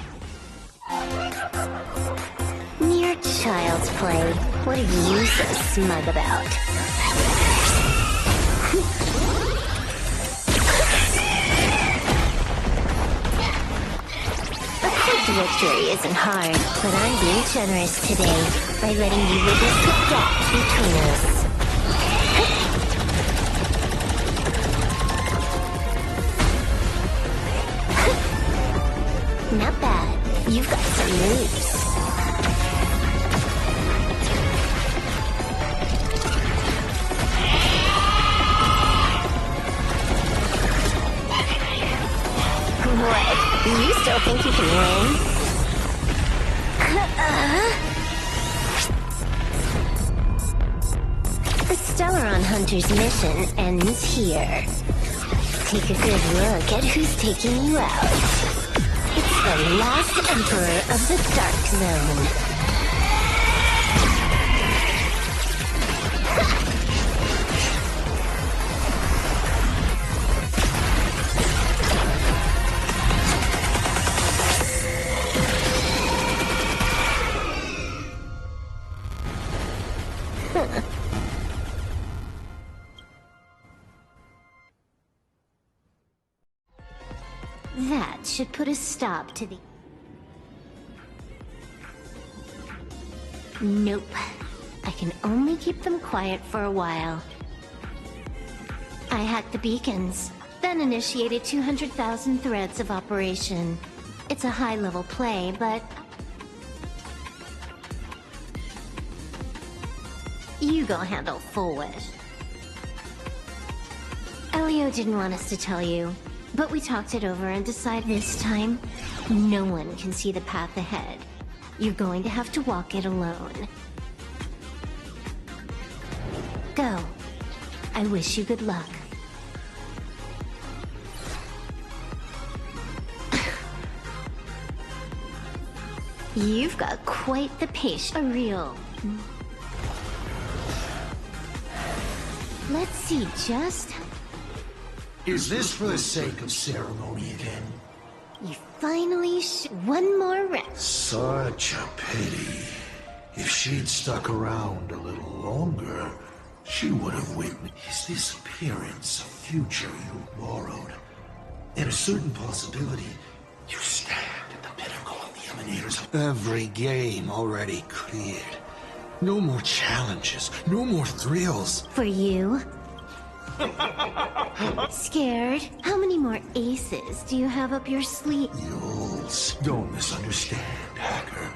Mere child's play. What are you so smug about? A quick victory isn't hard, but I'm being generous today by letting you witness the gap between us. Not bad. You've got some moves. What? You still think you can win? The Stellaron Hunter's mission ends here. Take a good look at who's taking you out. It's the last Emperor of the Dark Zone. That should put a stop to the... Nope. I can only keep them quiet for a while. I hacked the beacons, then initiated 200,000 threads of operation. It's a high-level play, but... You go handle Full Wish. Elio didn't want us to tell you. But we talked it over and decided this time, no one can see the path ahead. You're going to have to walk it alone. Go. I wish you good luck. You've got quite the patience. A real... Let's see just... Is this for the sake of ceremony again? You finally one more round. Such a pity. If she'd stuck around a little longer, she would have witnessed this appearance of future you borrowed. And a certain possibility, you stand at the pinnacle of the emanators of every game already cleared. No more challenges, no more thrills. For you? Scared? How many more aces do you have up your sleeve? Yules, don't misunderstand, Hacker.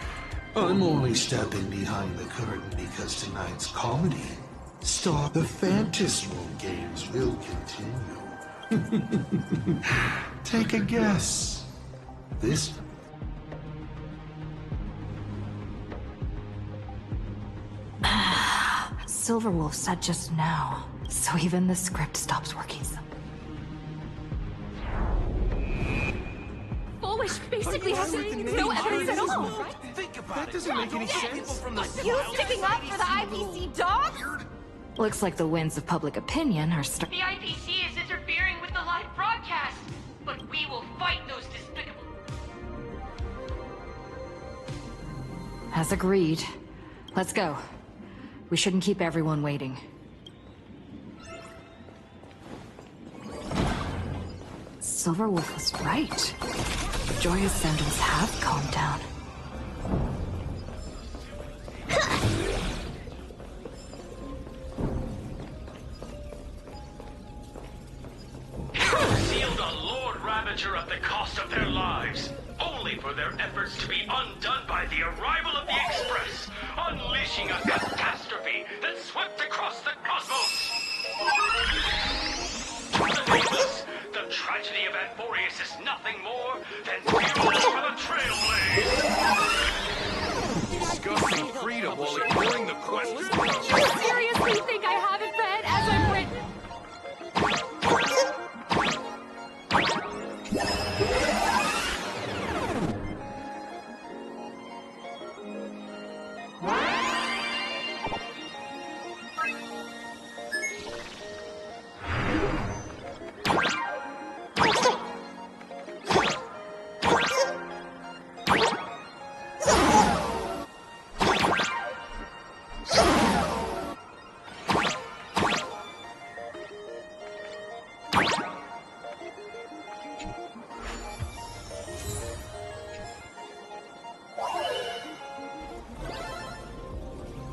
I'm only stepping behind the curtain because tonight's comedy, Stop the Phantasmal games, will continue. Take a guess. This... Silverwolf said just now, so even the script stops working. Fullwish basically has no evidence at all. Think about that doesn't make any sense. You sticking up for the IPC dog? Looks like the winds of public opinion are The IPC is interfering with the live broadcast, but we will fight those despicable... As agreed. Let's go. We shouldn't keep everyone waiting. Silverwolf was right. Joy Ascendants have calmed down. Sealed a Lord Ravager at the cost of their lives, only for their efforts to be undone by the arrival of the Express, unleashing a catastrophe that swept across the cosmos. The tragedy of Anforius is nothing more than fuel for the Trailblaze. Discussing freedom while ignoring the question. You seriously think I haven't read as I've written?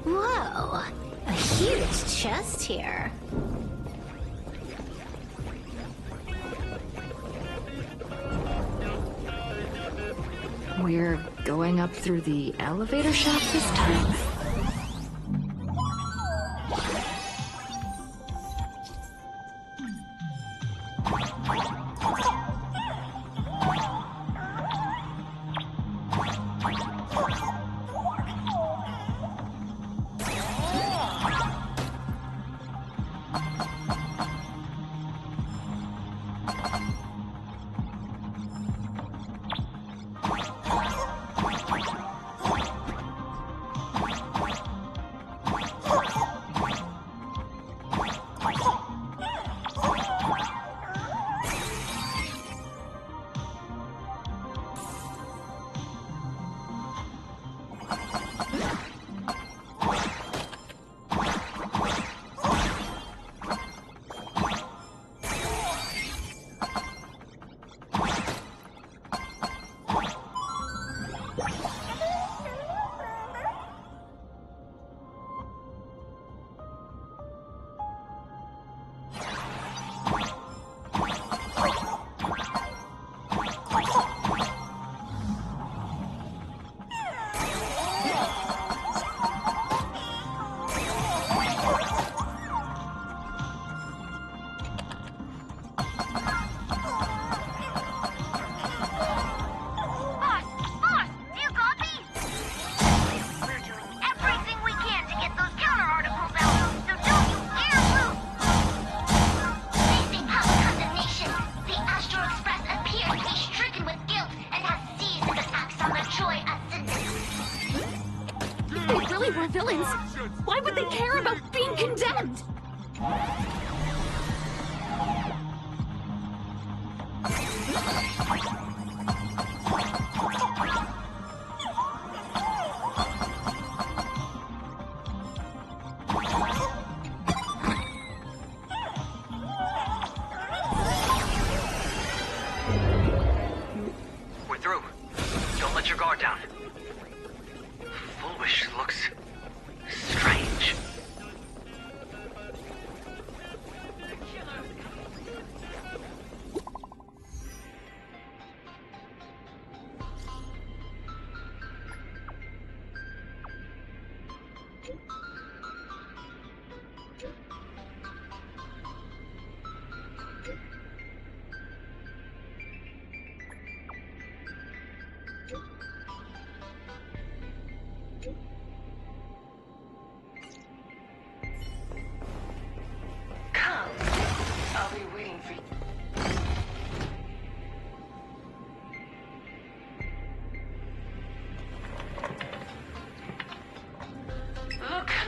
Whoa, a huge chest here. We're going up through the elevator shaft this time?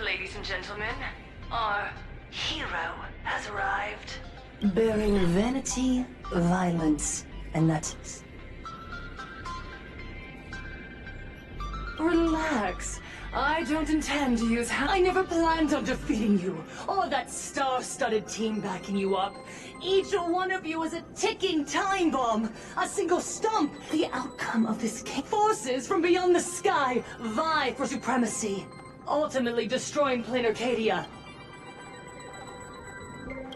Ladies and gentlemen, our hero has arrived. Bearing vanity, violence, and that's... Relax. I don't intend to use I never planned on defeating you, or that star-studded team backing you up. Each one of you is a ticking time bomb, a single stump. The outcome of this game. Forces from beyond the sky vie for supremacy, ultimately destroying Plain Arcadia.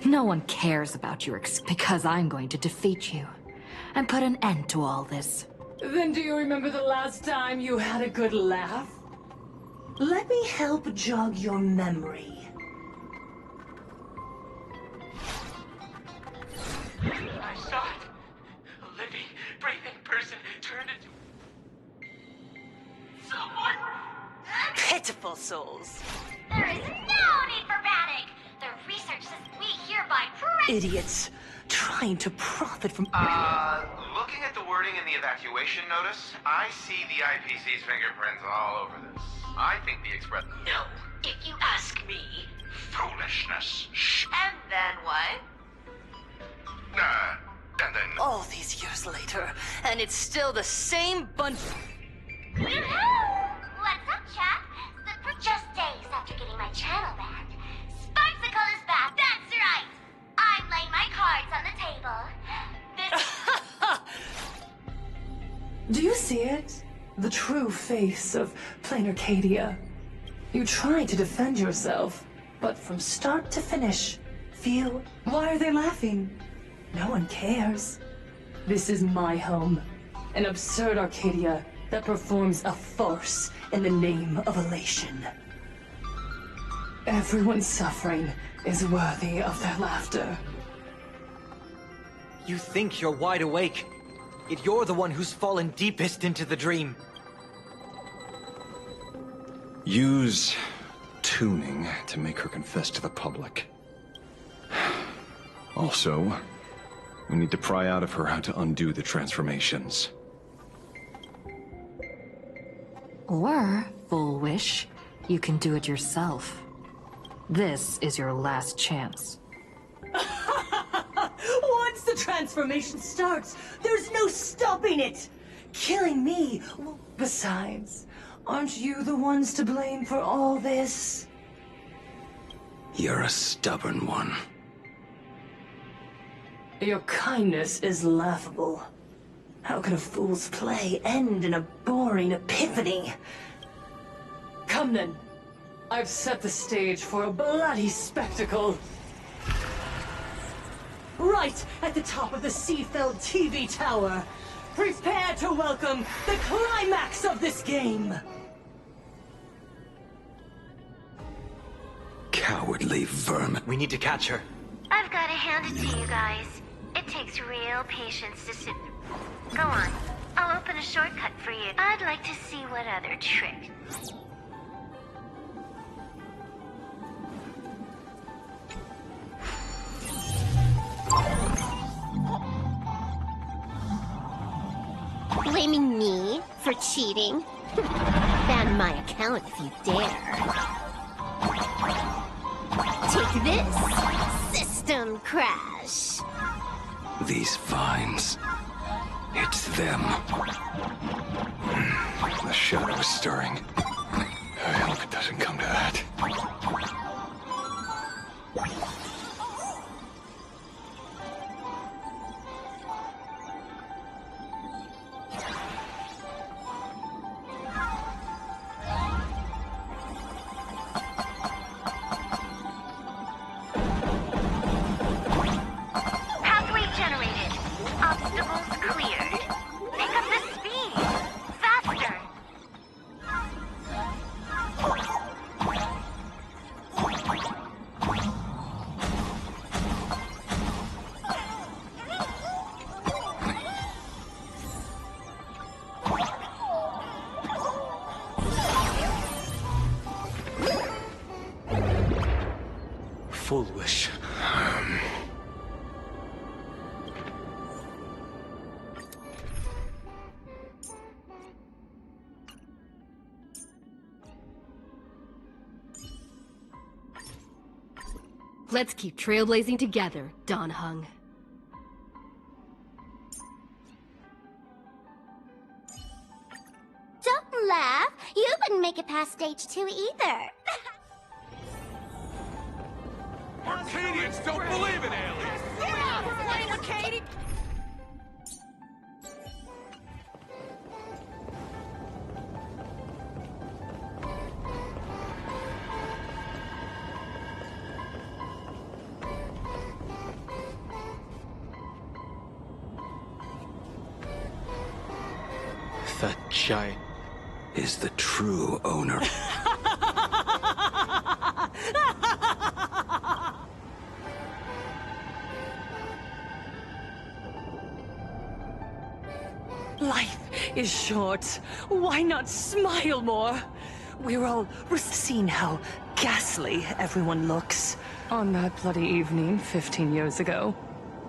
No one cares about your because I'm going to defeat you and put an end to all this. Then do you remember the last time you had a good laugh? Let me help jog your memory. I saw it. A living, breathing person turned into someone. Pitiful souls. There is no need for panic. The research says we hereby Idiots trying to profit from... Looking at the wording in the evacuation notice, I see the IPC's fingerprints all over this. I think the Express... No, if you ask me. Foolishness. And then what? And then... All these years later, and it's still the same bunch... What's up, chat? For just days after getting my channel banned, Sparksicle is back. That's right. I'm laying my cards on the table. Do you see it? The true face of Plain Arcadia. You tried to defend yourself, but from start to finish, feel... Why are they laughing? No one cares. This is my home. An absurd Arcadia that performs a farce in the name of elation. Everyone's suffering is worthy of their laughter. You think you're wide awake, yet you're the one who's fallen deepest into the dream. Use tuning to make her confess to the public. Also, we need to pry out of her how to undo the transformations. Or, Full Wish, you can do it yourself. This is your last chance. Once the transformation starts, there's no stopping it! Killing me... Besides, aren't you the ones to blame for all this? You're a stubborn one. Your kindness is laughable. How can a fool's play end in a boring epiphany? Come then. I've set the stage for a bloody spectacle. Right at the top of the Seafeld TV tower. Prepare to welcome the climax of this game. Cowardly vermin. We need to catch her. I've got to hand it to you guys. It takes real patience to sit... Go on. I'll open a shortcut for you. I'd like to see what other trick. Blaming me for cheating? Ban my account if you dare. Take this, system crash. These vines. It's them. The shadow is stirring. I hope it doesn't come to that. Pathway generated. Obstacles cleared. Pick up the speed. Faster. Full Wish. Let's keep trailblazing together, Don Hung. Don't laugh. You wouldn't make it past stage 2 either. Arcadians don't believe in aliens! Arcadian! That giant is the true owner. Life is short. Why not smile more? We're all seeing how ghastly everyone looks. On that bloody evening 15 years ago,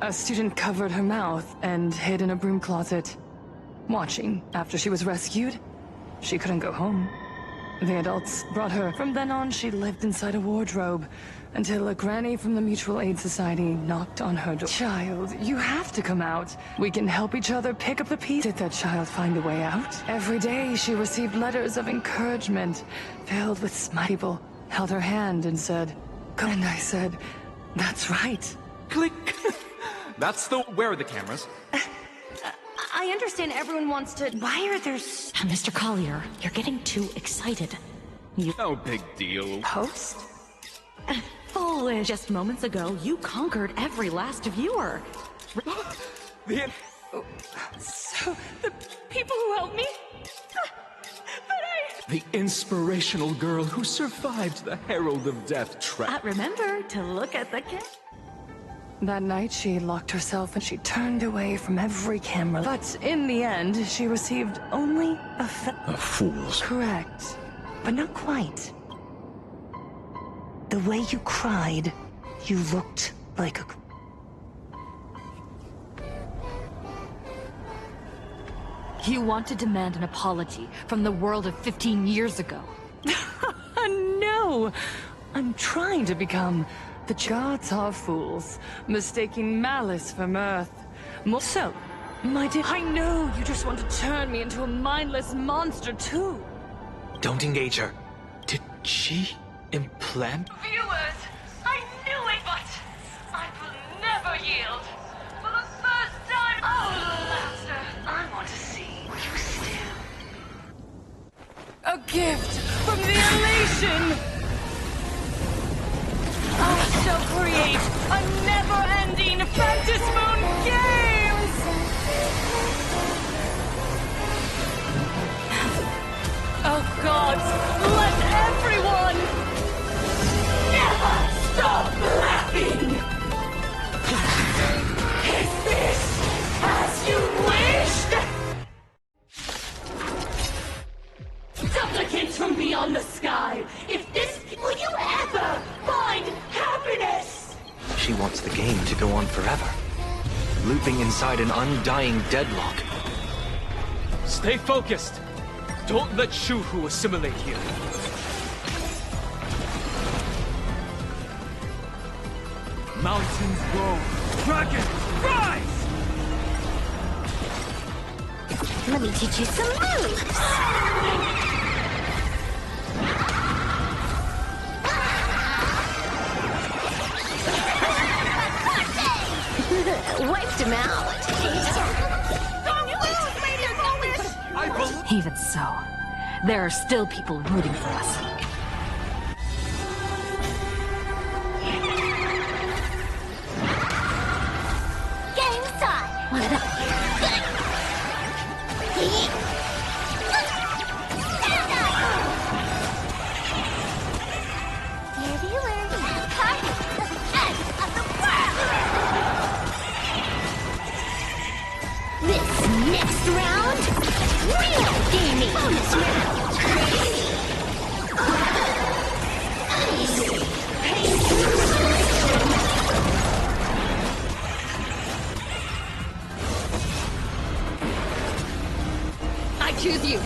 a student covered her mouth and hid in a broom closet. Watching after she was rescued, she couldn't go home. The adults brought her. From then on, she lived inside a wardrobe until a granny from the Mutual Aid Society knocked on her door. Child, you have to come out. We can help each other pick up the pieces. Did that child find a way out? Every day she received letters of encouragement filled with smiley. People held her hand and said, "Come." And I said, "That's right." Click. That's the... Where are the cameras? I understand everyone wants to... Why are there... Mr. Collier, you're getting too excited. No big deal. Host? Foolish. Just moments ago, you conquered every last viewer. So, the people who helped me? The inspirational girl who survived the Herald of Death trap. Remember to look at the cat. That night, she locked herself and she turned away from every camera. But in the end, she received only A fool's. Correct. But not quite. The way you cried, you looked like a... You want to demand an apology from the world of 15 years ago. No! I'm trying to become... The gods are fools, mistaking malice for mirth. So, my dear, I know you just want to turn me into a mindless monster too. Don't engage her. Did she implant? Viewers, I knew it, but I will never yield. For the first time, Master, I want to see you still. A gift from the elation! I shall create a never-ending Fantasmoon Games! Oh gods, let everyone never stop laughing! Is this as you wished? Supplicants from beyond the sky, if this... Will you ever find happiness? She wants the game to go on forever, looping inside an undying deadlock. Stay focused. Don't let Shuhu assimilate here. Mountains roll. Dragons rise! Let me teach you some moves! Wiped him out. Even so, there are still people rooting for us. Game time! Here you learn the party of the end of the world! This next round, real gaming bonus round! I choose you.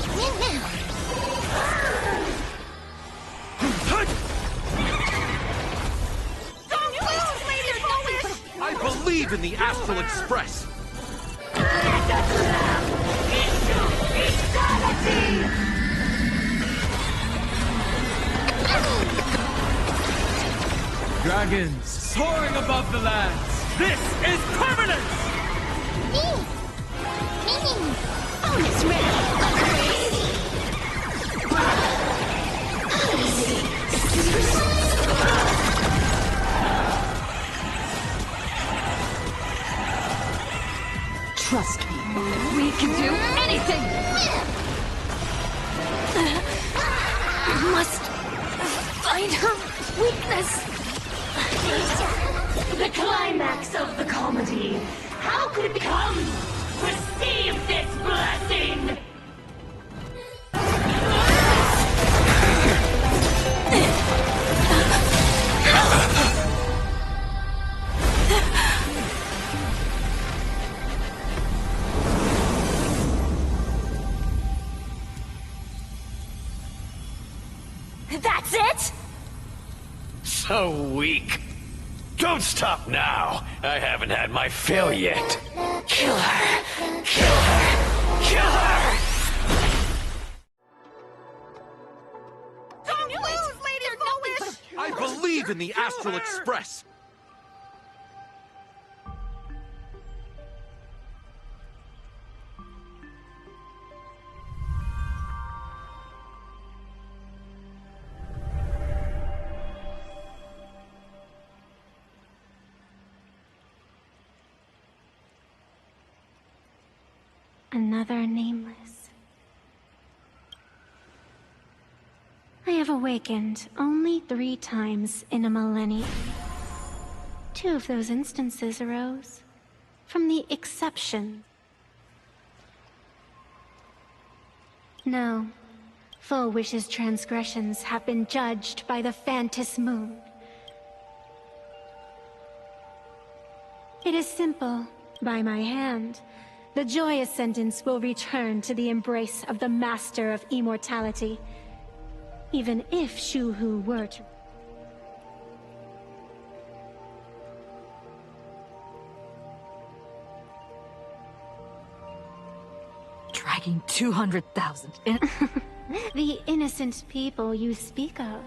I believe in the Astral Express. Dragons soaring above the lands. This is permanence! Bonus round! Trust me, we can do anything! We must find her weakness! The climax of the comedy. How could it become? Receive this blessing! That's it? So weak. Don't stop now. I haven't had my fill yet. Kill her. Kill her. Kill her. Don't lose, Lady Foolish! I believe in the Astral Express. Another nameless. I have awakened only 3 times in a millennium. 2 of those instances arose from the exception. No, Full Wish's transgressions have been judged by the Phantom Moon. It is simple. By my hand, the Joy Ascendants will return to the embrace of the Master of Immortality, even if Shu-Hu were to... Dragging 200,000 in... The innocent people you speak of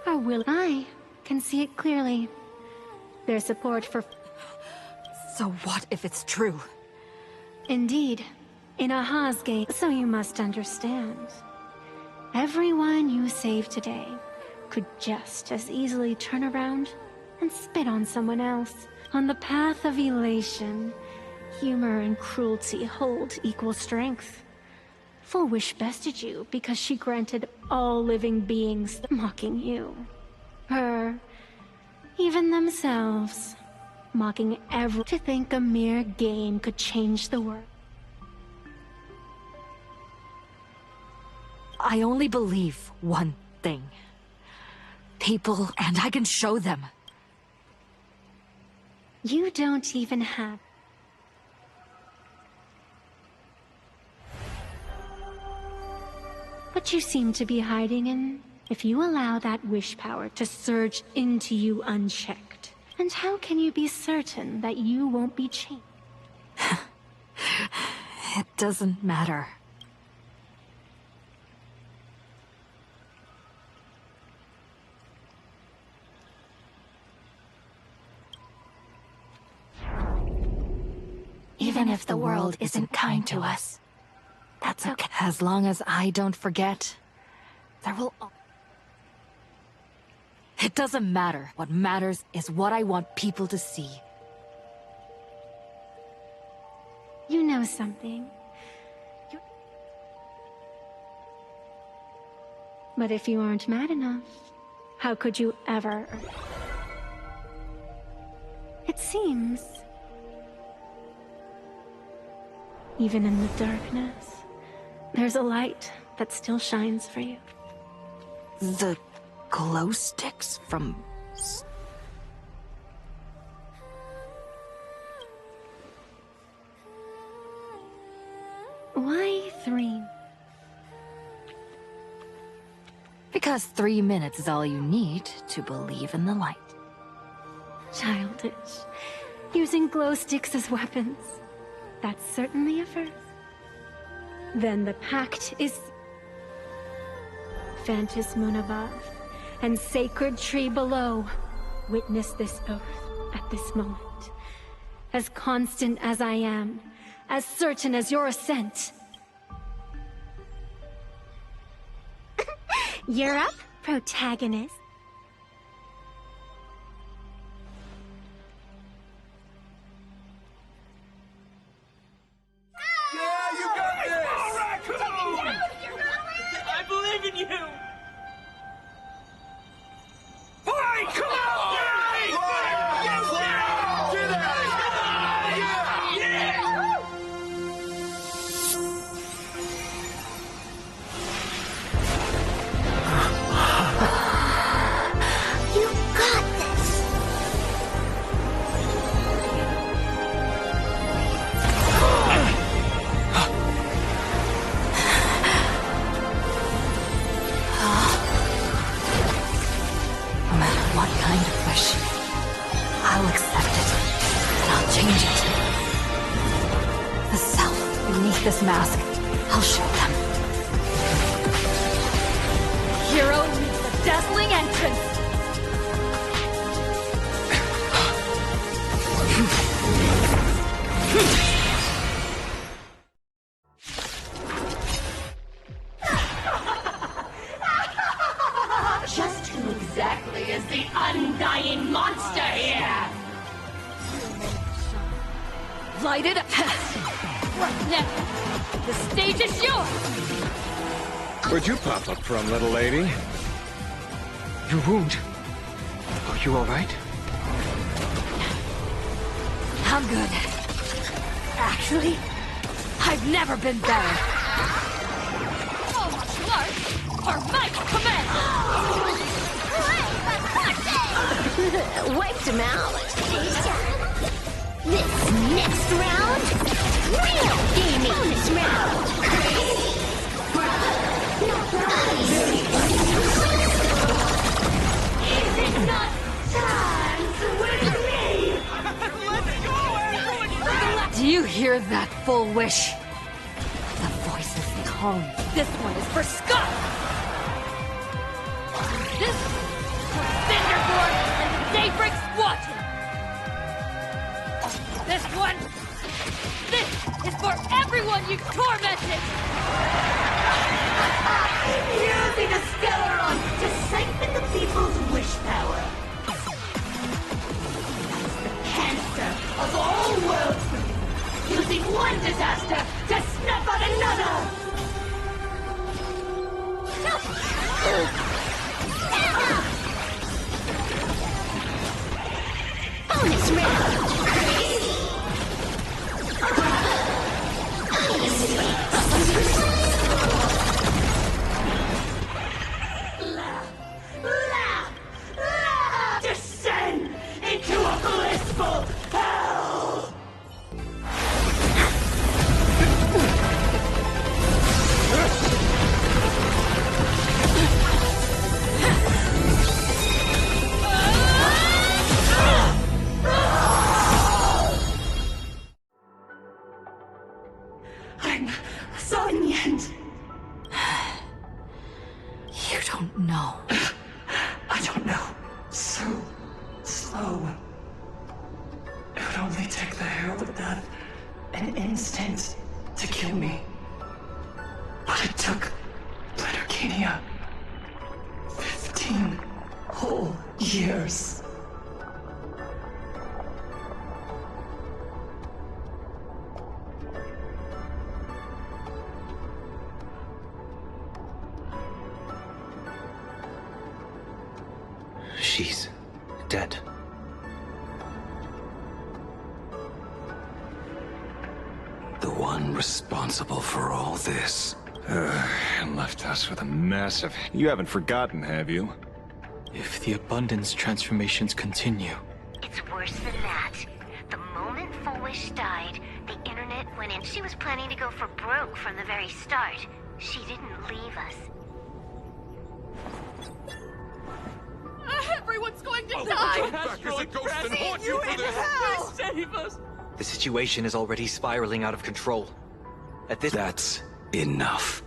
are I can see it clearly. Their support for... So what if it's true? Indeed. In Aha's game, so you must understand. Everyone you save today could just as easily turn around and spit on someone else. On the path of elation, humor and cruelty hold equal strength. Full Wish bested you because she granted all living beings mocking you. Her, even themselves, mocking to think a mere game could change the world. I only believe one thing. People, and I can show them. You don't even have... What you seem to be hiding in, if you allow that wish power to surge into you unchecked. And how can you be certain that you won't be changed? It doesn't matter. Even if the world isn't kind to us, that's okay. As long as I don't forget, there will... It doesn't matter. What matters is what I want people to see. You know something. But if you aren't mad enough, how could you ever... It seems... Even in the darkness, there's a light that still shines for you. The glow sticks from... Why 3? Because 3 minutes is all you need to believe in the light. Childish. Using glow sticks as weapons. That's certainly a first. Then the pact is... Phantom Moon above, and sacred tree below. Witness this oath at this moment. As constant as I am, as certain as your ascent. You're up, protagonist. Yeah, you got this! All right, come on! I believe in you! Fight! Come on! You got this! No matter what kind of wish, I'll accept it, and I'll change it. The self beneath this mask, I'll show them. Hero meets a dazzling entrance. Just who exactly is the undying monster here? Light it up! Right now! The stage is yours! Where'd you pop up from, little lady? Your wound. Are you alright? I'm good. Actually, I've never been better. So much luck for Mike's command! Wiped him out. This next round, real gaming. Bonus round. Is it not time to win me? Do you hear that full wish? The voice is calling. This one is for Scott! This for Cinderborn and the Daybreak Squadron! This one! This is for everyone you've tormented! Using a Stellaron to siphon the people's wish power. The cancer of all worlds. Using one disaster to snuff out another! Bonus round. Descend into a blissful hell! I'm so in the end. You don't know. I don't know. So slow. It would only take the Herald of Death an instant to kill me. But it took Lettercania 15 whole years. She's dead. The one responsible for all this. And left us with a massive... You haven't forgotten, have you? If the abundance transformations continue... It's worse than that. The moment Foolish died, the internet went in. She was planning to go for broke from the very start. She didn't leave us. Everyone's going to die! You in hell! Save us! The situation is already spiraling out of control. At this... That's enough.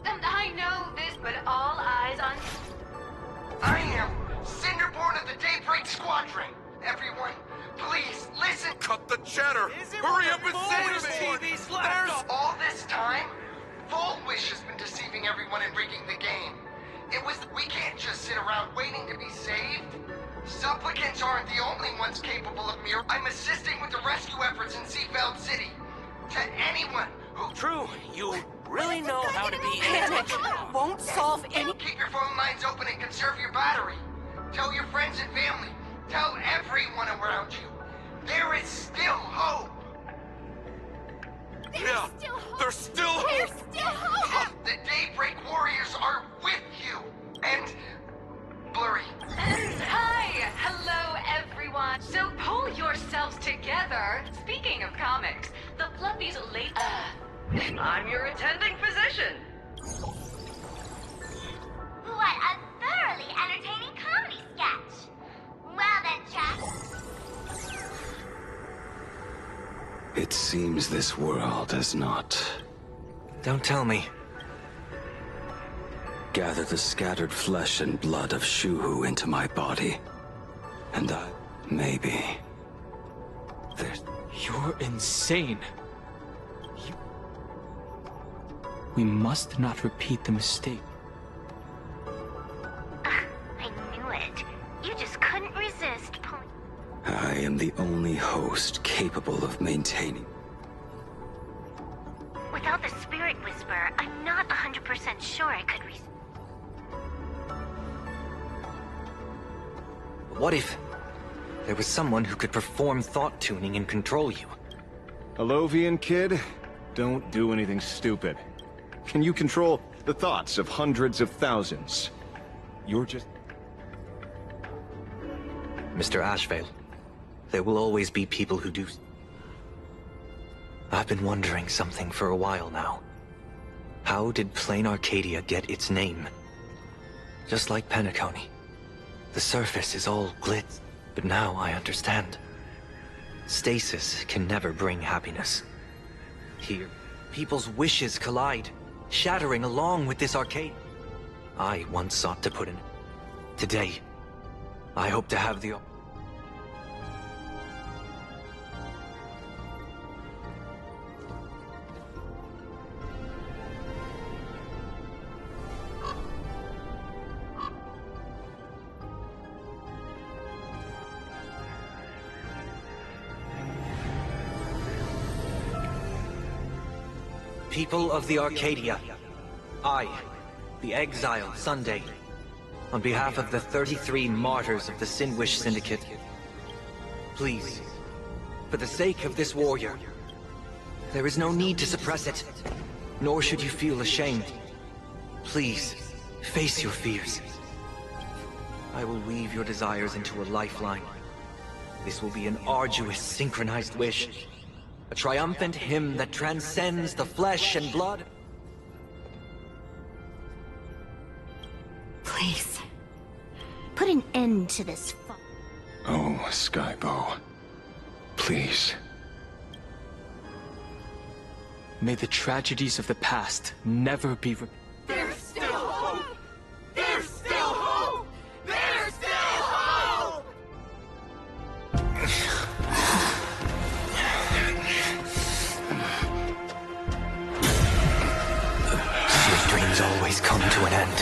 And I know this, but all eyes on... I am Cinderborn of the Daybreak Squadron. Everyone, please listen. Cut the chatter! Hurry up and say to me! There's all this time. Wish has been deceiving everyone and rigging the game. We can't just sit around waiting to be saved. Supplicants aren't the only ones capable of mirror. I'm assisting with the rescue efforts in Seafeld City. To anyone who... True, you really know how to be... Panic won't solve any... Keep your phone lines open and conserve your battery. Tell your friends and family. Tell everyone around you. There is still hope. There's still hope! The Daybreak Warriors are with you. And... Blurry. And hi! Hello, everyone! So pull yourselves together. Speaking of comics, the Fluffy's late... I'm your attending physician. What a thoroughly entertaining comedy sketch. Well then, Jack. It seems this world has not... Don't tell me. Gather the scattered flesh and blood of Shuhu into my body. And maybe... You're insane. We must not repeat the mistake. I knew it. You just couldn't resist pulling... I am the only host capable of maintaining. Without the Spirit Whisperer, I'm not 100% sure I could What if there was someone who could perform thought tuning and control you? Alovian kid, don't do anything stupid. Can you control the thoughts of hundreds of thousands? You're just... Mr. Ashvale, there will always be people who do. I've been wondering something for a while now. How did Plain Arcadia get its name? Just like Penacony, the surface is all glitz, but now I understand. Stasis can never bring happiness. Here, people's wishes collide, shattering along with this arcade. I once sought to put in. Today, I hope to have the... People of the Arcadia, I, the Exile Sunday, on behalf of the 33 martyrs of the Sinwish Syndicate, please, for the sake of this warrior, there is no need to suppress it, nor should you feel ashamed. Please, face your fears. I will weave your desires into a lifeline. This will be an arduous, synchronized wish. A triumphant hymn that transcends the flesh and blood. Please, put an end to this Oh, Skybow. Please. May the tragedies of the past never be There's still hope! There's still hope! There's still hope! Your dreams always come to an end.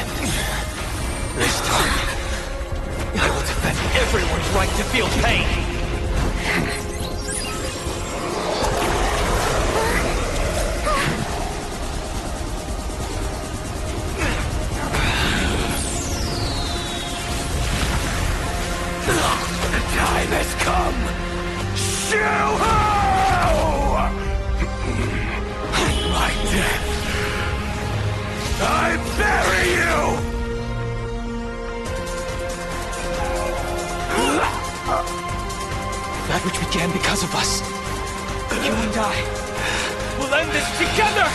This time, I will defend everyone's right to feel pain! The time has come! Shoo-ho! My death! I bury you! that which began because of us. You and I will end this together!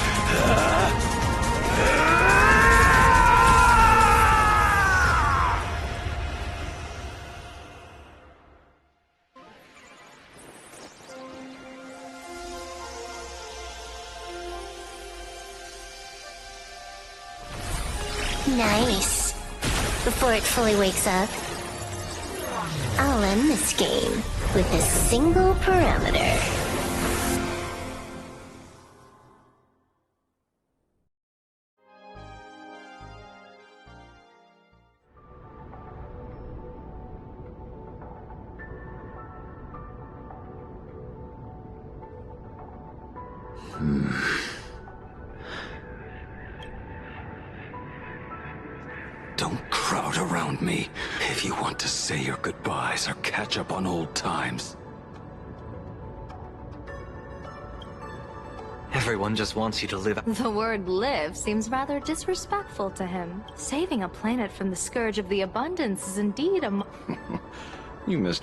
Nice. Before it fully wakes up, I'll end this game with a single parameter. Don't crowd around me if you want to say your goodbyes or catch up on old times. Everyone just wants you to live. The word live seems rather disrespectful to him. Saving a planet from the scourge of the abundance is indeed a... You missed...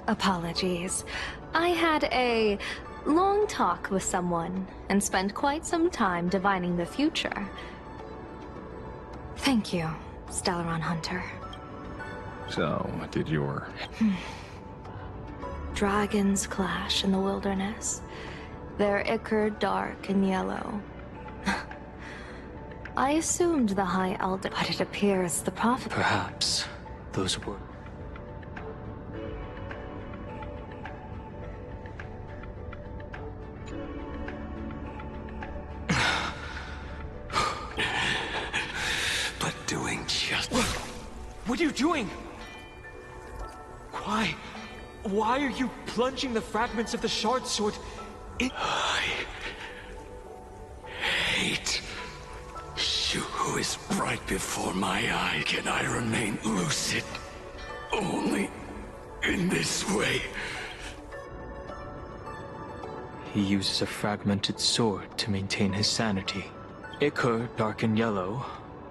Apologies. I had a long talk with someone and spent quite some time divining the future. Thank you, Stellaron Hunter. So, did your... Dragons clash in the wilderness. Their ichor dark and yellow. I assumed the High Elder, but it appears the prophet... Perhaps those were... But doing just... What are you doing? Why? Why are you plunging the fragments of the shard sword in... I fate. Shuhu is right before my eye. Can I remain lucid? Only in this way. He uses a fragmented sword to maintain his sanity. Ichor, dark and yellow,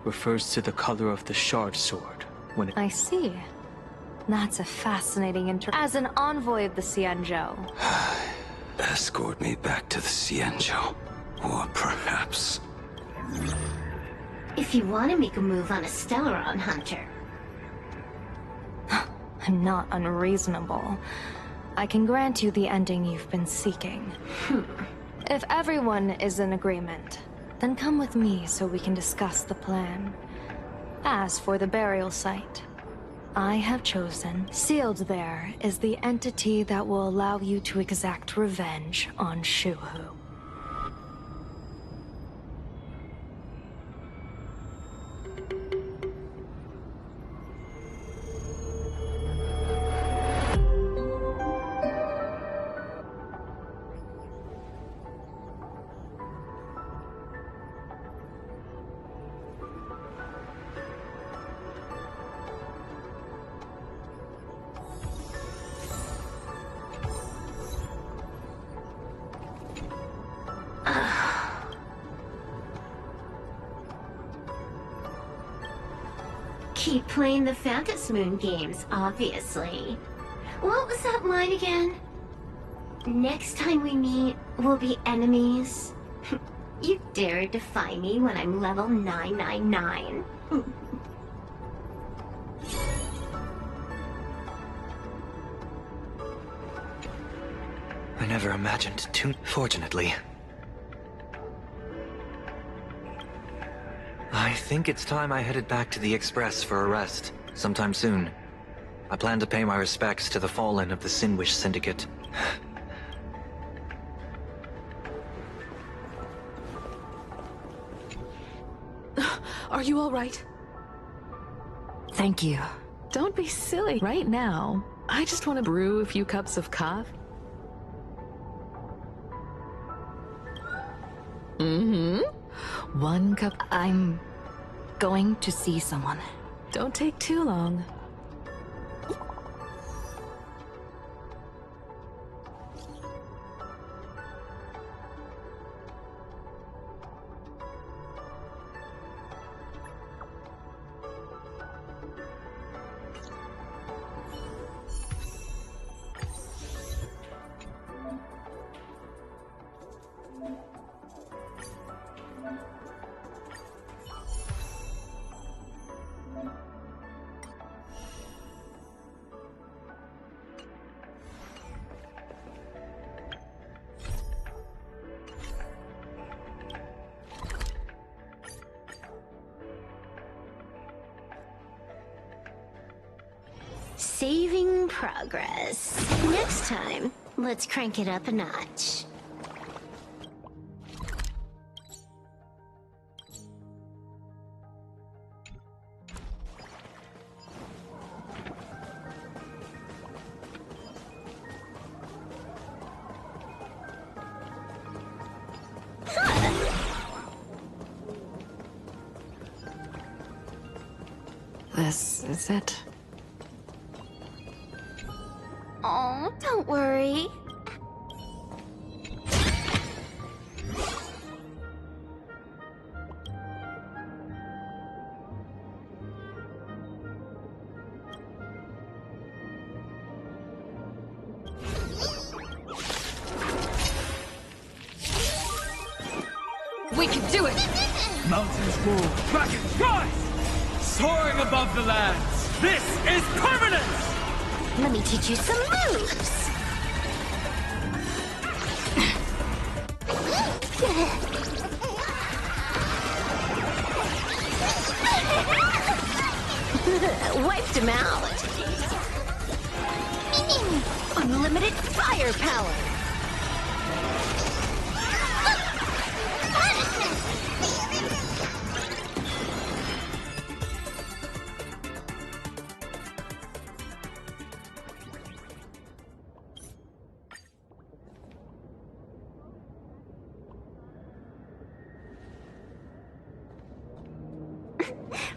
refers to the color of the shard sword. When I see. That's a fascinating As an envoy of the Xianzhou. Escort me back to the Xianzhou. Or perhaps... If you want to make a move on a Stellaron Hunter. I'm not unreasonable. I can grant you the ending you've been seeking. If everyone is in agreement, then come with me so we can discuss the plan. As for the burial site, I have chosen. Sealed there is the entity that will allow you to exact revenge on Shuhu. Keep playing the Phantom Moon games, obviously. What was that line again? Next time we meet, we'll be enemies. You dare defy me when I'm level 999. I never imagined too... Fortunately. I think it's time I headed back to the Express for a rest, sometime soon. I plan to pay my respects to the fallen of the Sinwish Syndicate. Are you all right? Thank you. Don't be silly. Right now, I just want to brew a few cups of coffee. One cup. I'm going to see someone. Don't take too long. Saving progress. Next time, let's crank it up a notch. This is it. Oh, don't worry. We can do it! Mountains roar, dragons rise! Soaring above the lands, this is permanence! Let me teach you some moves! Wiped him out! Unlimited firepower!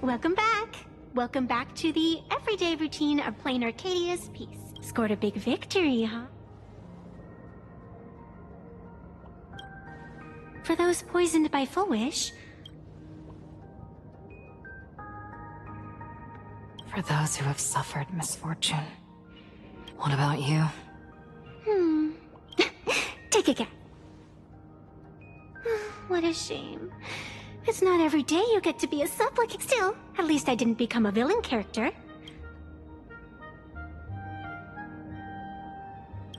Welcome back. Welcome back to the everyday routine of playing Arcadia's piece. Scored a big victory, huh? For those poisoned by Full Wish. For those who have suffered misfortune. What about you? Take a guess. What a shame. It's not every day you get to be a supplicant. Still, at least I didn't become a villain character.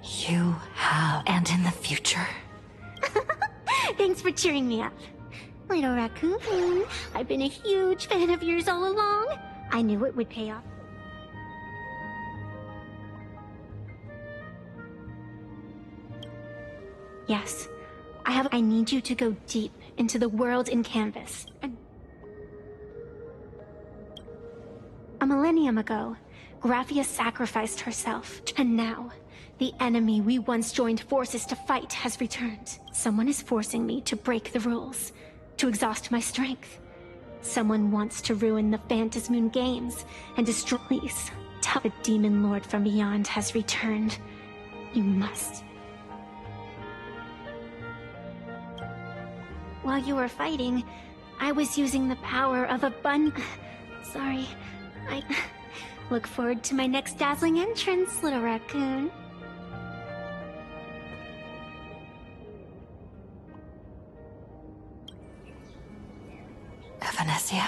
You have, and in the future. Thanks for cheering me up. Little Raccoon, I've been a huge fan of yours all along. I knew it would pay off. Yes, I need you to go deep into the world in Canvas. A millennium ago, Graphia sacrificed herself, and now, the enemy we once joined forces to fight has returned. Someone is forcing me to break the rules, to exhaust my strength. Someone wants to ruin the Phantom Moon games and destroy. Please, tell the Demon Lord from beyond has returned. You must. While you were fighting, I was using the power of Sorry, I look forward to my next dazzling entrance, Little Raccoon. Evanesia?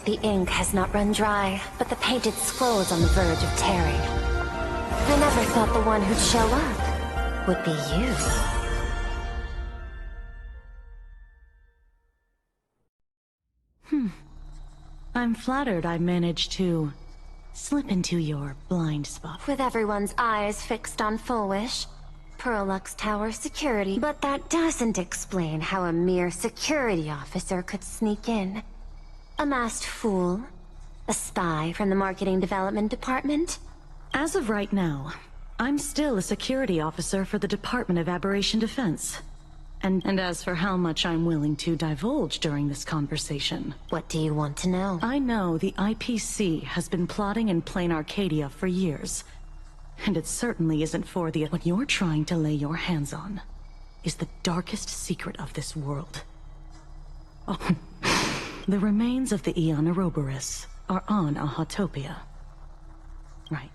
The ink has not run dry, but the painted scroll is on the verge of tearing. I never thought the one who'd show up would be you. I'm flattered I managed to slip into your blind spot. With everyone's eyes fixed on Full Wish, Pearlux Tower security. But that doesn't explain how a mere security officer could sneak in. A masked fool? A spy from the Marketing Development Department? As of right now, I'm still a security officer for the Department of Aberration Defense. And as for how much I'm willing to divulge during this conversation... What do you want to know? I know the IPC has been plotting in Plain Arcadia for years. And it certainly isn't for the... What you're trying to lay your hands on is the darkest secret of this world. Oh, the remains of the Eon Ouroboros are on Ahatopia. Right.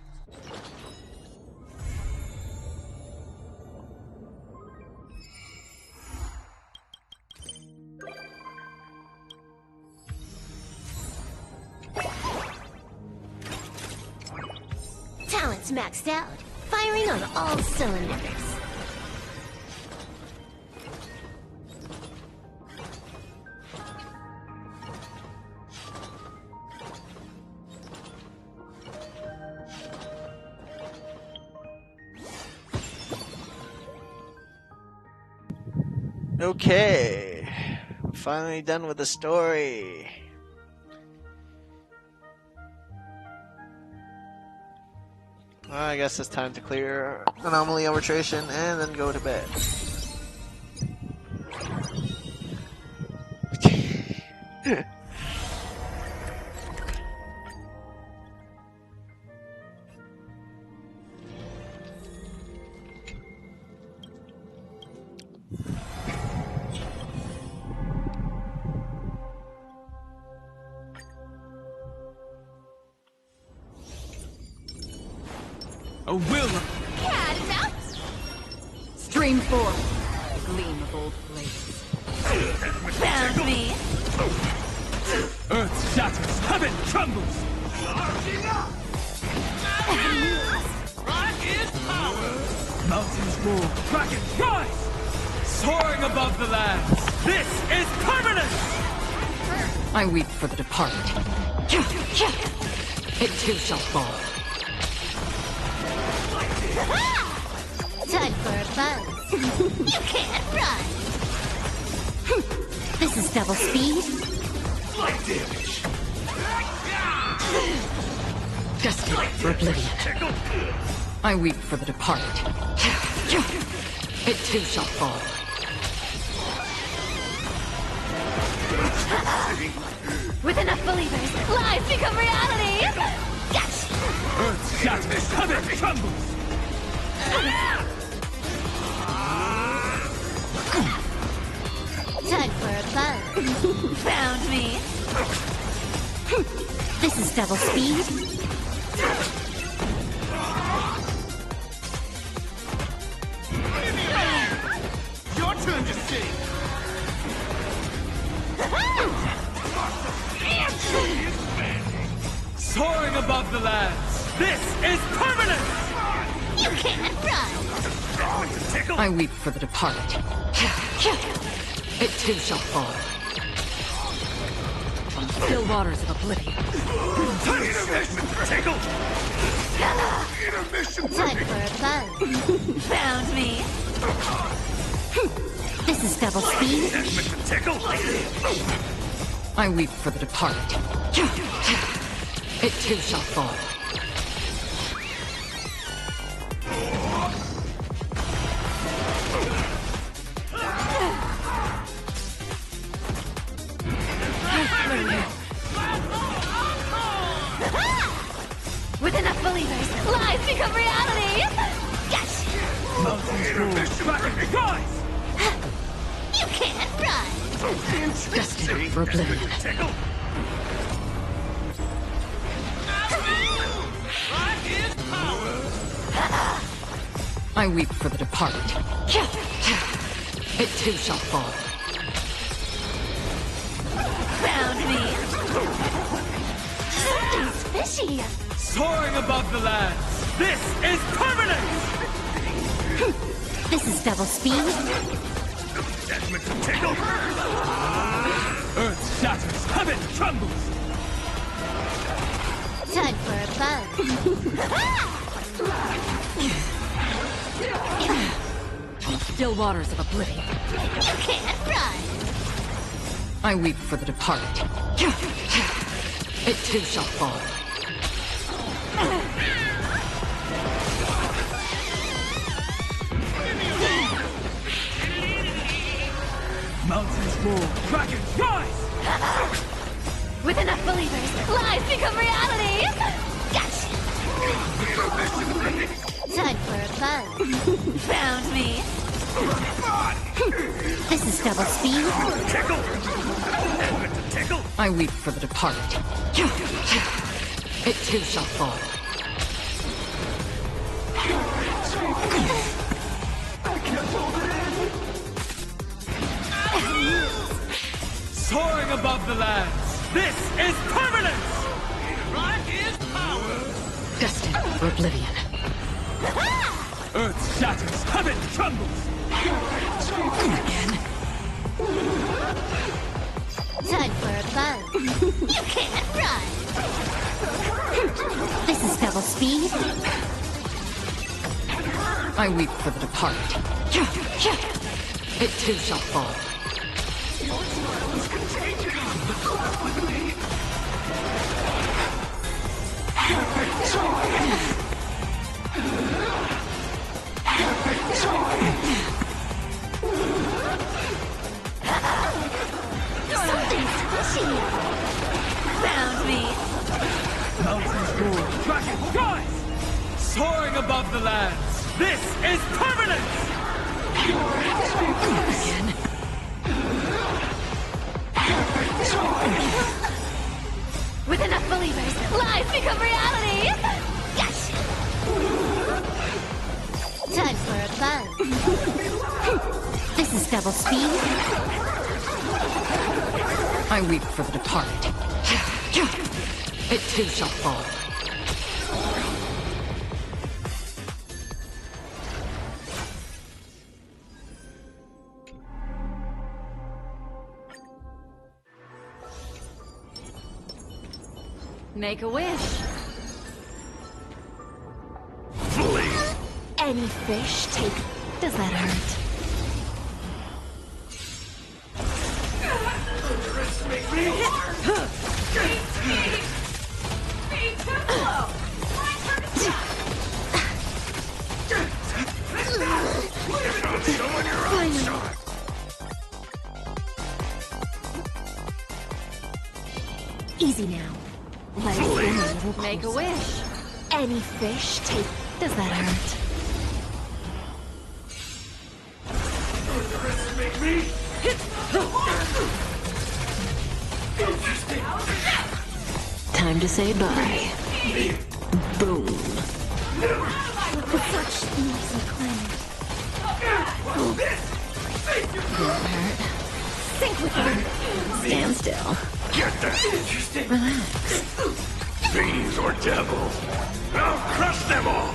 Talent's maxed out, firing on all cylinders. Okay, we're finally done with the story. Well, I guess it's time to clear Anomaly Arbitration and then go to bed. A will. Cat and mouse. Stream forward. The gleam of old blades. Found me. Earth shatters, heaven trembles. Rock is power. Mountains roar, dragons rise, soaring above the lands. This is permanence. I weep for the departed. It too shall fall. Time for a buzz. You can't run. This is double speed. Light damage. Destined for oblivion. I weep for the departed. It too shall fall. With enough believers, lies become reality! Earth shatters, heaven trembles! Time for a bug. Found me! This is double speed. Your turn to sing! Soaring above the lands, this is permanent! You can't run! I weep for the departed. It too shall fall. On the still waters of oblivion. Tickle! Intermission! Time for a bug. Found me! This is double speed. Tickle! I weep for the departed. It too shall fall. With enough believers, lies become reality! Rise! You can't run! Destined for oblivion. I weep for the departed. It too shall fall. Found me! Something's fishy! Soaring above the lands, this is permanent! This is double speed. Tickle! Earth shatters, heaven trembles! Time for a bug. On the still waters of oblivion. You can't run! I weep for the departed. It too shall fall. Mountains roar, dragons rise! With enough believers, lies become reality! Time for a bug. Found me! This is double speed. I weep for the departed. It too shall fall. Soaring above the lands, this is permanent! Right is power! Destined for oblivion. Earth shatters, heaven trembles! Again. Time for a bug. You can't run! This is double speed. I weep for the departed. It too shall fall. Something's fishy. Found me! Mountains roar, dragons rise! Soaring above the lands, this is permanent! Again. With enough believers, lies become reality! Time for a bug. This is double speed. I weep for the departed. It too shall fall. Make a wish. Any fish take... Does that hurt? Easy now. Let it swim a little Make a closer. wish. Any fish take... Does that hurt? Time to say bye. Boom. Such easy climate. Don't hurt. Sink with me. Stand still. Get that! Relax. Fiends or devils, I'll crush them all!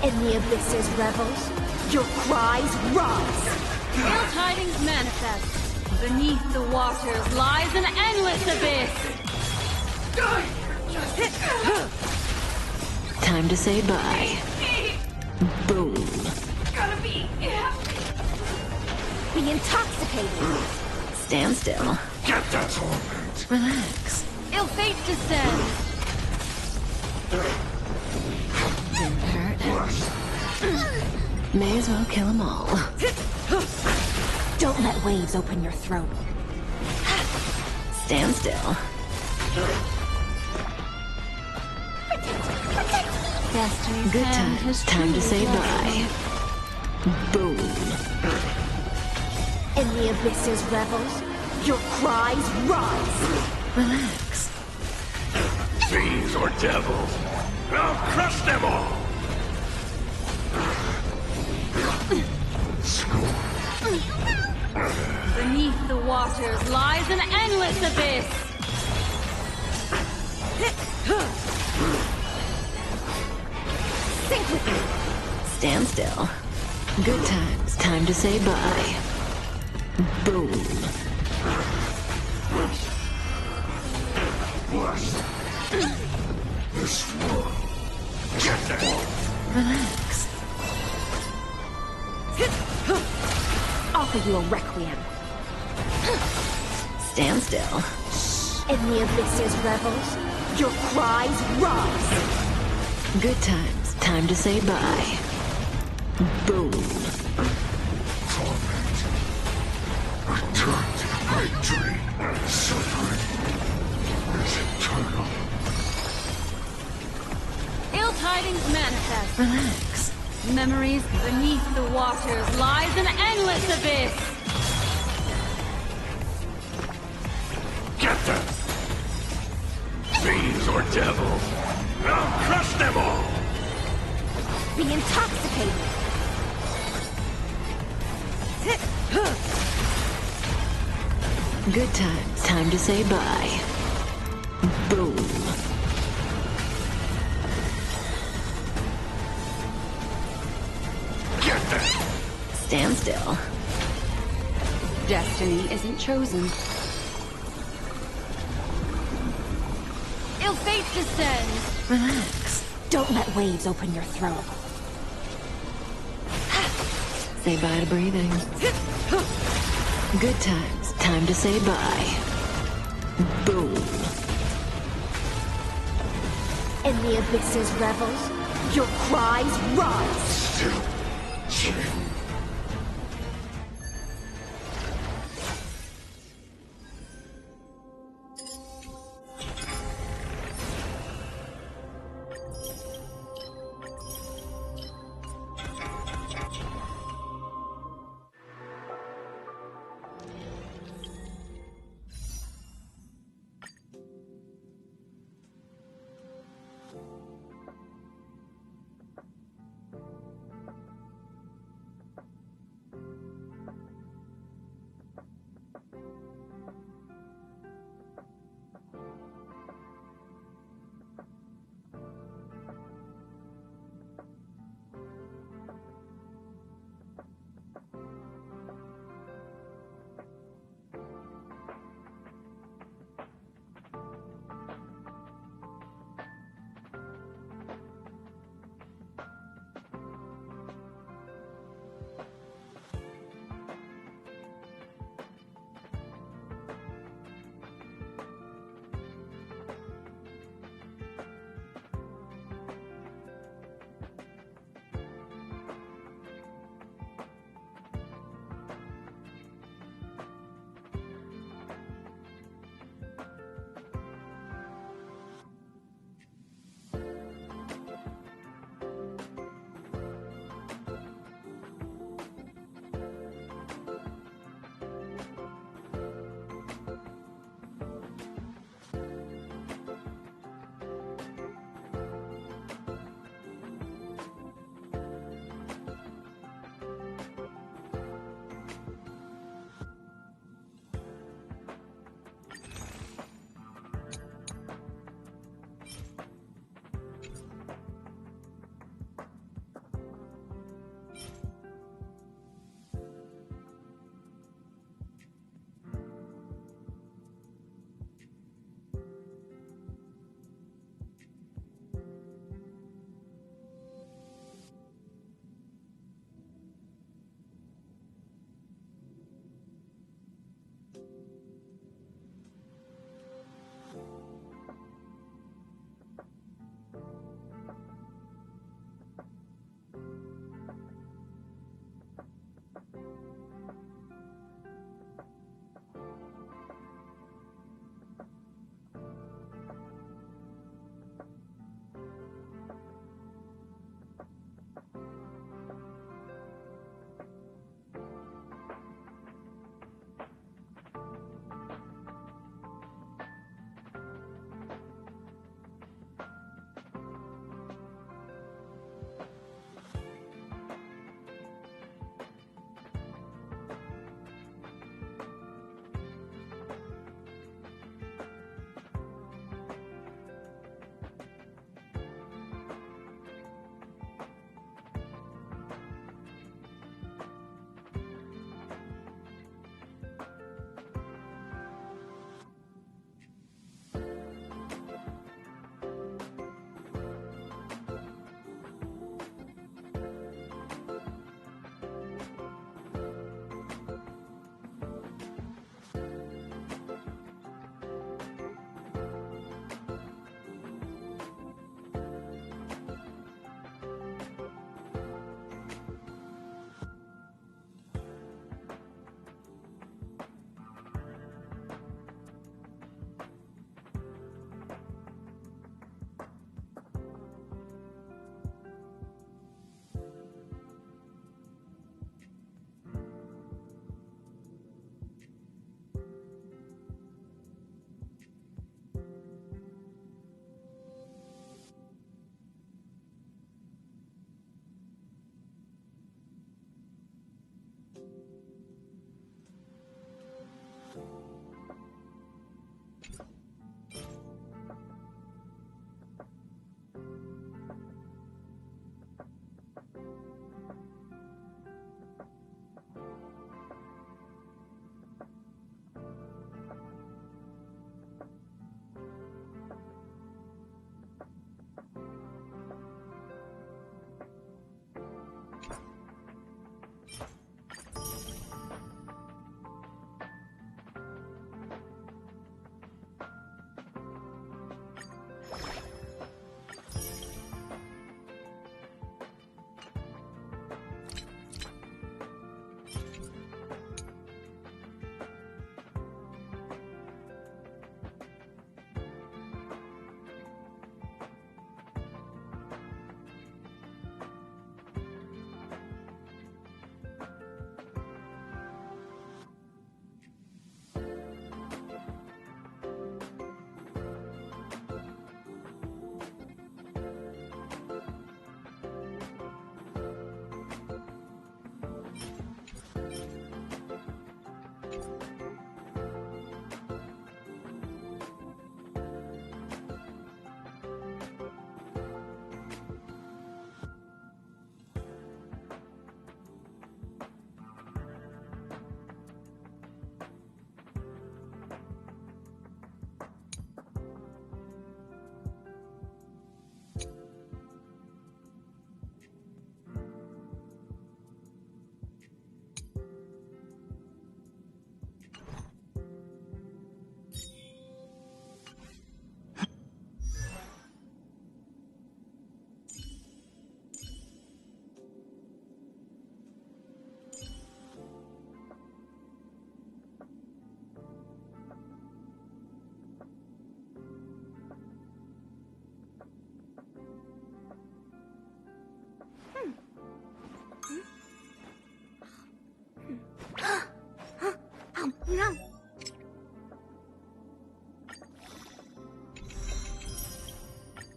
In the abyss's revels, your cries rise. Ill tidings manifest. Beneath the waters lies an endless abyss. Time to say bye. Boom. Gotta be. Be intoxicated. Stand still. Get that torment! Relax. Ill fate descends. Didn't hurt. May as well kill them all. Don't let waves open your throat. Stand still. Destiny's Good hand times. has Time to truly say blessed bye. Boom. In the abyss's revels, your cries rise. Relax. Fiends or devils, I'll crush them all! Beneath the waters lies an endless abyss. Sink with me. Stand still. Good times. Time to say bye. Boom. This world. Get that! Relax. Offer you a requiem. Stand still. In the abyss's revels, your cries rise. Good times. Time to say bye. Boom. Torment. Return to the great dream. Suffering is eternal. Ill tidings manifest. Relax. Memories beneath the waters lies an endless abyss. Get them! Fiends or devils, I'll crush them all! Be intoxicated. Good times. Time to say bye. Boom. Get them! Stand still. Destiny isn't chosen. Ill fate descends. Relax. Don't let waves open your throat. Say bye to breathing. Good times. Time to say bye. Boom. In the abyss's revels, your cries rise. Still chilling.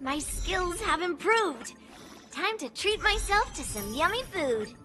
My skills have improved. Time to treat myself to some yummy food.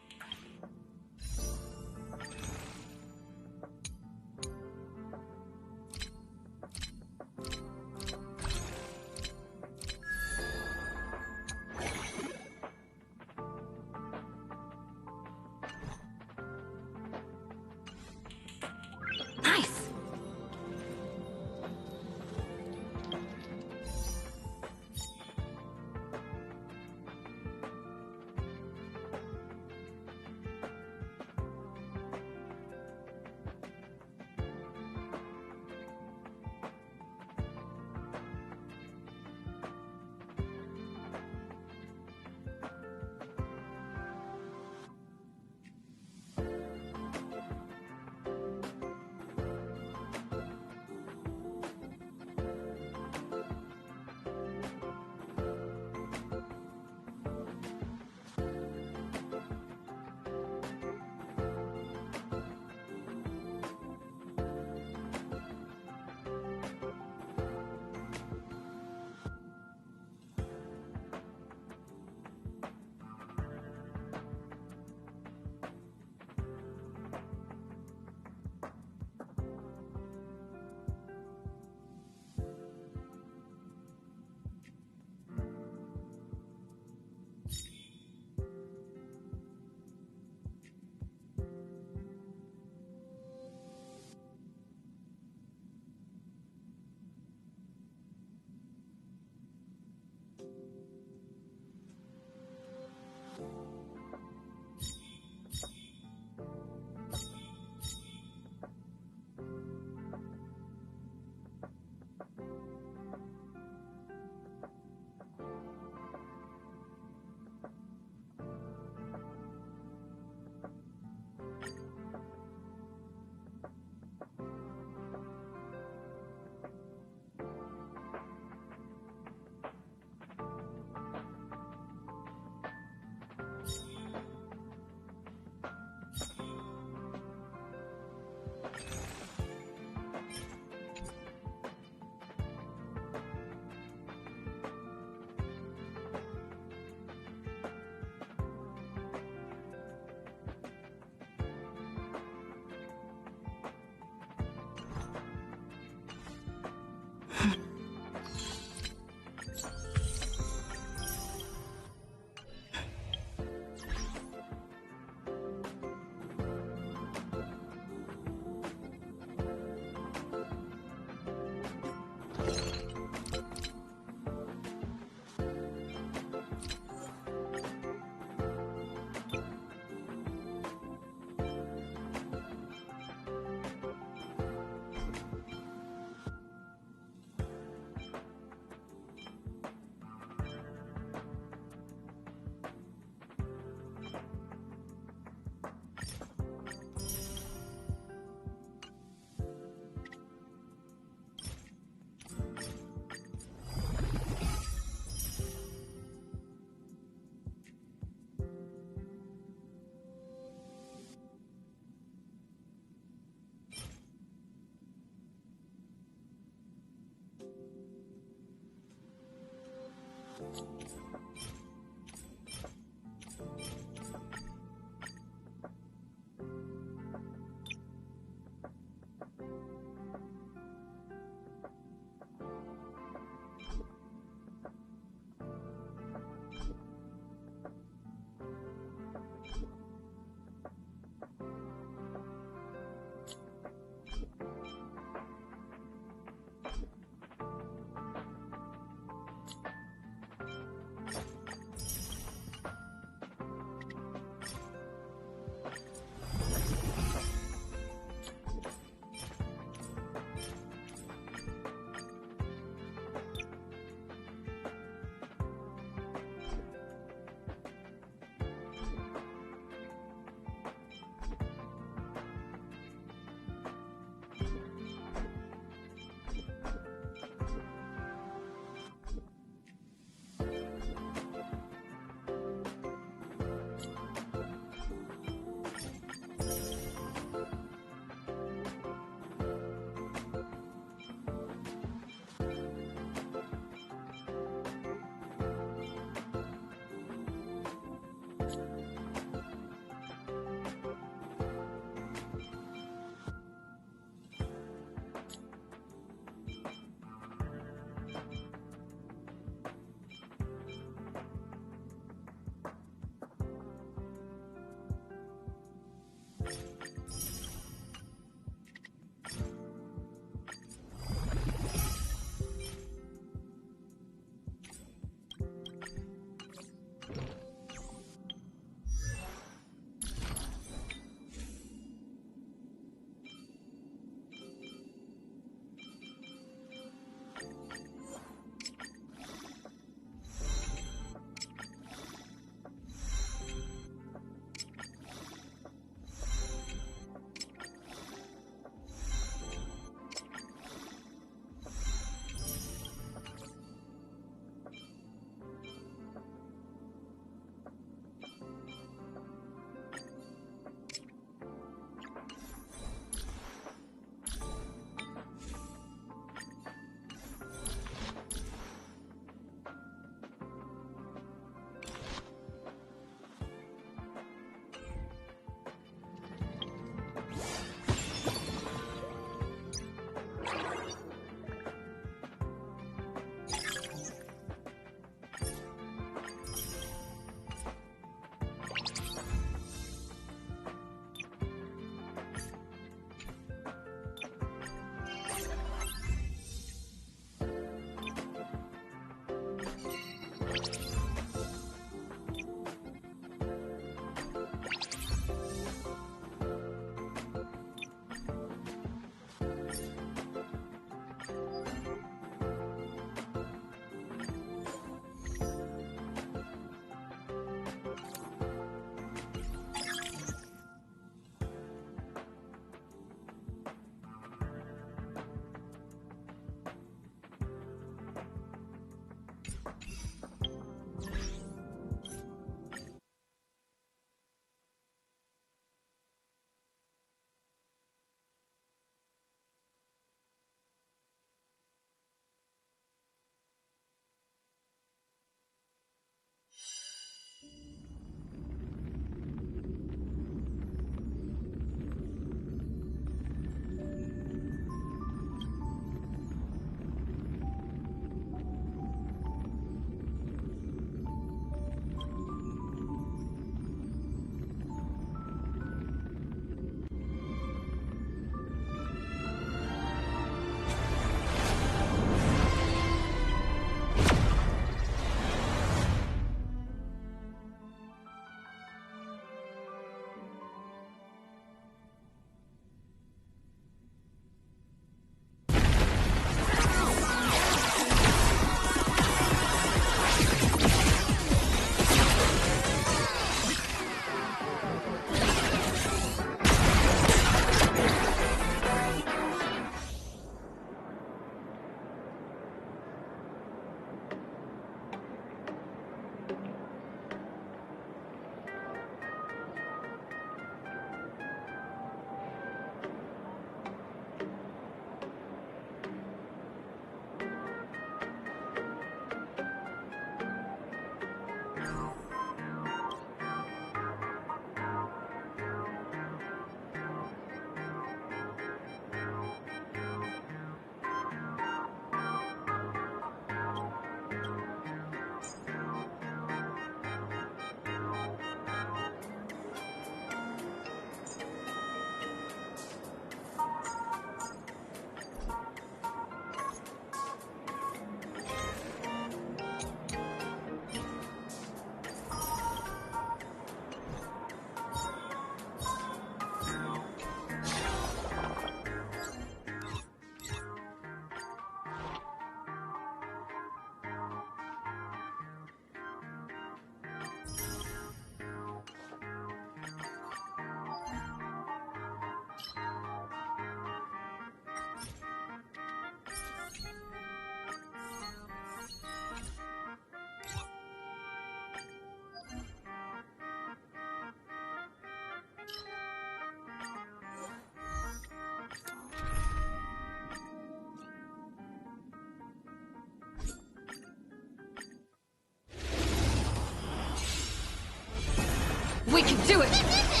We can do it!